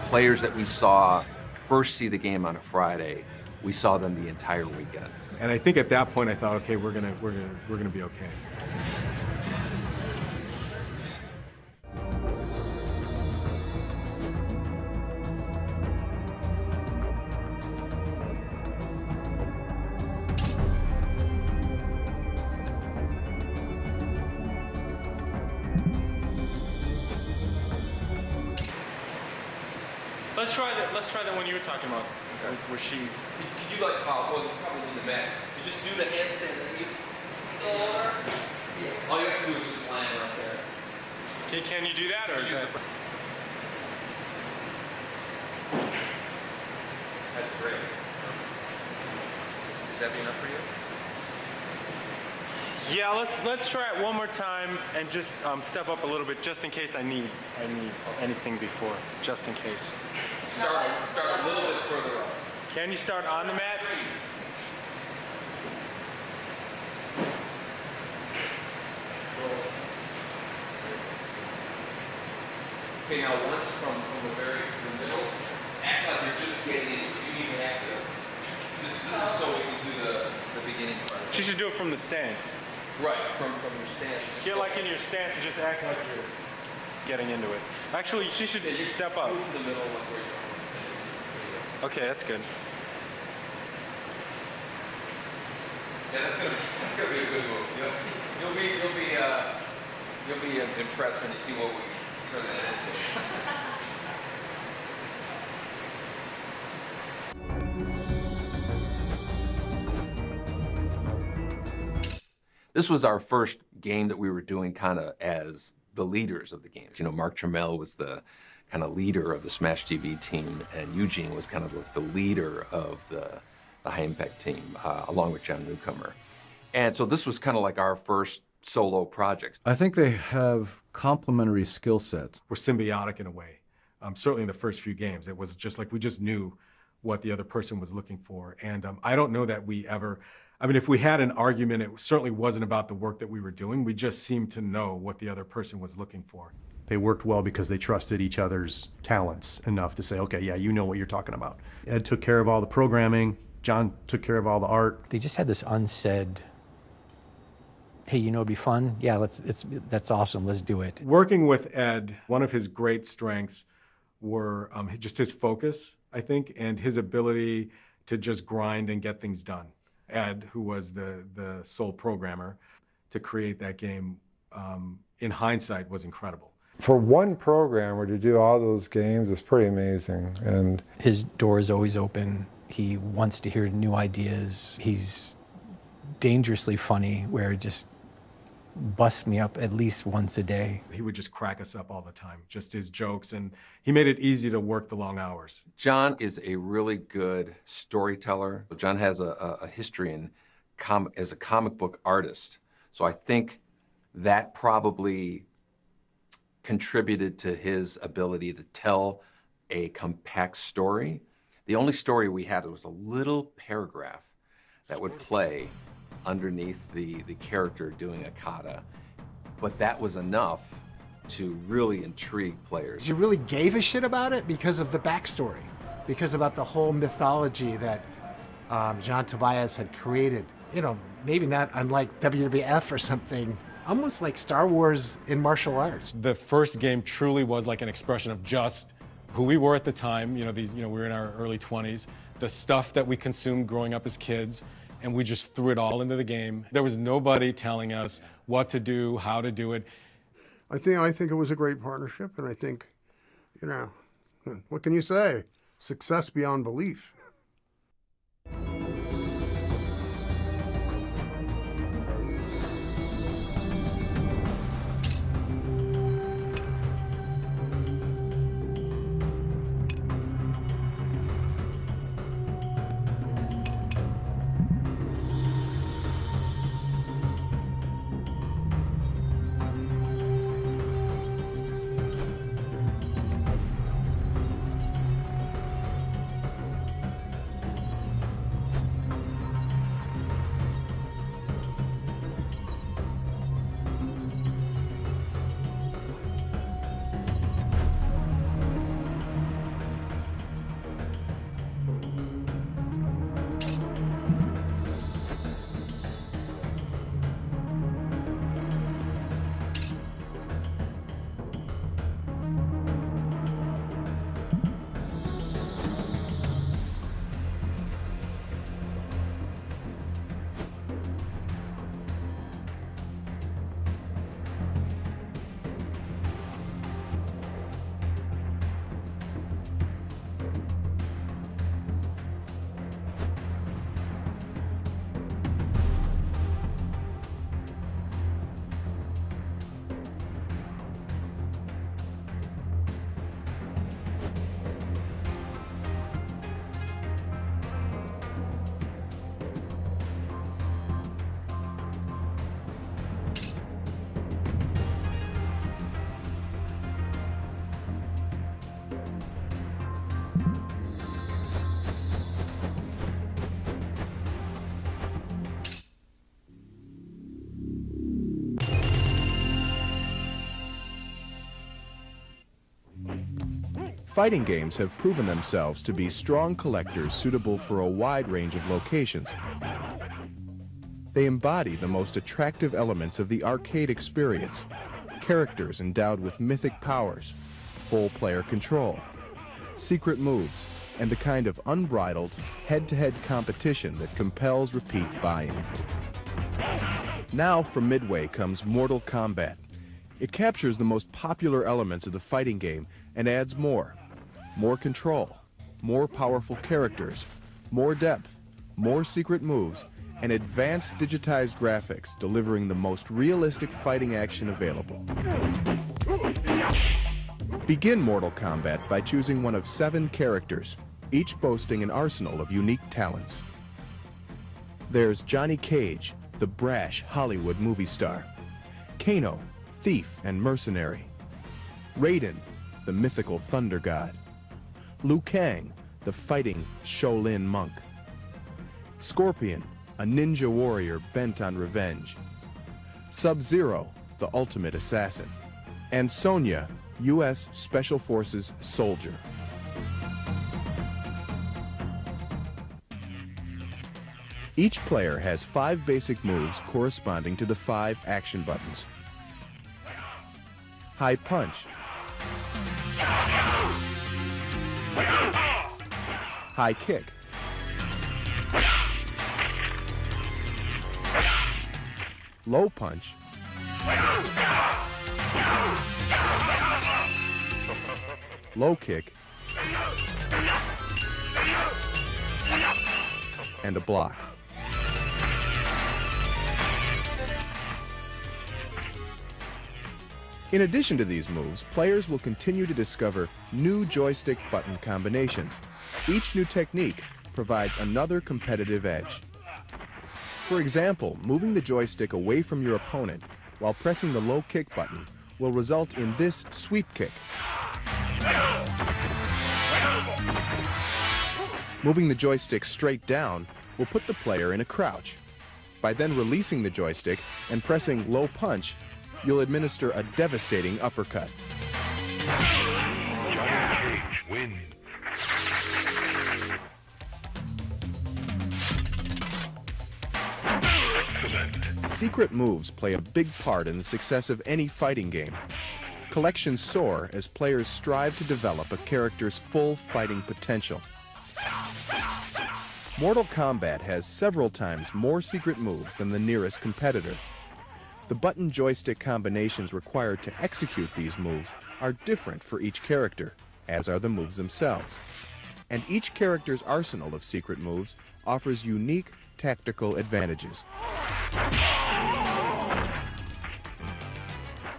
Players that we saw first see the game on a Friday, we saw them the entire weekend. And I think at that point I thought, okay, we're gonna be okay. Let's try that one you were talking about, where she. Could you like probably in the back? You just do the handstand and then you go over. Yeah. All you have to do is just land right there. Okay, can you do that, or is that? That's great. Is that enough for you? Yeah, let's try it one more time and just step up a little bit, just in case I need anything before, just in case. Start a little bit further up. Can you start on the mat? Okay, now once from the middle, act like you're just getting into it. You even have to. This is so we can do the beginning part. She should do it from the stance. Right, from your stance. Get like in your stance and just act like you're getting into it. Actually, she should step up. Move to the middle, like where you're. Okay, that's good. Yeah, that's gonna be a good move. You'll be impressed when you see what we turn that into. This was our first game that we were doing kind of as the leaders of the games. You know, Mark Trammell was the kind of leader of the Smash TV team, and Eugene was kind of the leader of the High Impact team, along with John Newcomer. And so this was kind of like our first solo project. I think they have complementary skill sets. We're symbiotic in a way. Certainly in the first few games, it was just like we just knew what the other person was looking for. And I don't know that we ever, I mean, if we had an argument, it certainly wasn't about the work that we were doing. We just seemed to know what the other person was looking for. They worked well because they trusted each other's talents enough to say, okay, yeah, you know what you're talking about. Ed took care of all the programming. John took care of all the art. They just had this unsaid, hey, you know, it'd be fun. Yeah, that's awesome. Let's do it. Working with Ed, one of his great strengths were just his focus, I think, and his ability to just grind and get things done. Ed, who was the sole programmer to create that game, in hindsight, was incredible. For one programmer to do all those games is pretty amazing. And his door is always open. He wants to hear new ideas. He's dangerously funny, where it just busts me up at least once a day. He would just crack us up all the time, just his jokes, and he made it easy to work the long hours. John is a really good storyteller. John has a history as a comic book artist. So I think that probably contributed to his ability to tell a compact story. The only story we had was a little paragraph that would play underneath the character doing a kata. But that was enough to really intrigue players. You really gave a shit about it because of the backstory, because about the whole mythology that John Tobias had created. You know, maybe not unlike WWF or something, almost like Star Wars in martial arts. The first game truly was like an expression of just who we were at the time. We were in our early 20s, the stuff that we consumed growing up as kids, and we just threw it all into the game. There was nobody telling us what to do, how to do it. I think it was a great partnership, and I think, what can you say? Success beyond belief. Fighting games have proven themselves to be strong collectors suitable for a wide range of locations. They embody the most attractive elements of the arcade experience: characters endowed with mythic powers, full player control, secret moves, and the kind of unbridled, head-to-head competition that compels repeat buy-in. Now from Midway comes Mortal Kombat. It captures the most popular elements of the fighting game and adds more control, more powerful characters, more depth, more secret moves, and advanced digitized graphics, delivering the most realistic fighting action available. Begin Mortal Kombat by choosing one of 7 characters, each boasting an arsenal of unique talents. There's Johnny Cage, the brash Hollywood movie star; Kano, thief and mercenary; Raiden, the mythical thunder god; Liu Kang, the fighting Shaolin monk; Scorpion, a ninja warrior bent on revenge; Sub-Zero, the ultimate assassin; and Sonya, U.S. Special Forces soldier. Each player has 5 basic moves corresponding to the 5 action buttons. High punch, high kick, low punch, low kick, and a block. In addition to these moves, players will continue to discover new joystick button combinations. Each new technique provides another competitive edge. For example, moving the joystick away from your opponent while pressing the low kick button will result in this sweep kick. Moving the joystick straight down will put the player in a crouch. By then releasing the joystick and pressing low punch, you'll administer a devastating uppercut. Johnny Cage wins. Excellent. Secret moves play a big part in the success of any fighting game. Collections soar as players strive to develop a character's full fighting potential. Mortal Kombat has several times more secret moves than the nearest competitor. The button joystick combinations required to execute these moves are different for each character, as are the moves themselves. And each character's arsenal of secret moves offers unique tactical advantages.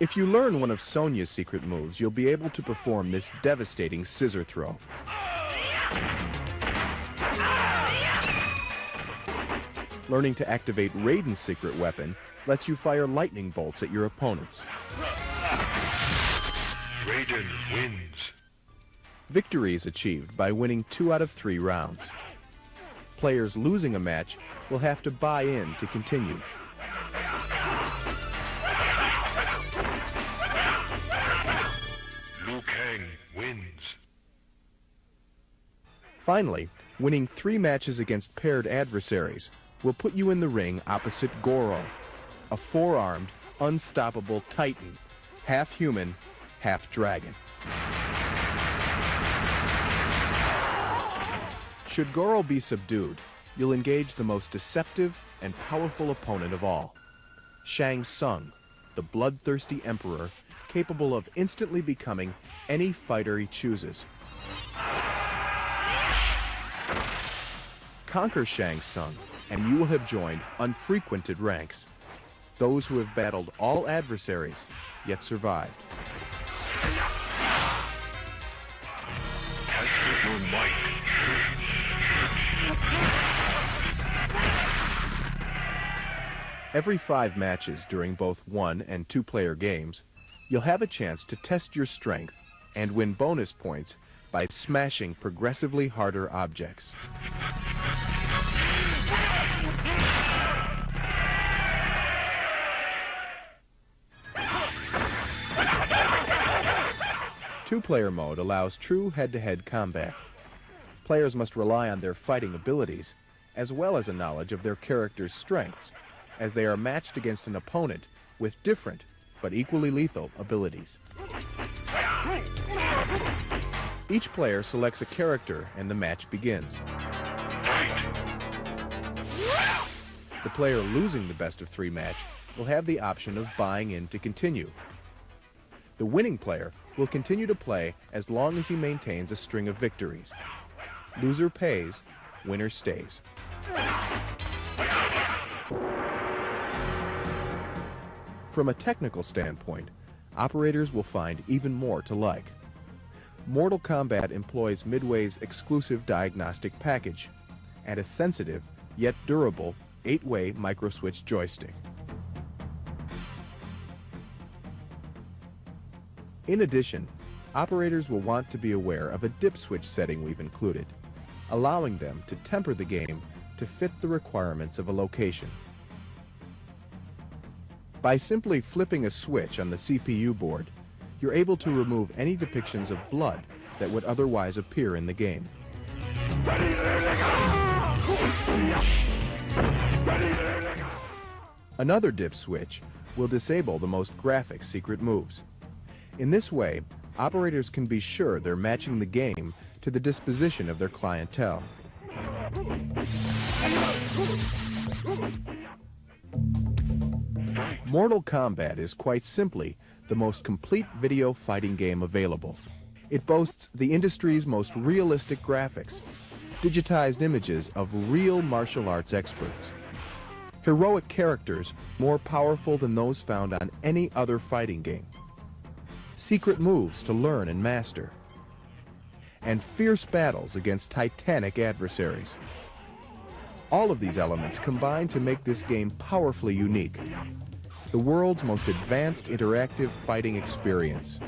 If you learn one of Sonya's secret moves, you'll be able to perform this devastating scissor throw. Learning to activate Raiden's secret weapon lets you fire lightning bolts at your opponents. Raiden wins. Victory is achieved by winning 2 out of 3 rounds. Players losing a match will have to buy in to continue. Liu Kang wins. Finally, winning 3 matches against paired adversaries will put you in the ring opposite Goro, a 4-armed, unstoppable titan, half human, half dragon. Should Goro be subdued, you'll engage the most deceptive and powerful opponent of all, Shang Tsung, the bloodthirsty emperor capable of instantly becoming any fighter he chooses. Conquer Shang Tsung, and you will have joined unfrequented ranks, those who have battled all adversaries, yet survived. Test your might. Every 5 matches during both 1- and 2-player games, you'll have a chance to test your strength and win bonus points by smashing progressively harder objects. Two-player mode allows true head-to-head combat. Players must rely on their fighting abilities, as well as a knowledge of their character's strengths, as they are matched against an opponent with different, but equally lethal, abilities. Each player selects a character and the match begins. The player losing the best of 3 match will have the option of buying in to continue. The winning player will continue to play as long as he maintains a string of victories. Loser pays, winner stays. From a technical standpoint, operators will find even more to like. Mortal Kombat employs Midway's exclusive diagnostic package and a sensitive yet durable 8-way microswitch joystick. In addition, operators will want to be aware of a dip switch setting we've included, allowing them to temper the game to fit the requirements of a location. By simply flipping a switch on the CPU board, you're able to remove any depictions of blood that would otherwise appear in the game. Another dip switch will disable the most graphic secret moves. In this way, operators can be sure they're matching the game to the disposition of their clientele. Mortal Kombat is quite simply the most complete video fighting game available. It boasts the industry's most realistic graphics, digitized images of real martial arts experts, heroic characters more powerful than those found on any other fighting game, secret moves to learn and master, and fierce battles against titanic adversaries. All of these elements combine to make this game powerfully unique, the world's most advanced interactive fighting experience.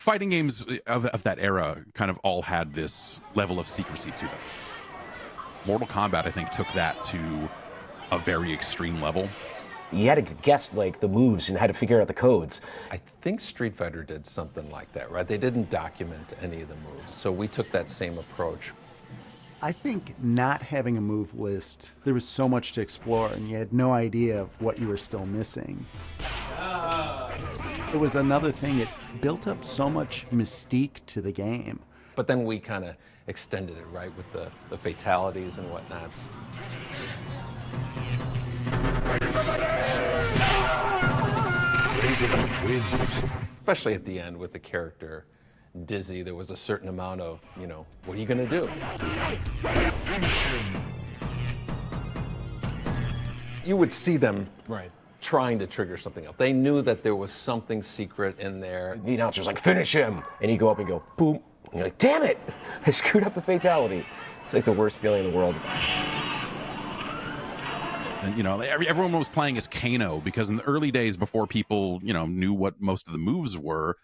Fighting games of that era kind of all had this level of secrecy to them. Mortal Kombat, I think, took that to a very extreme level. You had to guess like the moves and how to figure out the codes. I think Street Fighter did something like that, right? They didn't document any of the moves, so we took that same approach. I think not having a move list, there was so much to explore and you had no idea of what you were still missing. It was another thing, it built up so much mystique to the game. But then we kind of extended it, right, with the fatalities and whatnots. Especially at the end with the character Dizzy, there was a certain amount of, you know, what are you gonna do? You would see them trying to trigger something else. They knew that there was something secret in there. The announcer's like, finish him! And you go up and go, boom. And you're like, damn it! I screwed up the fatality. It's like the worst feeling in the world. And, you know, everyone was playing as Kano because in the early days before people, you know, knew what most of the moves were,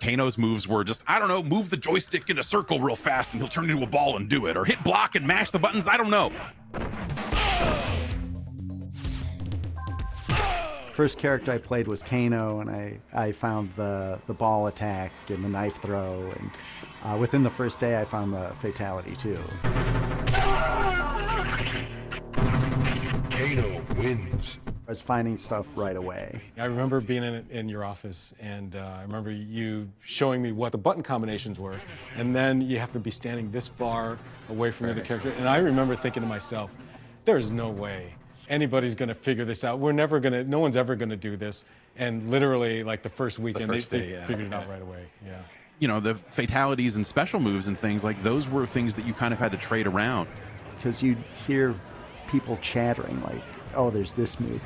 Kano's moves were just, I don't know, move the joystick in a circle real fast and he'll turn into a ball and do it, or hit block and mash the buttons, I don't know. First character I played was Kano, and I found the ball attack and the knife throw, and within the first day I found the fatality too. Kano wins. I was finding stuff right away. I remember being in your office, and I remember you showing me what the button combinations were, and then you have to be standing this far away from the other character. And I remember thinking to myself, there's no way anybody's gonna figure this out. No one's ever gonna do this. And literally, like the first weekend, they figured it out right away, yeah. You know, the fatalities and special moves and things, like those were things that you kind of had to trade around. Because you'd hear people chattering like, oh, there's this move,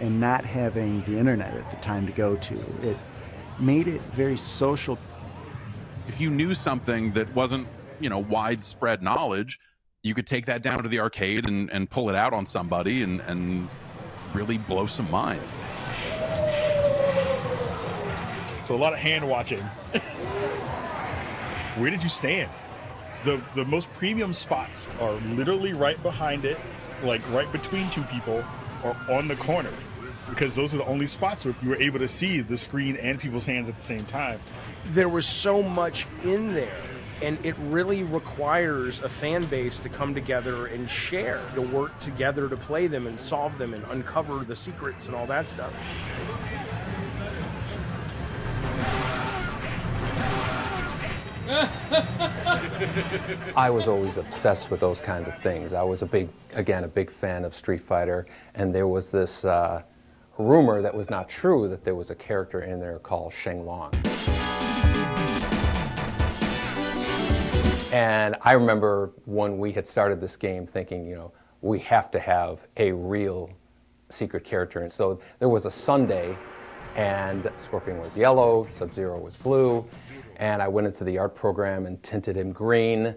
and not having the internet at the time to go to, it made it very social. If you knew something that wasn't, you know, widespread knowledge, you could take that down to the arcade and pull it out on somebody and really blow some mind. So a lot of hand watching. Where did you stand? The most premium spots are literally right behind it, like right between two people, or on the corners, because those are the only spots where you were able to see the screen and people's hands at the same time. There was so much in there, and it really requires a fan base to come together and share, to work together to play them and solve them and uncover the secrets and all that stuff. I was always obsessed with those kinds of things. I was a big fan of Street Fighter, and there was this rumor that was not true, that there was a character in there called Sheng Long. And I remember when we had started this game thinking, you know, we have to have a real secret character. And so there was a Sunday, and Scorpion was yellow, Sub-Zero was blue, and I went into the art program and tinted him green,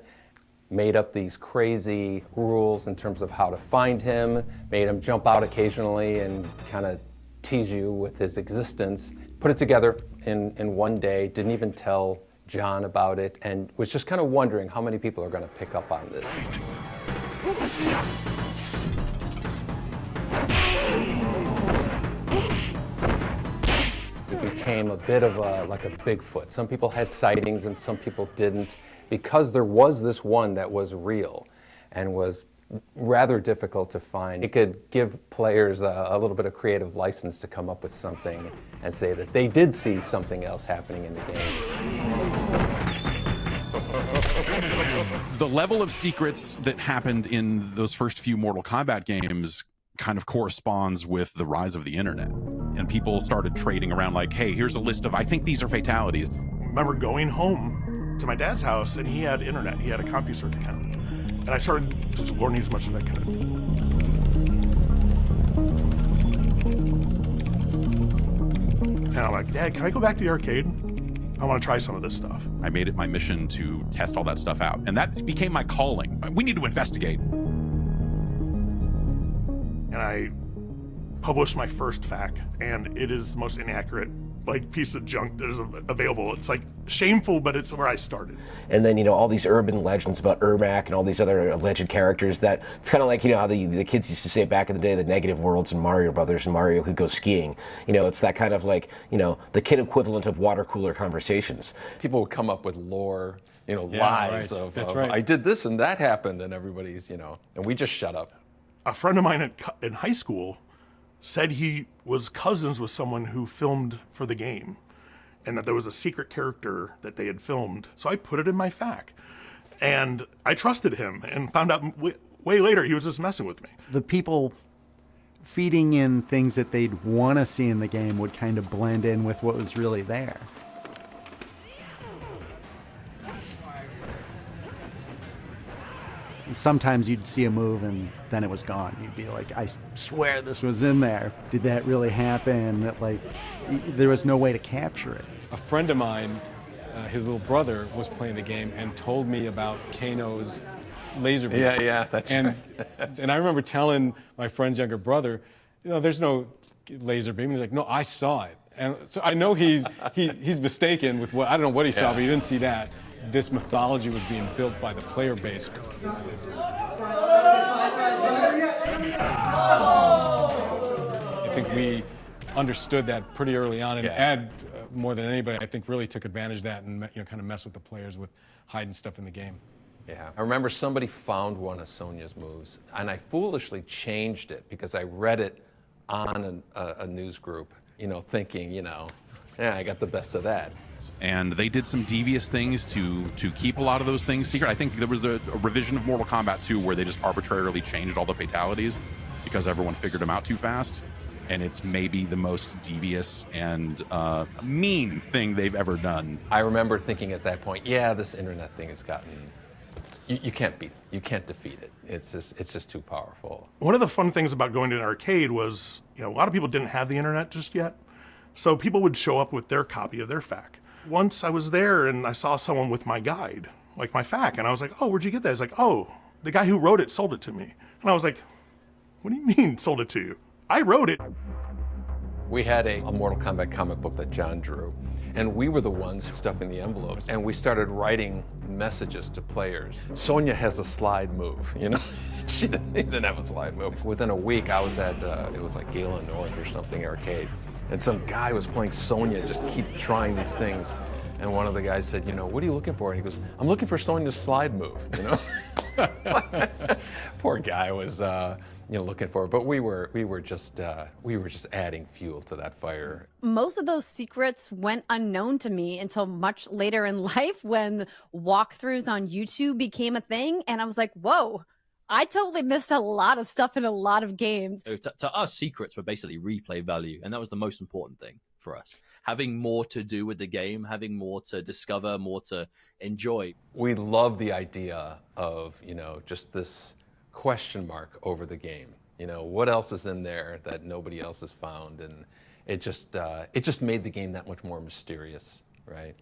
made up these crazy rules in terms of how to find him, made him jump out occasionally and kind of tease you with his existence. Put it together in one day, didn't even tell John about it, and was just kind of wondering how many people are going to pick up on this. It became a bit of like a Bigfoot. Some people had sightings and some people didn't, because there was this one that was real and was rather difficult to find. It could give players a little bit of creative license to come up with something and say that they did see something else happening in the game. The level of secrets that happened in those first few Mortal Kombat games kind of corresponds with the rise of the internet. And people started trading around like, hey, here's a list of, I think these are fatalities. I remember going home to my dad's house, and he had internet. He had a CompuServe account. And I started just learning as much as I could. And I'm like, Dad, can I go back to the arcade? I want to try some of this stuff. I made it my mission to test all that stuff out. And that became my calling. We need to investigate. And I published my first FAQ, and it is the most inaccurate like piece of junk that is available. It's like shameful, but it's where I started. And then, all these urban legends about Ermac and all these other alleged characters that it's kind of like, how the kids used to say back in the day, the negative worlds and Mario Brothers and Mario could go skiing. It's that kind of like, the kid equivalent of water cooler conversations. People would come up with lore, lies right. of, That's of, right. I did this and that happened, and everybody's, and we just shut up. A friend of mine in high school said he was cousins with someone who filmed for the game, and that there was a secret character that they had filmed. So I put it in my FAQ, and I trusted him, and found out way later he was just messing with me. The people feeding in things that they'd want to see in the game would kind of blend in with what was really there. Sometimes you'd see a move and then it was gone. You'd be like, I swear this was in there. Did that really happen? Like, there was no way to capture it. A friend of mine, his little brother was playing the game and told me about Kano's laser beam. Yeah, that's and, right. And I remember telling my friend's younger brother, there's no laser beam. He's like, no, I saw it. And so I know he's mistaken with what, I don't know what he saw, but he didn't see that. This mythology was being built by the player base. I think we understood that pretty early on, and Ed, more than anybody, I think really took advantage of that and kind of messed with the players with hiding stuff in the game. Yeah, I remember somebody found one of Sonya's moves, and I foolishly changed it because I read it on a news group, thinking, yeah, I got the best of that. And they did some devious things to keep a lot of those things secret. I think there was a revision of Mortal Kombat 2 where they just arbitrarily changed all the fatalities because everyone figured them out too fast. And it's maybe the most devious and mean thing they've ever done. I remember thinking at that point, yeah, this internet thing has gotten, you can't beat it. You can't defeat it. It's just too powerful. One of the fun things about going to an arcade was, a lot of people didn't have the internet just yet. So people would show up with their copy of their FAQ. Once I was there and I saw someone with my guide, like my FAQ, and I was like, oh, where'd you get that? He's like, oh, the guy who wrote it sold it to me. And I was like, what do you mean sold it to you? I wrote it. We had a Mortal Kombat comic book that John drew, and we were the ones stuffing the envelopes, and we started writing messages to players. Sonya has a slide move, She didn't have a slide move. Within a week, I was at, it was like Galen North or something arcade, and some guy was playing Sonya, just keep trying these things. And one of the guys said, what are you looking for? And he goes, I'm looking for Sonya's slide move, Poor guy was, looking for it. But we were just adding fuel to that fire. Most of those secrets went unknown to me until much later in life when walkthroughs on YouTube became a thing. And I was like, whoa, I totally missed a lot of stuff in a lot of games. So to us, secrets were basically replay value, and that was the most important thing for us. Having more to do with the game, having more to discover, more to enjoy. We love the idea of, just this question mark over the game. What else is in there that nobody else has found? And it just made the game that much more mysterious, right?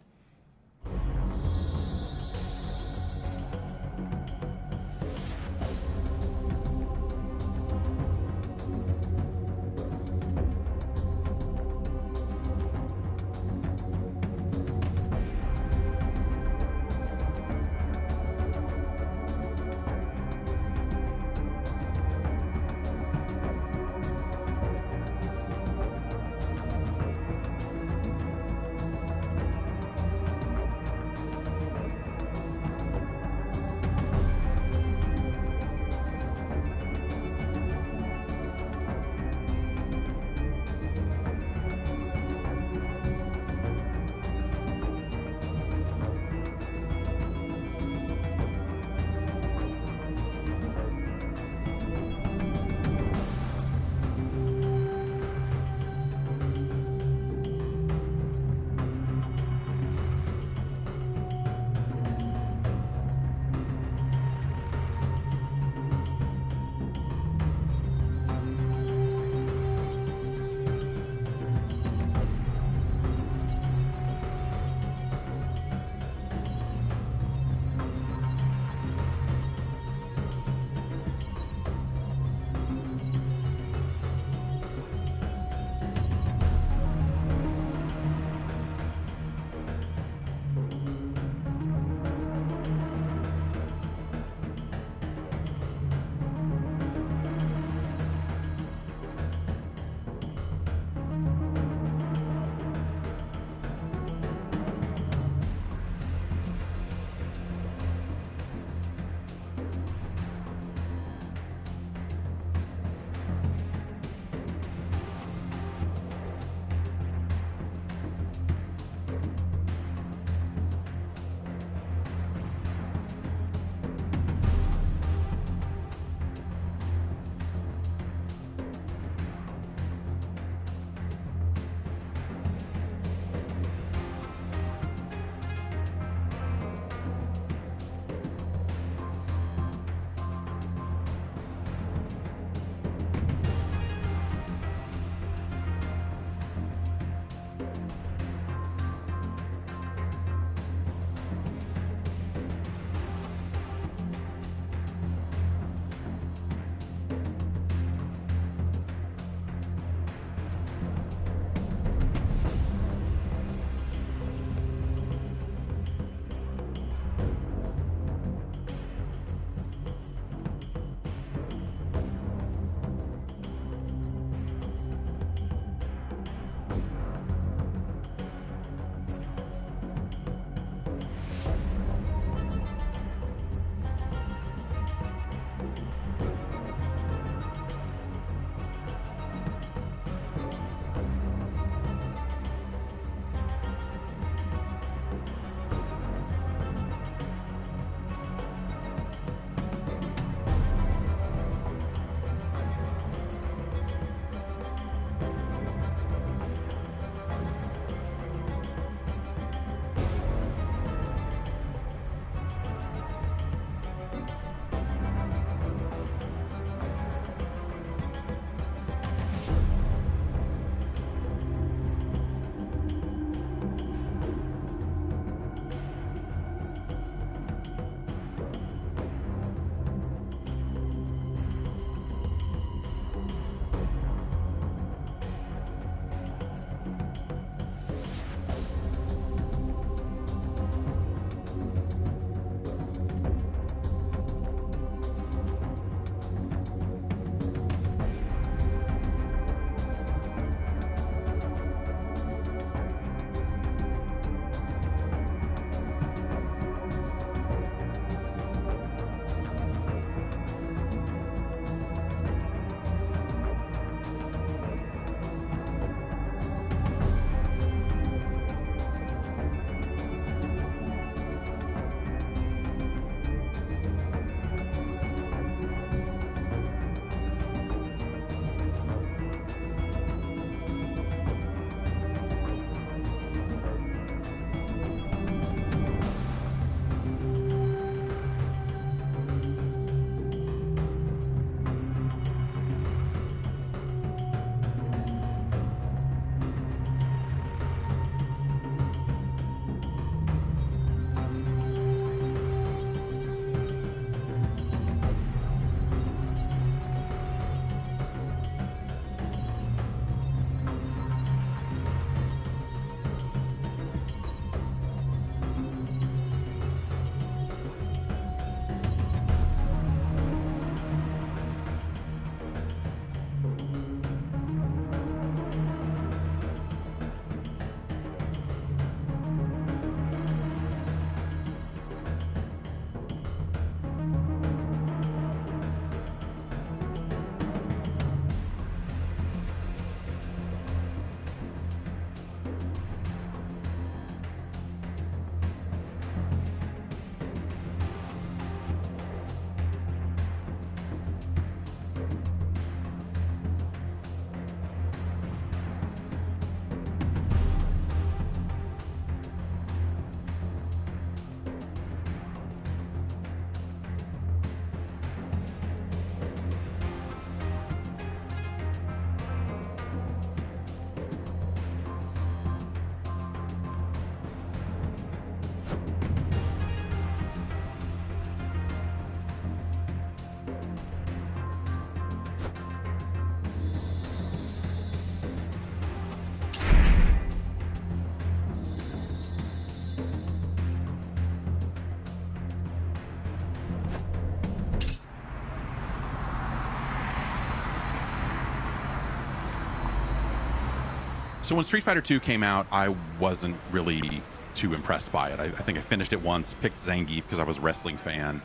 So when Street Fighter 2 came out, I wasn't really too impressed by it. I think I finished it once, picked Zangief because I was a wrestling fan,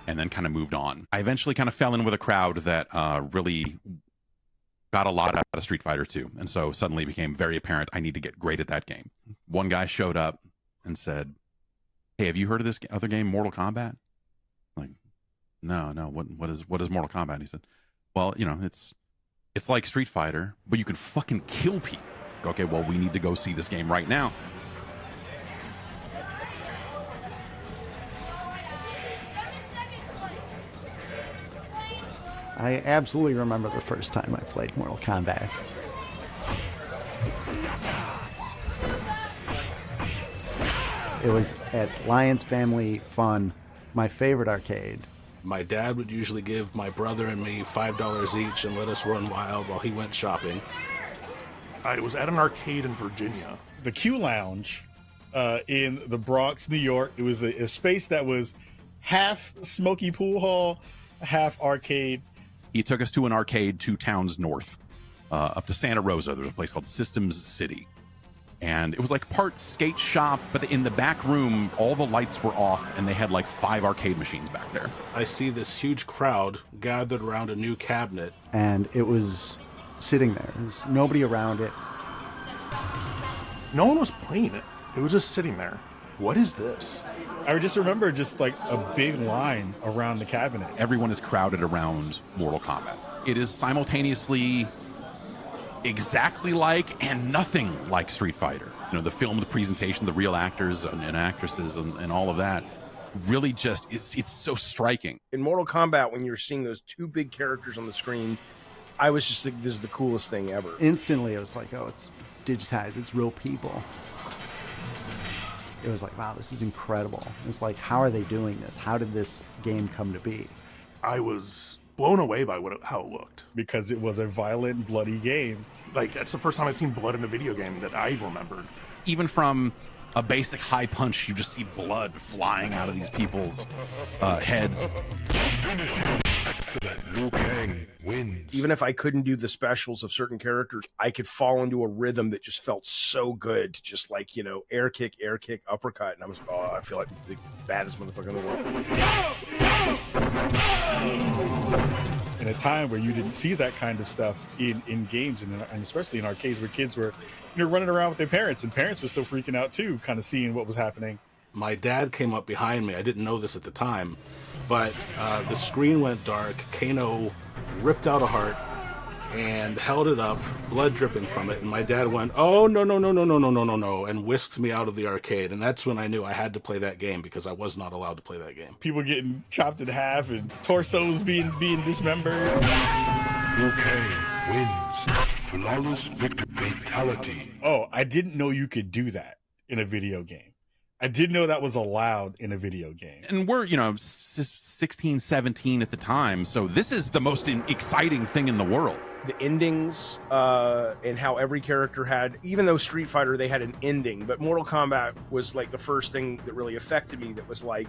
and then kind of moved on. I eventually kind of fell in with a crowd that really got a lot out of Street Fighter 2, and so suddenly it became very apparent I need to get great at that game. One guy showed up and said, "Hey, have you heard of this other game, Mortal Kombat?" I'm like, no. What is Mortal Kombat? And he said, "Well, you know, it's like Street Fighter, but you can fucking kill people." Okay, well, we need to go see this game right now. I absolutely remember the first time I played Mortal Kombat. It was at Lions Family Fun, my favorite arcade. My dad would usually give my brother and me $5 each and let us run wild while he went shopping. I was at an arcade in Virginia. The Q Lounge in the Bronx, New York. It was a space that was half smoky pool hall, half arcade. He took us to an arcade 2 towns north, up to Santa Rosa. There was a place called Systems City. And it was like part skate shop, but in the back room, all the lights were off, and they had like 5 arcade machines back there. I see this huge crowd gathered around a new cabinet. And it was sitting there. There was nobody around it. No one was playing it. It was just sitting there. What is this? I just remember just like a big line around the cabinet. Everyone is crowded around Mortal Kombat. It is simultaneously exactly like and nothing like Street Fighter. You know, the filmed presentation, the real actors and actresses and all of that really just, it's so striking. In Mortal Kombat, when you're seeing those 2 big characters on the screen, I was just like, this is the coolest thing ever. Instantly, it was like, oh, it's digitized, it's real people. It was like, wow, this is incredible. It's like, how are they doing this? How did this game come to be? I was blown away by how it looked. Because it was a violent, bloody game. Like, that's the first time I'd seen blood in a video game that I remembered. Even from a basic high punch, you just see blood flying out of these people's heads. Liu Kang wins. Even if I couldn't do the specials of certain characters, I could fall into a rhythm that just felt so good. Just like, you know, air kick, uppercut. And I was, oh, I feel like the baddest motherfucker in the world. In a time where you didn't see that kind of stuff in games and especially in arcades where kids were, you know, running around with their parents, and parents were still freaking out too, kind of seeing what was happening. My dad came up behind me. I didn't know this at the time, but the screen went dark. Kano ripped out a heart and held it up, blood dripping from it. And my dad went, "Oh, no, and whisked me out of the arcade. And that's when I knew I had to play that game because I was not allowed to play that game. People getting chopped in half and torsos being dismembered. Liu Kang wins. Flawless fatality. Oh, I didn't know you could do that in a video game. I didn't know that was allowed in a video game. And we're, you know, 16, 17 at the time, so this is the most exciting thing in the world. The endings and how every character had, even though Street Fighter, they had an ending, but Mortal Kombat was like the first thing that really affected me that was like,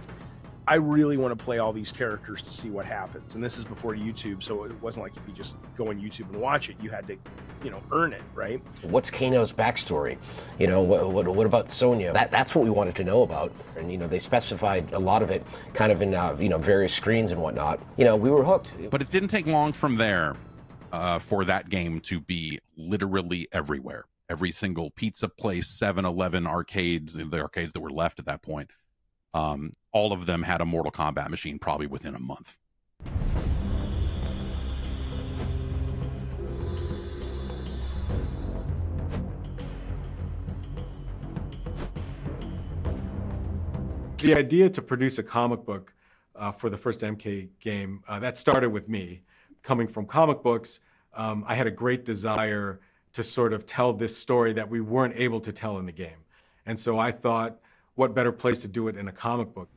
I really want to play all these characters to see what happens. And this is before YouTube, so it wasn't like you could just go on YouTube and watch it. You had to, you know, earn it, right? What's Kano's backstory? You know, what about Sonya? That's what we wanted to know about. And, you know, they specified a lot of it kind of in, you know, various screens and whatnot. You know, we were hooked. But it didn't take long from there for that game to be literally everywhere. Every single pizza place, 7-Eleven, arcades, the arcades that were left at that point, all of them had a Mortal Kombat machine probably within a month. The idea to produce a comic book for the first MK game, that started with me. Coming from comic books, I had a great desire to sort of tell this story that we weren't able to tell in the game. And so I thought, what better place to do it in a comic book?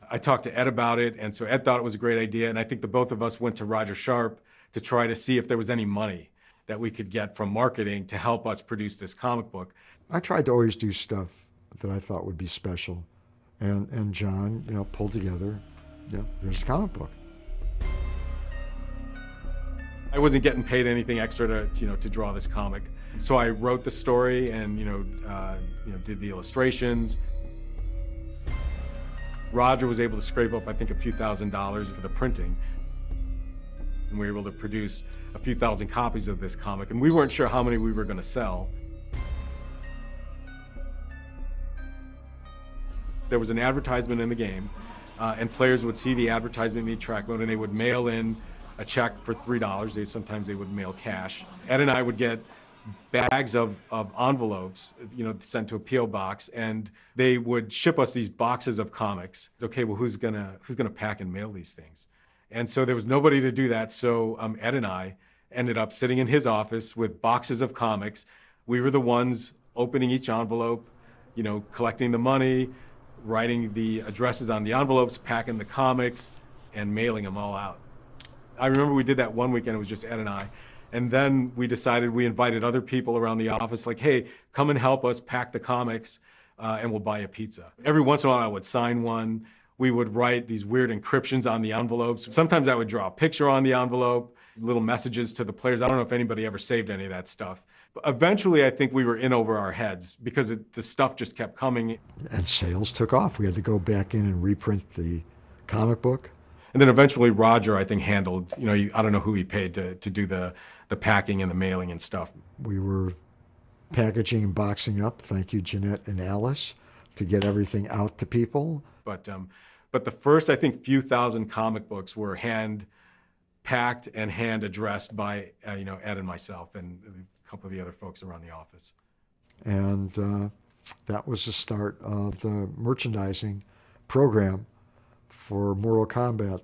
I talked to Ed about it, and so Ed thought it was a great idea, and I think the both of us went to Roger Sharp to try to see if there was any money that we could get from marketing to help us produce this comic book. I tried to always do stuff that I thought would be special, and John, you know, pulled together, you know, here's a comic book. I wasn't getting paid anything extra to draw this comic. So I wrote the story and did the illustrations. Roger was able to scrape up, I think, a few $1,000s for the printing. And we were able to produce a few thousand copies of this comic, and we weren't sure how many we were going to sell. There was an advertisement in the game, and players would see the advertisement in the track mode, and they would mail in a check for $3. Sometimes they would mail cash. Ed and I would get bags of envelopes, sent to a P.O. box, and they would ship us these boxes of comics. Okay, well, who's gonna pack and mail these things? And so there was nobody to do that. So Ed and I ended up sitting in his office with boxes of comics. We were the ones opening each envelope, collecting the money, writing the addresses on the envelopes, packing the comics, and mailing them all out. I remember we did that one weekend. It was just Ed and I. And then we invited other people around the office, like, hey, come and help us pack the comics, and we'll buy a pizza. Every once in a while, I would sign one. We would write these weird encryptions on the envelopes. Sometimes I would draw a picture on the envelope, little messages to the players. I don't know if anybody ever saved any of that stuff. But eventually, I think we were in over our heads because the stuff just kept coming. And sales took off. We had to go back in and reprint the comic book. And then eventually Roger, I think, handled, I don't know who he paid to do the packing and the mailing and stuff. We were packaging and boxing up, thank you, Jeanette and Alice, to get everything out to people. But the first, I think, few thousand comic books were hand packed and hand addressed by Ed and myself and a couple of the other folks around the office. And that was the start of the merchandising program for Mortal Kombat.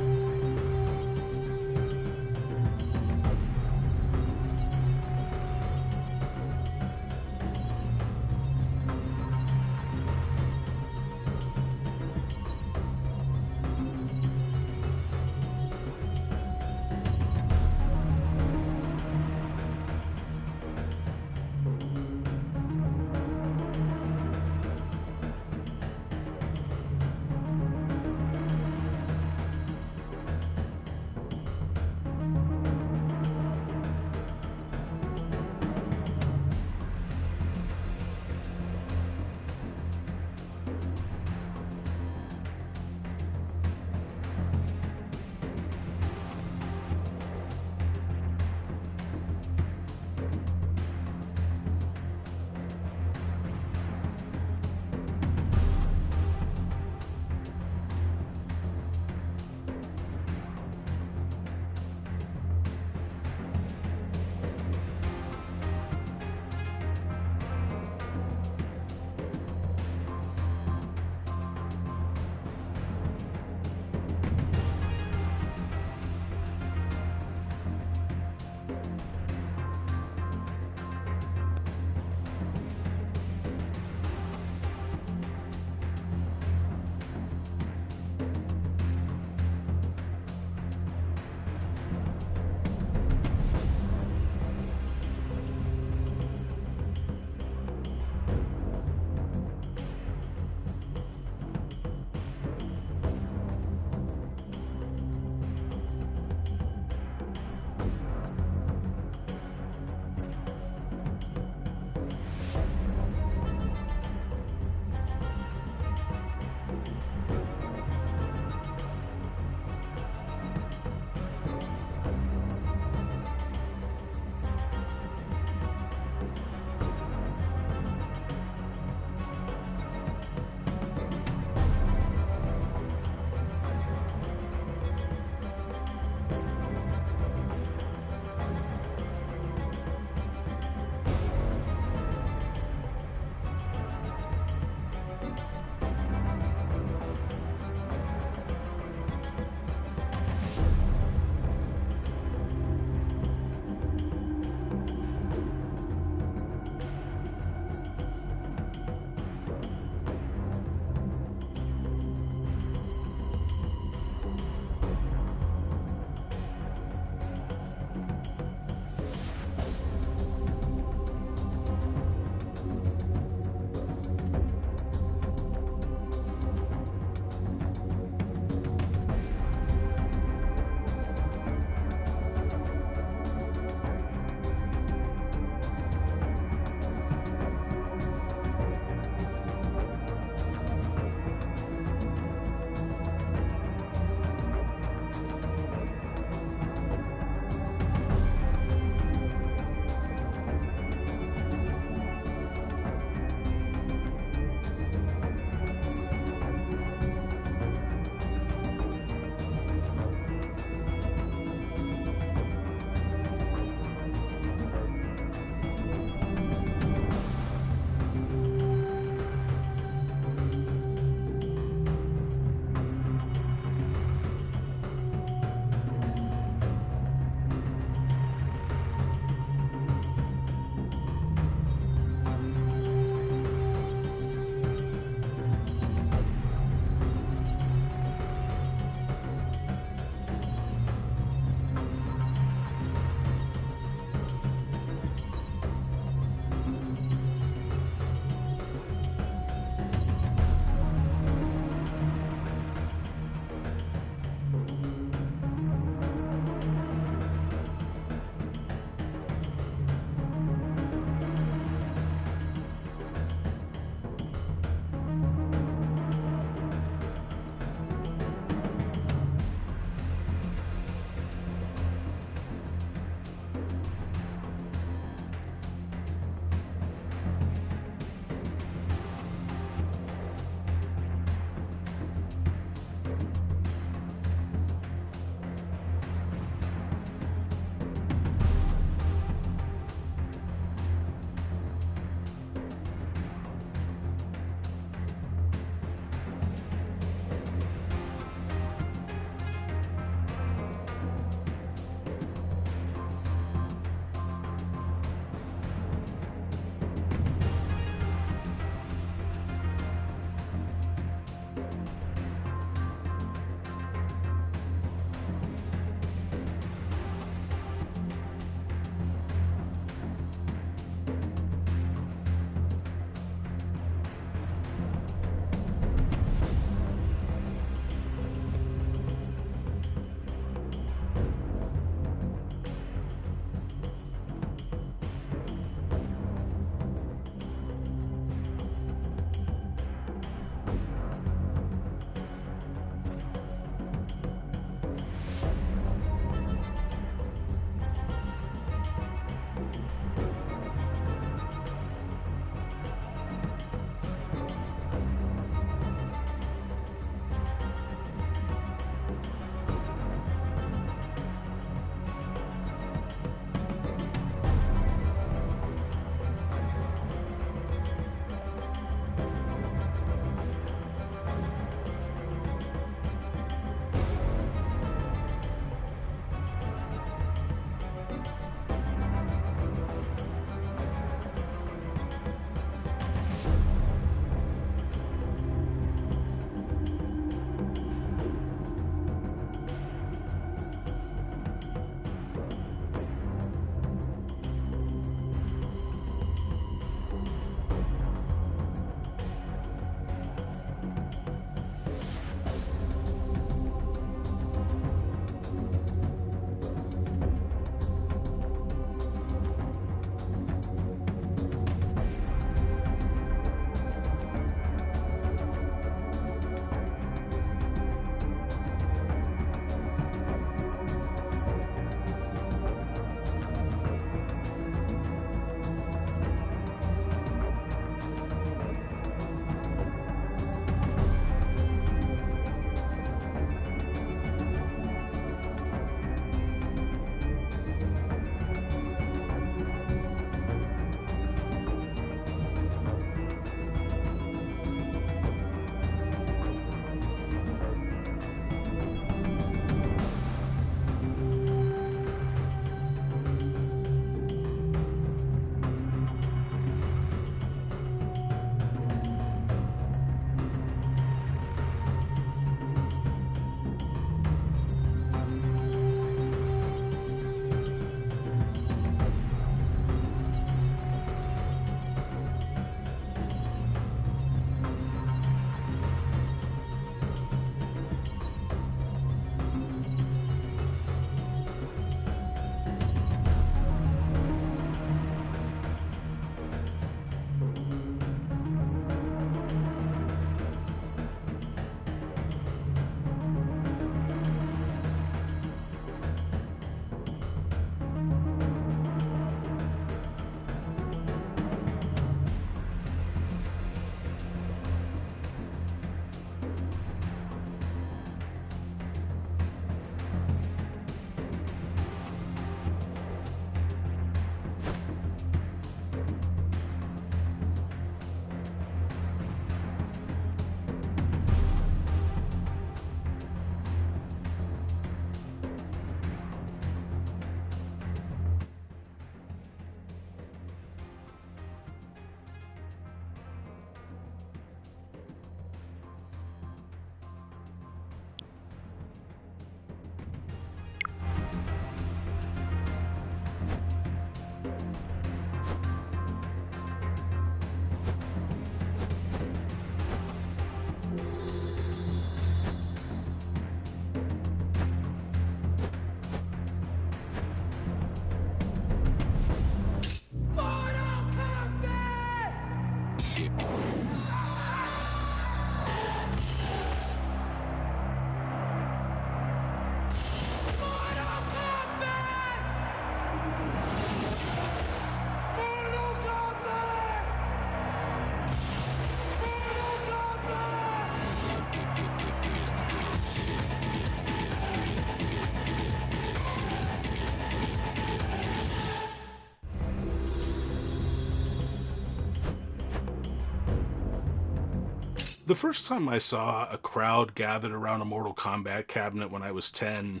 The first time I saw a crowd gathered around a Mortal Kombat cabinet when I was 10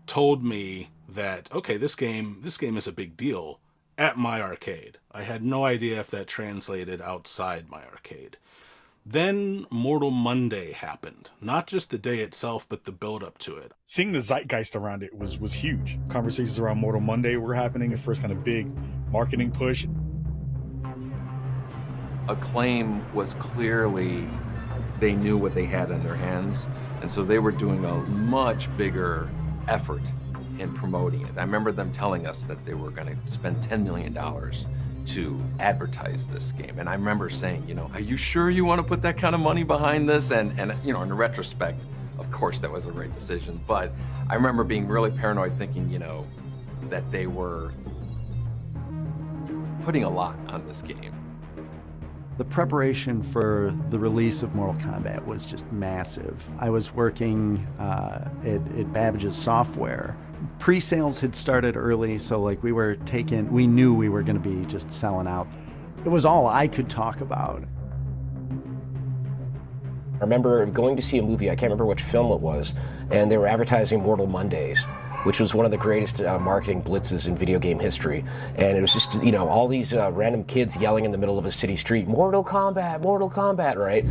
told me that, okay, this game is a big deal at my arcade. I had no idea if that translated outside my arcade. Then Mortal Monday happened. Not just the day itself, but the build up to it. Seeing the zeitgeist around it was huge. Conversations around Mortal Monday were happening, the first kind of big marketing push. Acclaim was clearly, they knew what they had in their hands, and so they were doing a much bigger effort in promoting it. I remember them telling us that they were going to spend $10 million to advertise this game, and I remember saying, you know, are you sure you want to put that kind of money behind this? And you know, in retrospect, of course that was a right decision, but I remember being really paranoid, thinking, you know, that they were putting a lot on this game. The preparation for the release of Mortal Kombat was just massive. I was working at Babbage's software. Pre-sales had started early, so like we knew we were going to be just selling out. It was all I could talk about. I remember going to see a movie, I can't remember which film it was, and they were advertising Mortal Mondays, which was one of the greatest marketing blitzes in video game history. And it was just, you know, all these random kids yelling in the middle of a city street, Mortal Kombat, right?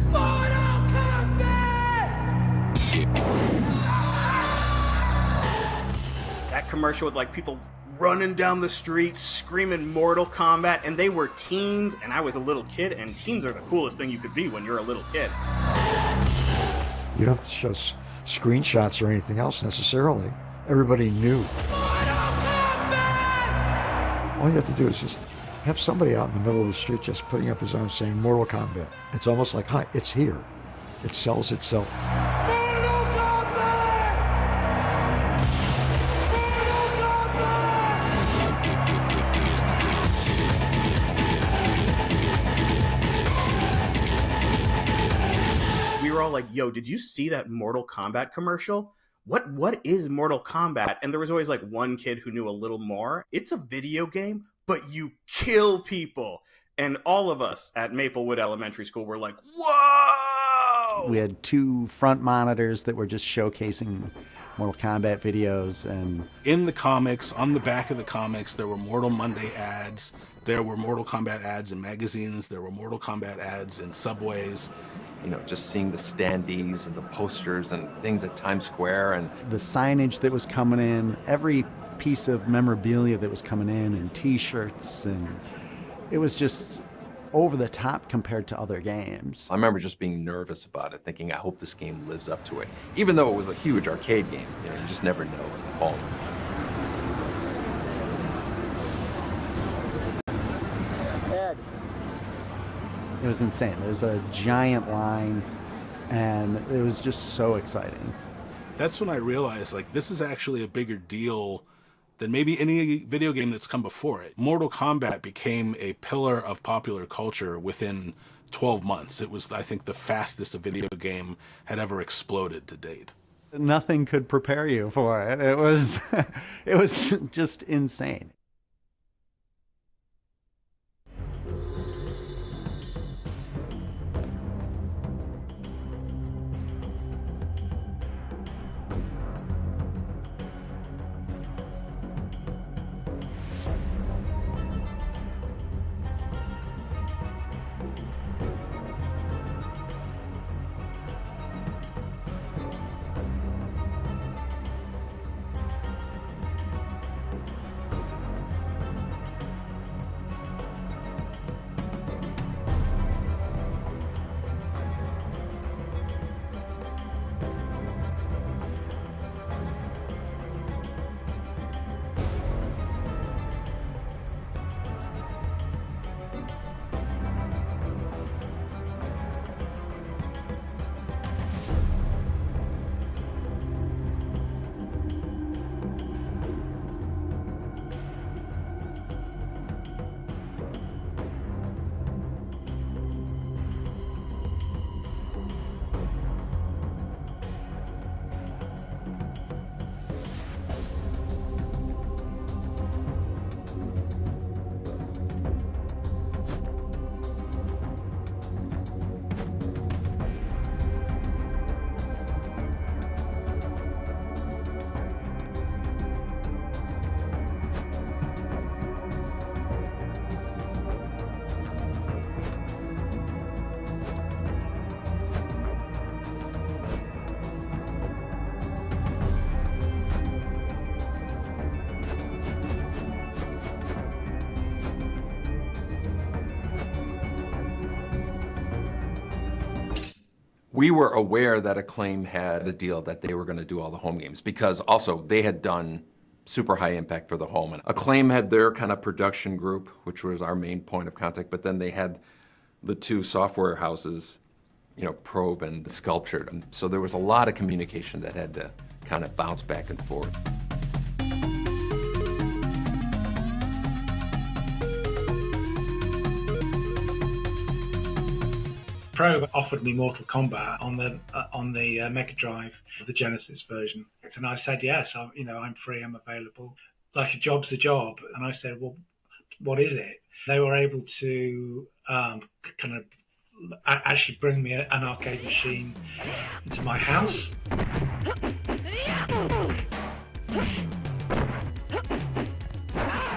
That commercial with like people running down the street screaming Mortal Kombat, and they were teens, and I was a little kid, and teens are the coolest thing you could be when you're a little kid. You don't have to show screenshots or anything else necessarily. Everybody knew. All you have to do is just have somebody out in the middle of the street just putting up his arms saying Mortal Kombat. It's almost like, hi, it's here. It sells itself. We were all like, yo, did you see that Mortal Kombat commercial? What is Mortal Kombat? And there was always like one kid who knew a little more. It's a video game, but you kill people. And all of us at Maplewood Elementary School were like, whoa! We had 2 front monitors that were just showcasing Mortal Kombat videos. And in the comics, on the back of the comics, there were Mortal Monday ads. There were Mortal Kombat ads in magazines. There were Mortal Kombat ads in subways. You know, just seeing the standees and the posters and things at Times Square and the signage that was coming in, every piece of memorabilia that was coming in, and t-shirts, and it was just over the top compared to other games. I remember just being nervous about it, thinking, I hope this game lives up to it. Even though it was a huge arcade game, you know, you just never know at home. It was insane. There was a giant line, and it was just so exciting. That's when I realized, like, this is actually a bigger deal than maybe any video game that's come before it. Mortal Kombat became a pillar of popular culture within 12 months. It was, I think, the fastest a video game had ever exploded to date. Nothing could prepare you for it. It was, it was just insane. We were aware that Acclaim had a deal that they were going to do all the home games because also they had done super high impact for the home. And Acclaim had their kind of production group, which was our main point of contact, but then they had the two software houses, you know, Probe and Sculptured. And so there was a lot of communication that had to kind of bounce back and forth. Probe offered me Mortal Kombat on the Mega Drive, the Genesis version, and I said yes. I'm free. I'm available. Like a job's a job, and I said, well, what is it? They were able to kind of actually bring me an arcade machine into my house.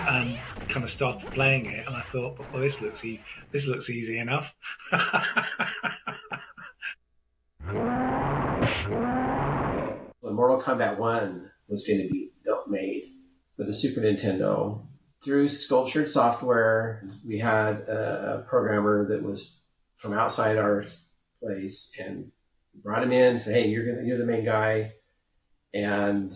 And kind of started playing it, and I thought, well, this looks easy enough. When Mortal Kombat 1 was going to be made for the Super Nintendo, through Sculptured Software, we had a programmer that was from outside our place and brought him in and said, hey, you're the main guy. And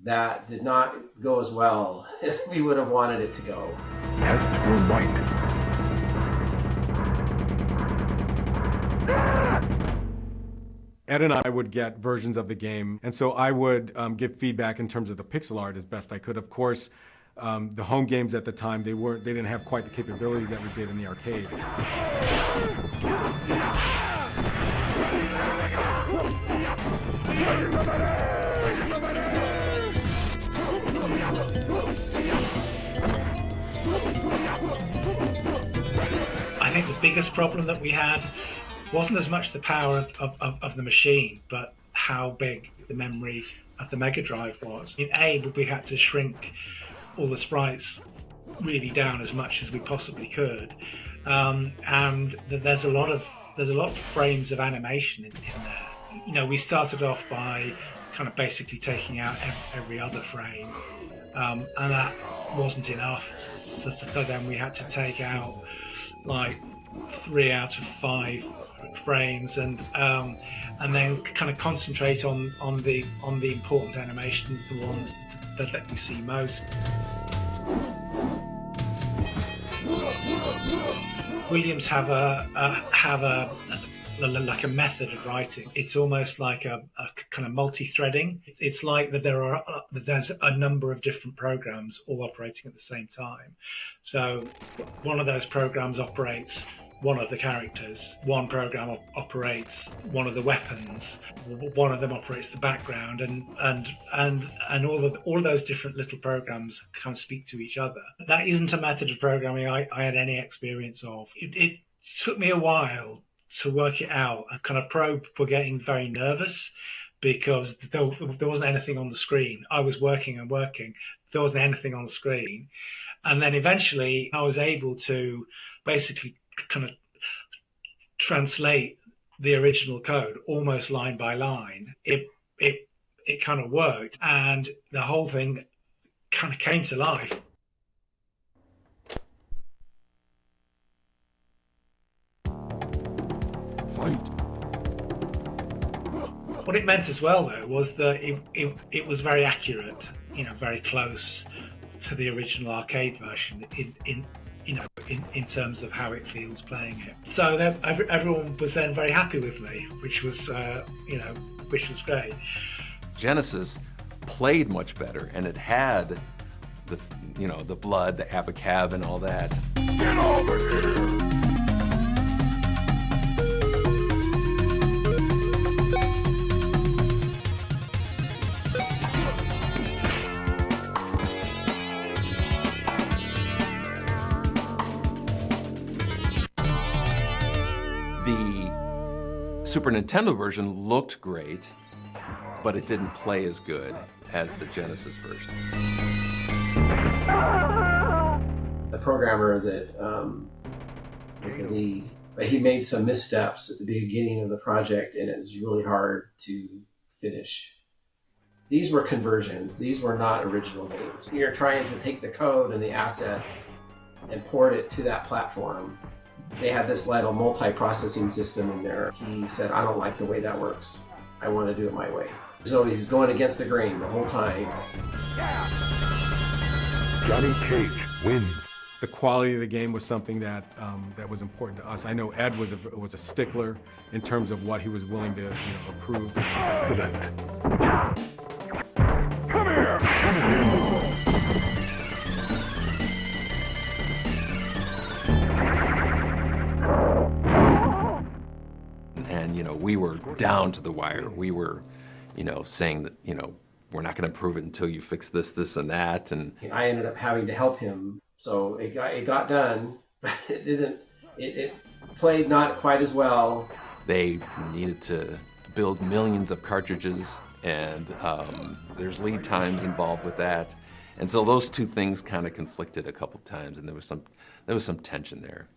that did not go as well as we would have wanted it to go. Tests were right. Ed and I would get versions of the game, and so I would give feedback in terms of the pixel art as best I could. Of course, the home games at the time, they didn't have quite the capabilities that we did in the arcade. I think the biggest problem that we had wasn't as much the power of the machine, but how big the memory of the Mega Drive was. In A, we had to shrink all the sprites really down as much as we possibly could, and there's a lot of frames of animation in there. You know, we started off by kind of basically taking out every other frame, and that wasn't enough. So then we had to take out like 3 out of 5 frames, and then kind of concentrate on the important animations, the ones that let you see most. Williams have like a method of writing. It's almost like a kind of multi-threading. It's like that there's a number of different programs all operating at the same time. So one of those programs operates one of the characters, one program operates one of the weapons, one of them operates the background, and all of those different little programs kind of speak to each other. That isn't a method of programming I had any experience of. It took me a while to work it out. And kind of Probe were getting very nervous because there wasn't anything on the screen. I was working, there wasn't anything on the screen. And then eventually I was able to basically kind of translate the original code almost line by line. It kind of worked, and the whole thing kind of came to life. What it meant as well, though, was that it was very accurate, you know, very close to the original arcade version in terms of how it feels playing it. So everyone was then very happy with me, which was great. Genesis played much better, and it had the blood, the abacab, and all that. Get over here! Super Nintendo version looked great, but it didn't play as good as the Genesis version. The programmer that was the lead, but he made some missteps at the beginning of the project, and it was really hard to finish. These were conversions. These were not original games. You're trying to take the code and the assets and port it to that platform. They had this little multi-processing system in there. He said, I don't like the way that works. I want to do it my way. So he's going against the grain the whole time. Johnny Cage wins. The quality of the game was something that that was important to us. I know Ed was a stickler in terms of what he was willing to approve. Come here! And, we were down to the wire. We were, saying that, we're not going to approve it until you fix this, this, and that. And I ended up having to help him. So it got done, but it played not quite as well. They needed to build millions of cartridges, and there's lead times involved with that. And so those two things kind of conflicted a couple times, and there was some tension there.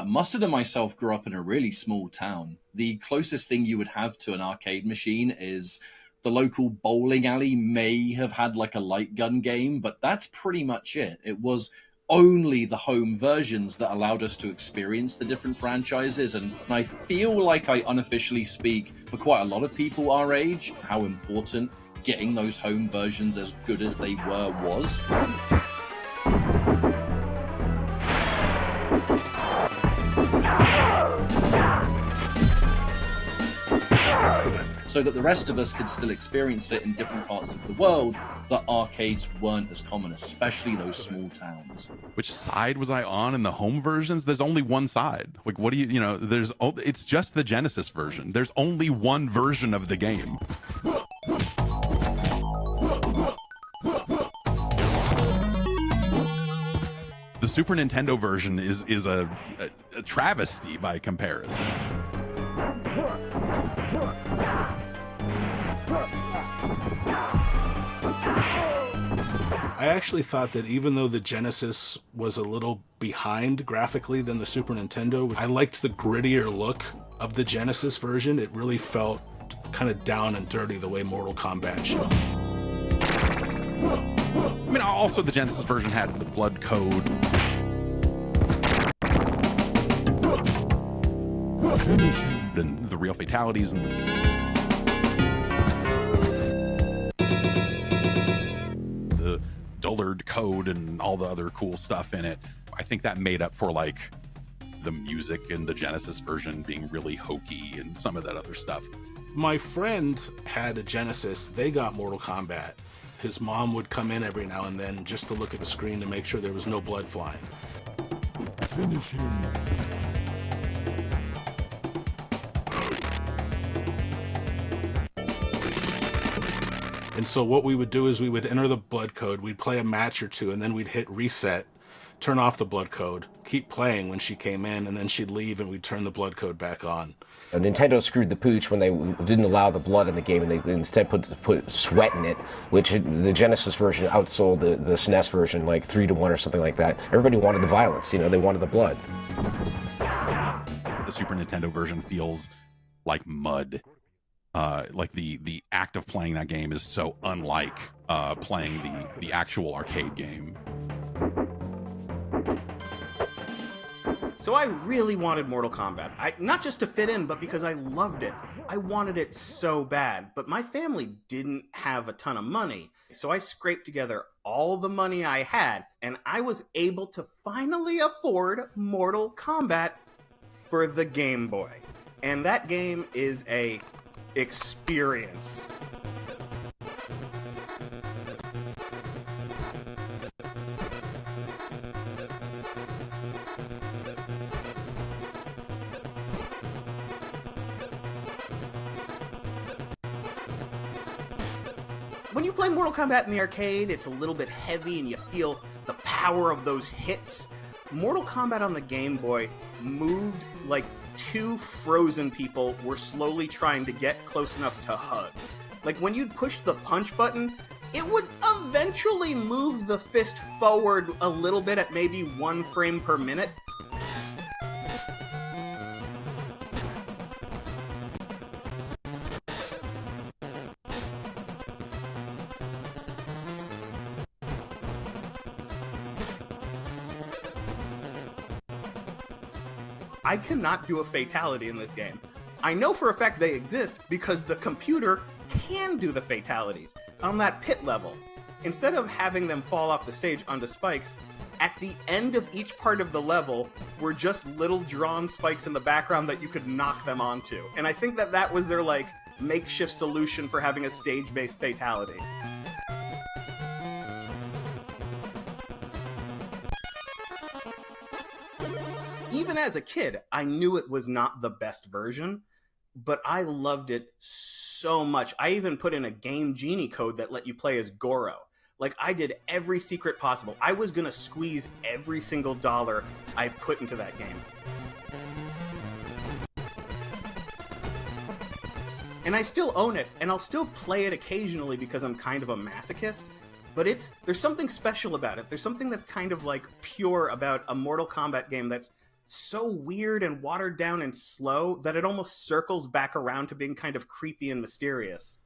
Mustard and myself grew up in a really small town. The closest thing you would have to an arcade machine is the local bowling alley may have had like a light gun game, but that's pretty much it. It was only the home versions that allowed us to experience the different franchises, and I feel like I unofficially speak for quite a lot of people our age, how important getting those home versions as good as they were was. So that the rest of us could still experience it in different parts of the world that arcades weren't as common, especially those small towns. Which side was I on in the home versions? There's only one side. Like, what do you know, it's just the Genesis version. There's only one version of the game. The Super Nintendo version is a travesty by comparison. I actually thought that even though the Genesis was a little behind graphically than the Super Nintendo, I liked the grittier look of the Genesis version. It really felt kind of down and dirty the way Mortal Kombat should. I mean, also the Genesis version had the blood code. And the real fatalities and the Dullard code and all the other cool stuff in it. I think that made up for like the music in the Genesis version being really hokey and some of that other stuff. My friend had a Genesis. They got Mortal Kombat. His mom would come in every now and then just to look at the screen to make sure there was no blood flying. Finish him. And so what we would do is we would enter the blood code, we'd play a match or two, and then we'd hit reset, turn off the blood code, keep playing when she came in, and then she'd leave and we'd turn the blood code back on. Nintendo screwed the pooch when they didn't allow the blood in the game, and they instead put sweat in it, which the Genesis version outsold the SNES version like 3-1 or something like that. Everybody wanted the violence, you know, they wanted the blood. The Super Nintendo version feels like mud. Like the act of playing that game is so unlike playing the actual arcade game. So I really wanted Mortal Kombat. Not just to fit in, but because I loved it. I wanted it so bad, but my family didn't have a ton of money. So I scraped together all the money I had, and I was able to finally afford Mortal Kombat for the Game Boy. And that game is a experience. When you play Mortal Kombat in the arcade, it's a little bit heavy and you feel the power of those hits. Mortal Kombat on the Game Boy moved like two frozen people were slowly trying to get close enough to hug. Like when you'd push the punch button, it would eventually move the fist forward a little bit at maybe 1 frame per minute. I cannot do a fatality in this game. I know for a fact they exist because the computer can do the fatalities on that pit level. Instead of having them fall off the stage onto spikes, at the end of each part of the level were just little drawn spikes in the background that you could knock them onto. And I think that was their like makeshift solution for having a stage-based fatality. Even as a kid, I knew it was not the best version, but I loved it so much. I even put in a Game Genie code that let you play as Goro. Like, I did every secret possible. I was gonna squeeze every single dollar I put into that game. And I still own it, and I'll still play it occasionally because I'm kind of a masochist, but there's something special about it. There's something that's kind of like pure about a Mortal Kombat game that's so weird and watered down and slow that it almost circles back around to being kind of creepy and mysterious.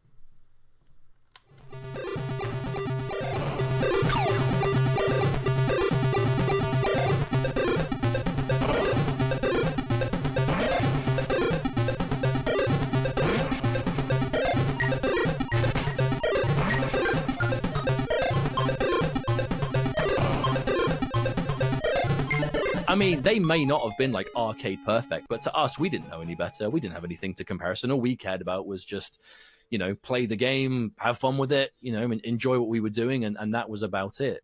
I mean, they may not have been like arcade perfect, but to us, we didn't know any better. We didn't have anything to comparison. All we cared about was just, you know, play the game, have fun with it, you know, and enjoy what we were doing, and that was about it.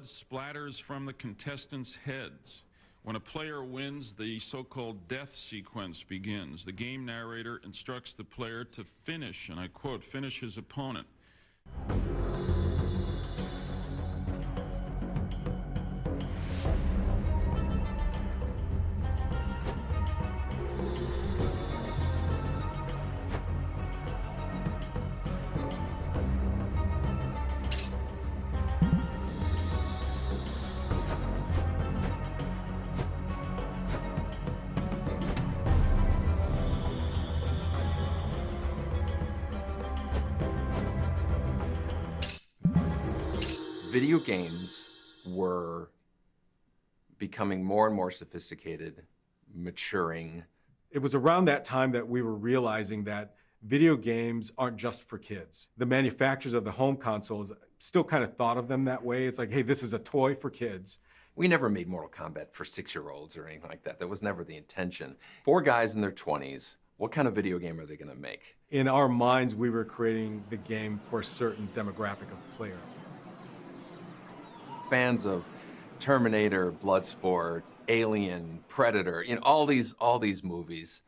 Blood splatters from the contestants' heads. When a player wins, the so-called death sequence begins. The game narrator instructs the player to finish, and I quote, finish his opponent. Video games were becoming more and more sophisticated, maturing. It was around that time that we were realizing that video games aren't just for kids. The manufacturers of the home consoles still kind of thought of them that way. It's like, hey, this is a toy for kids. We never made Mortal Kombat for 6-year-olds or anything like that. That was never the intention. 4 guys in their 20s, what kind of video game are they going to make? In our minds, we were creating the game for a certain demographic of player. Fans of Terminator, Bloodsport, Alien, Predator, all these movies.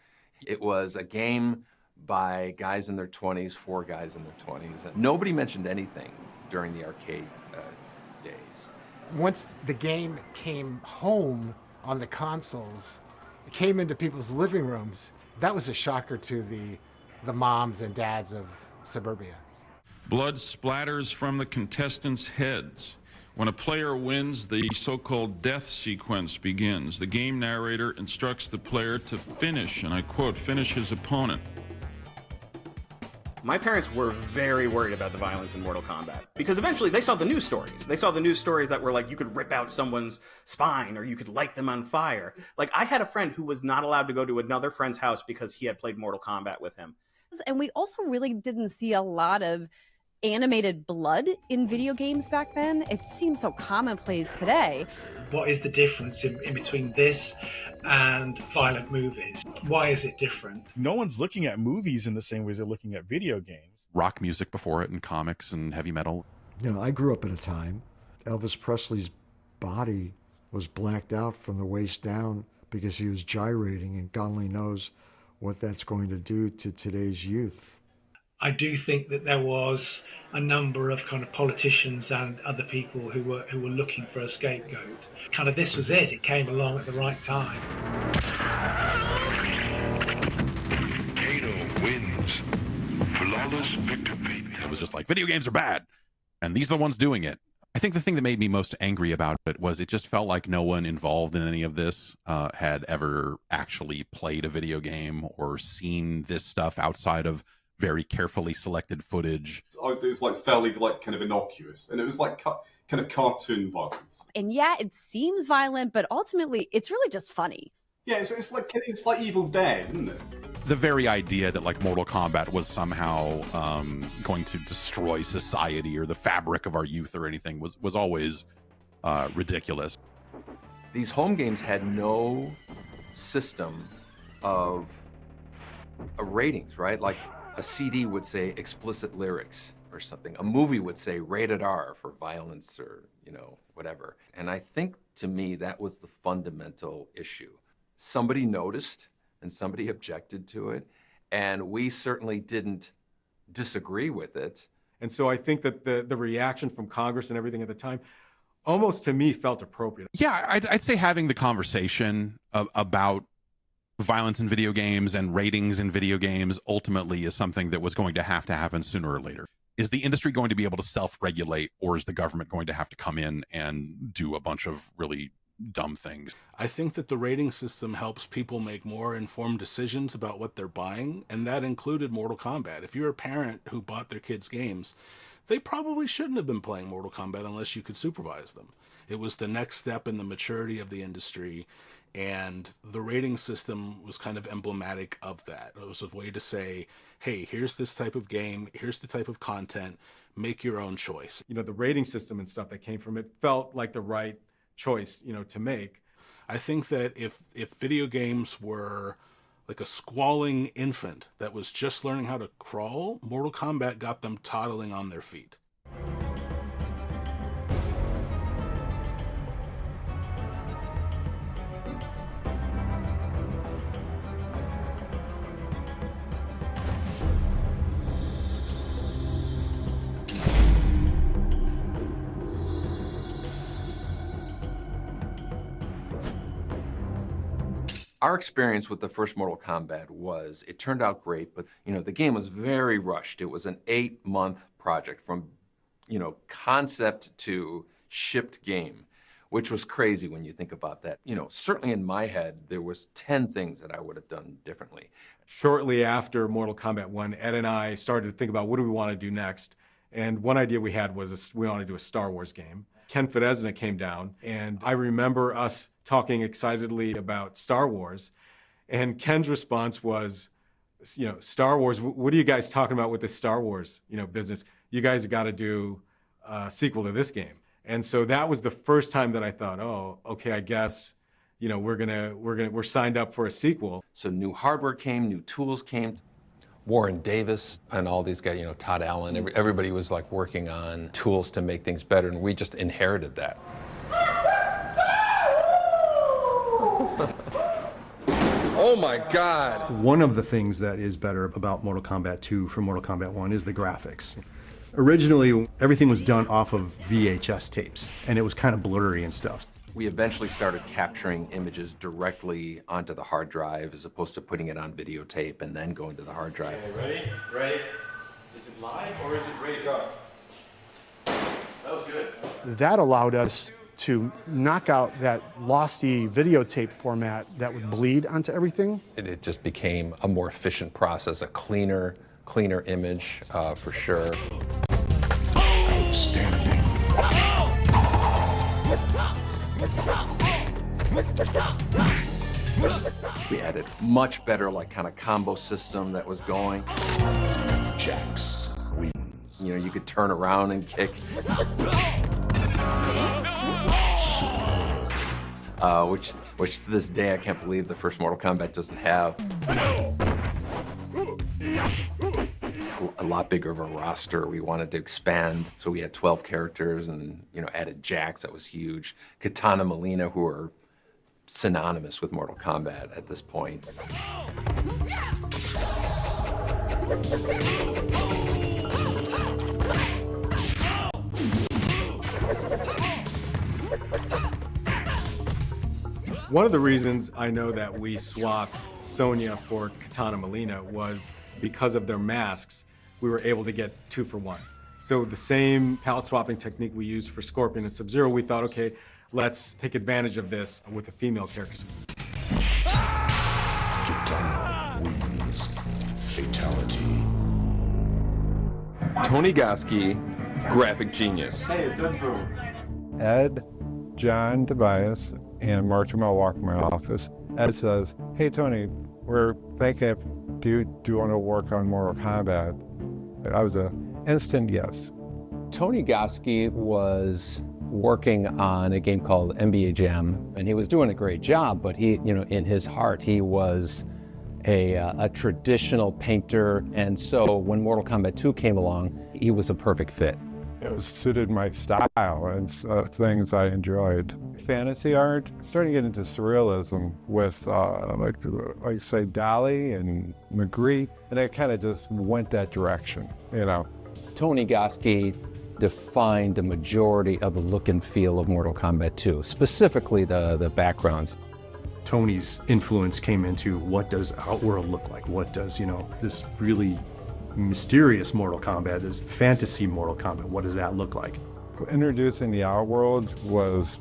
It was a game by guys in their 20s, 4 guys in their 20s. And nobody mentioned anything during the arcade days. Once the game came home on the consoles, it came into people's living rooms, that was a shocker to the moms and dads of suburbia. Blood splatters from the contestants' heads. When a player wins, the so-called death sequence begins. The game narrator instructs the player to finish, and I quote, finish his opponent. My parents were very worried about the violence in Mortal Kombat because eventually they saw the news stories. They saw the news stories that were like, you could rip out someone's spine or you could light them on fire. Like, I had a friend who was not allowed to go to another friend's house because he had played Mortal Kombat with him. And we also really didn't see a lot of animated blood in video games back then. It seems so commonplace today. What is the difference in between this and violent movies? Why is it different? No one's looking at movies in the same way as they're looking at video games. Rock music before it and comics and heavy metal. I grew up at a time Elvis Presley's body was blacked out from the waist down because he was gyrating, and God only knows what that's going to do to today's youth. I do think that there was a number of kind of politicians and other people who were looking for a scapegoat. Kind of this was it. It came along at the right time. Kato wins. Flawless victory. It was just like, video games are bad, and these are the ones doing it. I think the thing that made me most angry about it was it just felt like no one involved in any of this had ever actually played a video game or seen this stuff outside of very carefully selected footage. It was like fairly kind of innocuous, and it was like kind of cartoon violence. And yeah, it seems violent, but ultimately it's really just funny. Yeah, it's like Evil Dead, isn't it? The very idea that like Mortal Kombat was somehow going to destroy society or the fabric of our youth or anything was always ridiculous. These home games had no system of ratings, right? Like a CD would say explicit lyrics or something. A movie would say rated R for violence or, whatever. And I think, to me, that was the fundamental issue. Somebody noticed and somebody objected to it, and we certainly didn't disagree with it. And so I think that the reaction from Congress and everything at the time almost, to me, felt appropriate. Yeah, I'd say having the conversation about violence in video games and ratings in video games ultimately is something that was going to happen sooner or later. Is the industry going to be able to self-regulate, or is the government going to have to come in and do a bunch of really dumb things? I think that the rating system helps people make more informed decisions about what they're buying, and that included Mortal Kombat. If you're a parent who bought their kids games, they probably shouldn't have been playing Mortal Kombat unless you could supervise them. It was the next step in the maturity of the industry, and the rating system was kind of emblematic of that. It was a way to say, hey, here's this type of game, here's the type of content, make your own choice. The rating system and stuff that came from it felt like the right choice, to make. I think that if video games were like a squalling infant that was just learning how to crawl, Mortal Kombat got them toddling on their feet. Our experience with the first Mortal Kombat was, it turned out great, but the game was very rushed. It was an 8-month project from concept to shipped game, which was crazy when you think about that. Certainly in my head, there was 10 things that I would have done differently. Shortly after Mortal Kombat 1, Ed and I started to think about what do we want to do next. And one idea we had was we wanted to do a Star Wars game. Ken Fedesna came down, and I remember us talking excitedly about Star Wars. And Ken's response was, Star Wars, what are you guys talking about with this Star Wars, business? You guys have got to do a sequel to this game. And so that was the first time that I thought, oh, okay, I guess, we're signed up for a sequel. So new hardware came, new tools came. Warren Davis and all these guys, Todd Allen, everybody was like working on tools to make things better, and we just inherited that. Oh my God. One of the things that is better about Mortal Kombat 2 from Mortal Kombat 1 is the graphics. Originally, everything was done off of VHS tapes, and it was kind of blurry and stuff. We eventually started capturing images directly onto the hard drive as opposed to putting it on videotape and then going to the hard drive. Okay, ready? Is it live or is it ready to go? That was good. That allowed us to knock out that losty videotape format that would bleed onto everything. It just became a more efficient process, a cleaner image for sure. Outstanding. We added much better kind of combo system that was going. Jax wins. You could turn around and kick. Which to this day I can't believe the first Mortal Kombat doesn't have. A lot bigger of a roster. We wanted to expand, so we had 12 characters and added Jax. That was huge. Katana Molina, who are synonymous with Mortal Kombat at this point. One of the reasons I know that we swapped Sonya for Katana Molina was because of their masks. We were able to get 2 for 1. So the same palette swapping technique we used for Scorpion and Sub-Zero, we thought, okay, let's take advantage of this with the female characters. Katana wins. Fatality. Tony Goski, graphic genius. Hey, it's Ed Boom. Ed, John Tobias, and Mark Jamal walk in my office. Ed says, hey, Tony, we're thinking, do you want to work on Mortal Kombat? I was an instant yes. Tony Goski was working on a game called NBA Jam, and he was doing a great job, but he, in his heart, he was a traditional painter, and so when Mortal Kombat 2 came along, he was a perfect fit. It was suited my style and things I enjoyed. Fantasy art, starting to get into surrealism with like say Dali and Magritte, and I kind of just went that direction, Tony Goski defined the majority of the look and feel of Mortal Kombat 2, specifically the backgrounds. Tony's influence came into what does Outworld look like? What does, this really mysterious Mortal Kombat, this fantasy Mortal Kombat, what does that look like? Introducing the Outworld was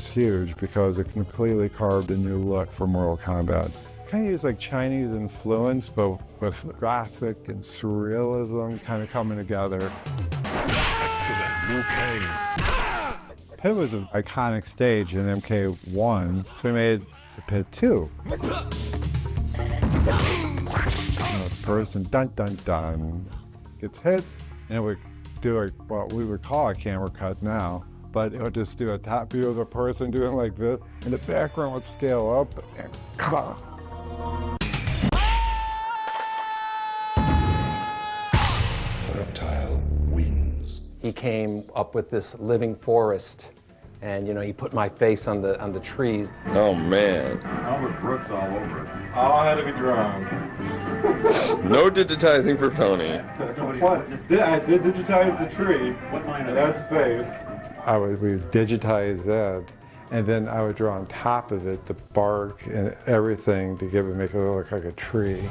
huge because it completely carved a new look for Mortal Kombat. Kind of used like Chinese influence, but with graphic and surrealism kind of coming together. Pit was an iconic stage in MK1, so we made the Pit 2. The person, dun dun dun, gets hit, and it would do what we would call a camera cut now, but it would just do a top view of the person doing like this, and the background would scale up, and Reptile wins. He came up with this living forest, and he put my face on the trees. Oh man. Albert Brooks all over it. All had to be drawn. No digitizing for Tony. What? I did digitize the tree and Ed's face. we digitized that. And then I would draw on top of it the bark and everything to make it look like a tree.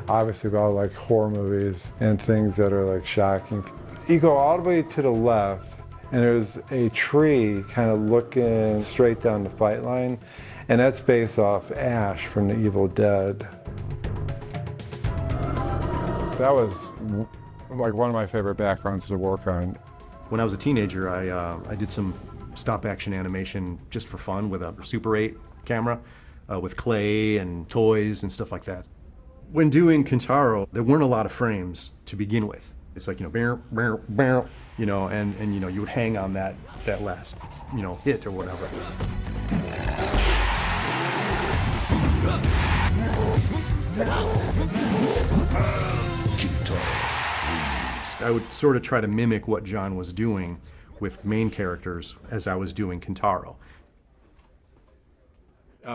Obviously, we all like horror movies and things that are like shocking. You go all the way to the left, and there's a tree kind of looking straight down the fight line, and that's based off Ash from The Evil Dead. That was like one of my favorite backgrounds to work on. When I was a teenager, I did some stop action animation just for fun with a Super 8 camera, with clay and toys and stuff like that. When doing Kintaro, there weren't a lot of frames to begin with. It's like, you know, and you know, you would hang on that last, you know, hit or whatever. I would sort of try to mimic what John was doing with main characters as I was doing Kintaro.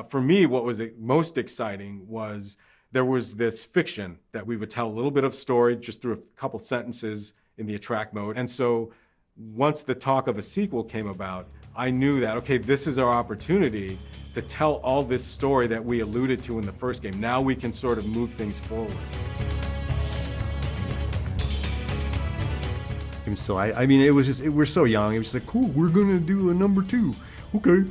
For me, what was most exciting was there was this fiction that we would tell a little bit of story just through a couple sentences in the attract mode. And so once the talk of a sequel came about, I knew that, okay, this is our opportunity to tell all this story that we alluded to in the first game. Now we can sort of move things forward. And so I mean, it was just, we're so young. It was just like, cool, we're gonna do a number 2. Okay.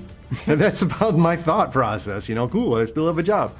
And that's about my thought process, you know, cool, I still have a job.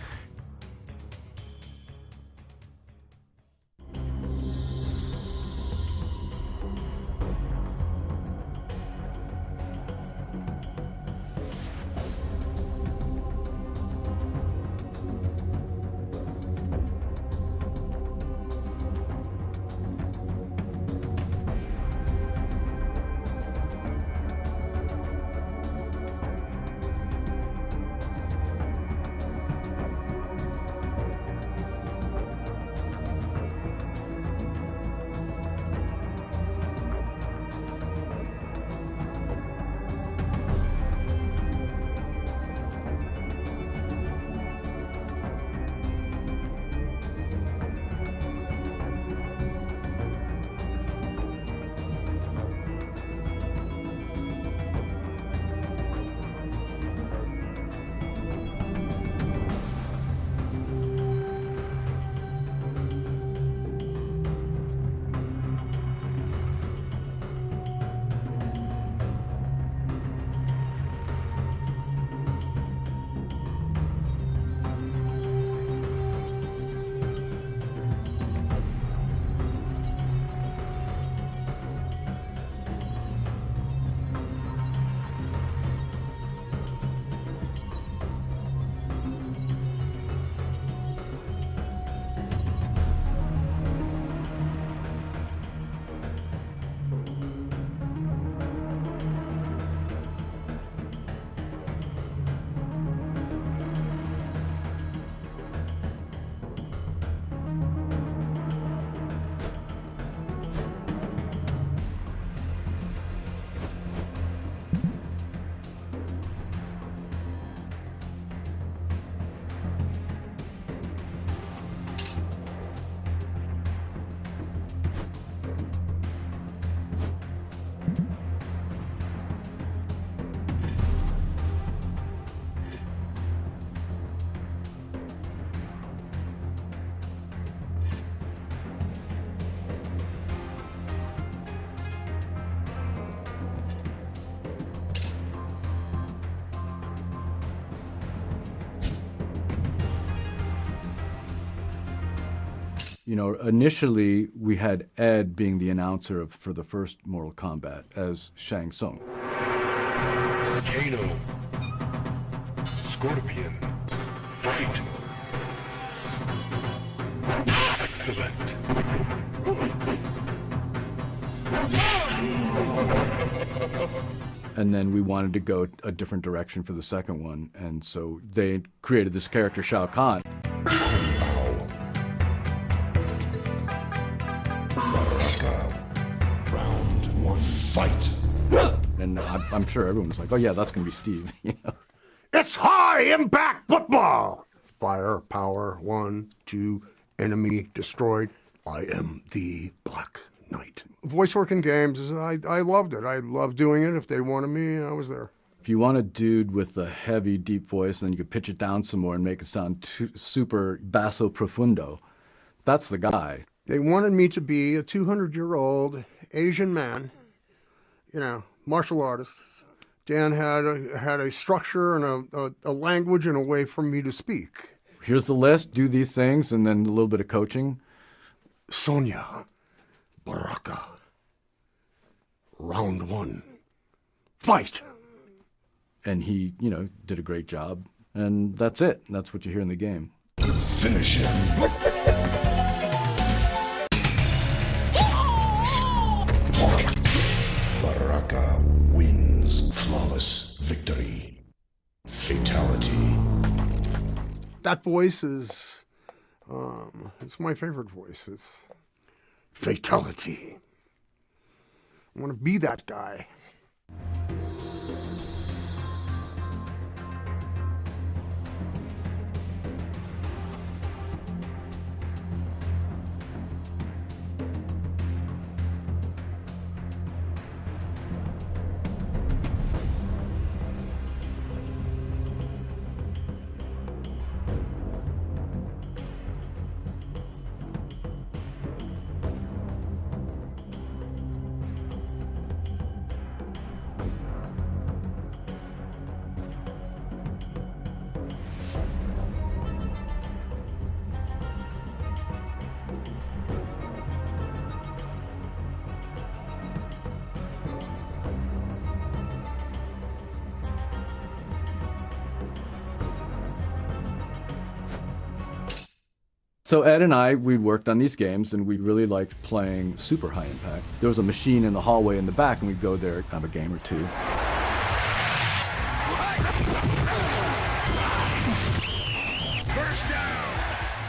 You know, initially we had Ed being the announcer for the first Mortal Kombat as Shang Tsung. Kano, Scorpion, fight. Excellent. And then we wanted to go a different direction for the second one, and so they created this character Shao Kahn. Round 1, fight. And I'm sure everyone was like, oh yeah, that's gonna be Steve. You know? It's high impact football! Firepower, 1, 2, enemy destroyed. I am the Black night. Voice work in games, I loved it. I loved doing it. If they wanted me, I was there. If you want a dude with a heavy, deep voice, then you could pitch it down some more and make it sound super basso profundo. That's the guy. They wanted me to be a 200-year-old Asian man, martial artist. Dan had a structure and a language and a way for me to speak. Here's the list, do these things, and then a little bit of coaching. Sonia, Baraka. Round 1. Fight! And he, did a great job. And that's it. That's what you hear in the game. Finish him. Baraka wins. Flawless victory. Fatality. That voice is, it's my favorite voice. It's fatality. I want to be that guy. So Ed and I, we worked on these games, and we really liked playing super high impact. There was a machine in the hallway in the back, and we'd go there, have a game or two.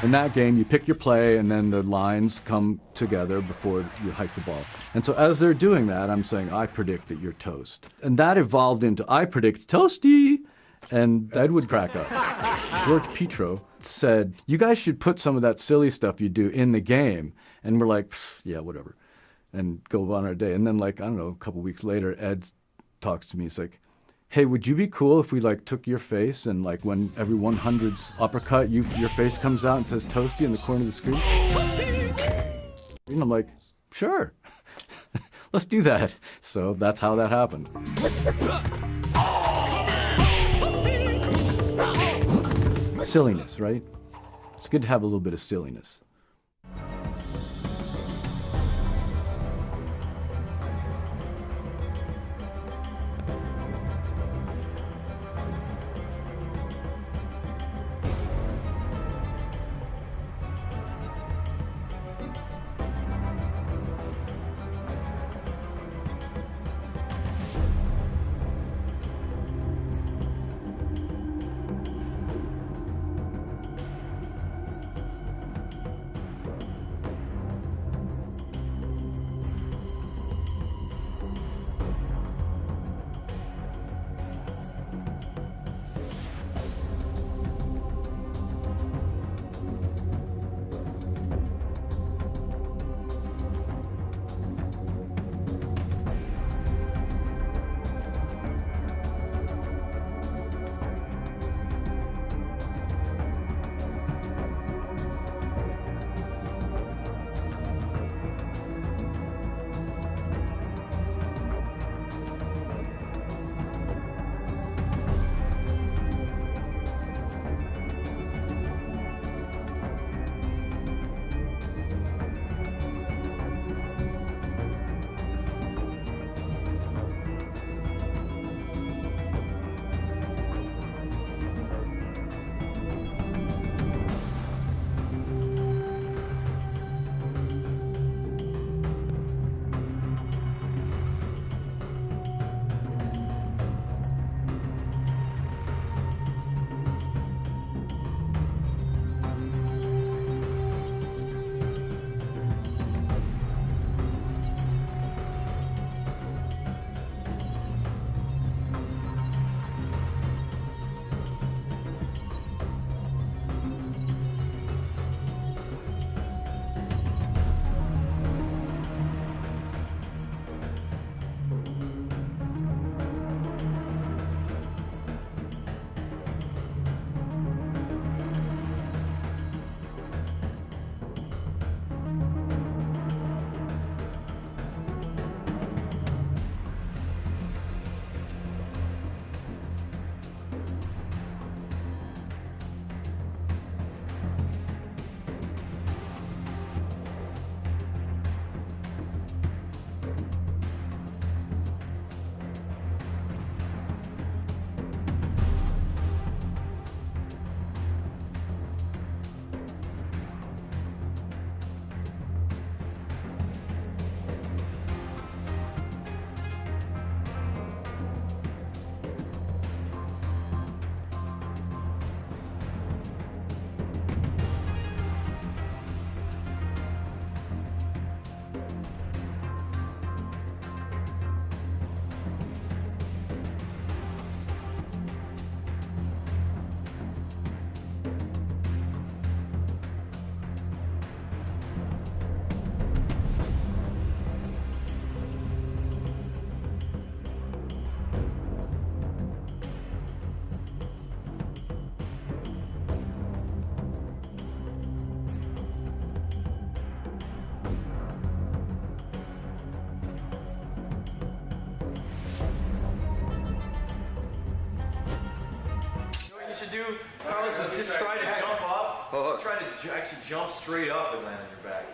In that game, you pick your play, and then the lines come together before you hike the ball. And so as they're doing that, I'm saying, I predict that you're toast. And that evolved into, I predict toasty. And Ed would crack up. George Petro said, you guys should put some of that silly stuff you do in the game. And we're like, yeah, whatever. And go on our day. And then, like, I don't know, a couple weeks later, Ed talks to me. He's like, hey, would you be cool if we, like, took your face and, like, when every 100th uppercut, your face comes out and says toasty in the corner of the screen? And I'm like, sure. Let's do that. So that's how that happened. Silliness, right? It's good to have a little bit of silliness. should do, Carlos, is just try to jump off. Just try to actually jump straight up and land on your back.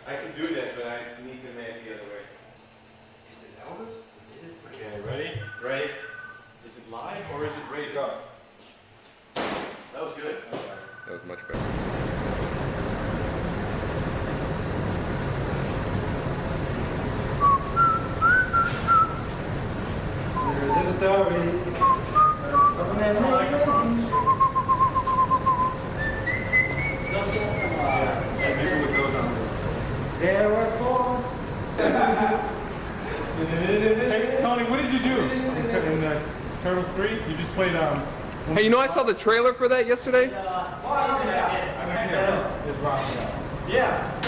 I can do that, but I need to make the other way. Is it Elvis? Is it? Okay, ready? Ready? Is it live or is it ready? Go. That was good. That was much better. There's a story. There were four. Hey, Tony, what did you do in Turtles 3? You just played Hey, you know I saw the trailer for that yesterday? Yeah,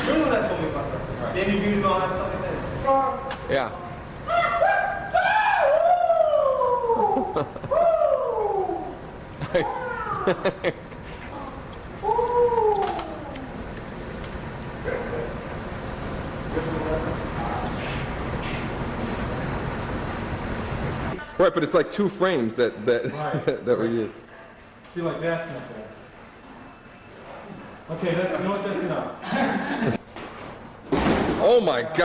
you're the one that told me about that. They interviewed him, all that stuff like that. Yeah. Right, but it's like 2 frames that Right. that we use. See, like that's not bad. Okay, you know what? That's enough. Oh my God.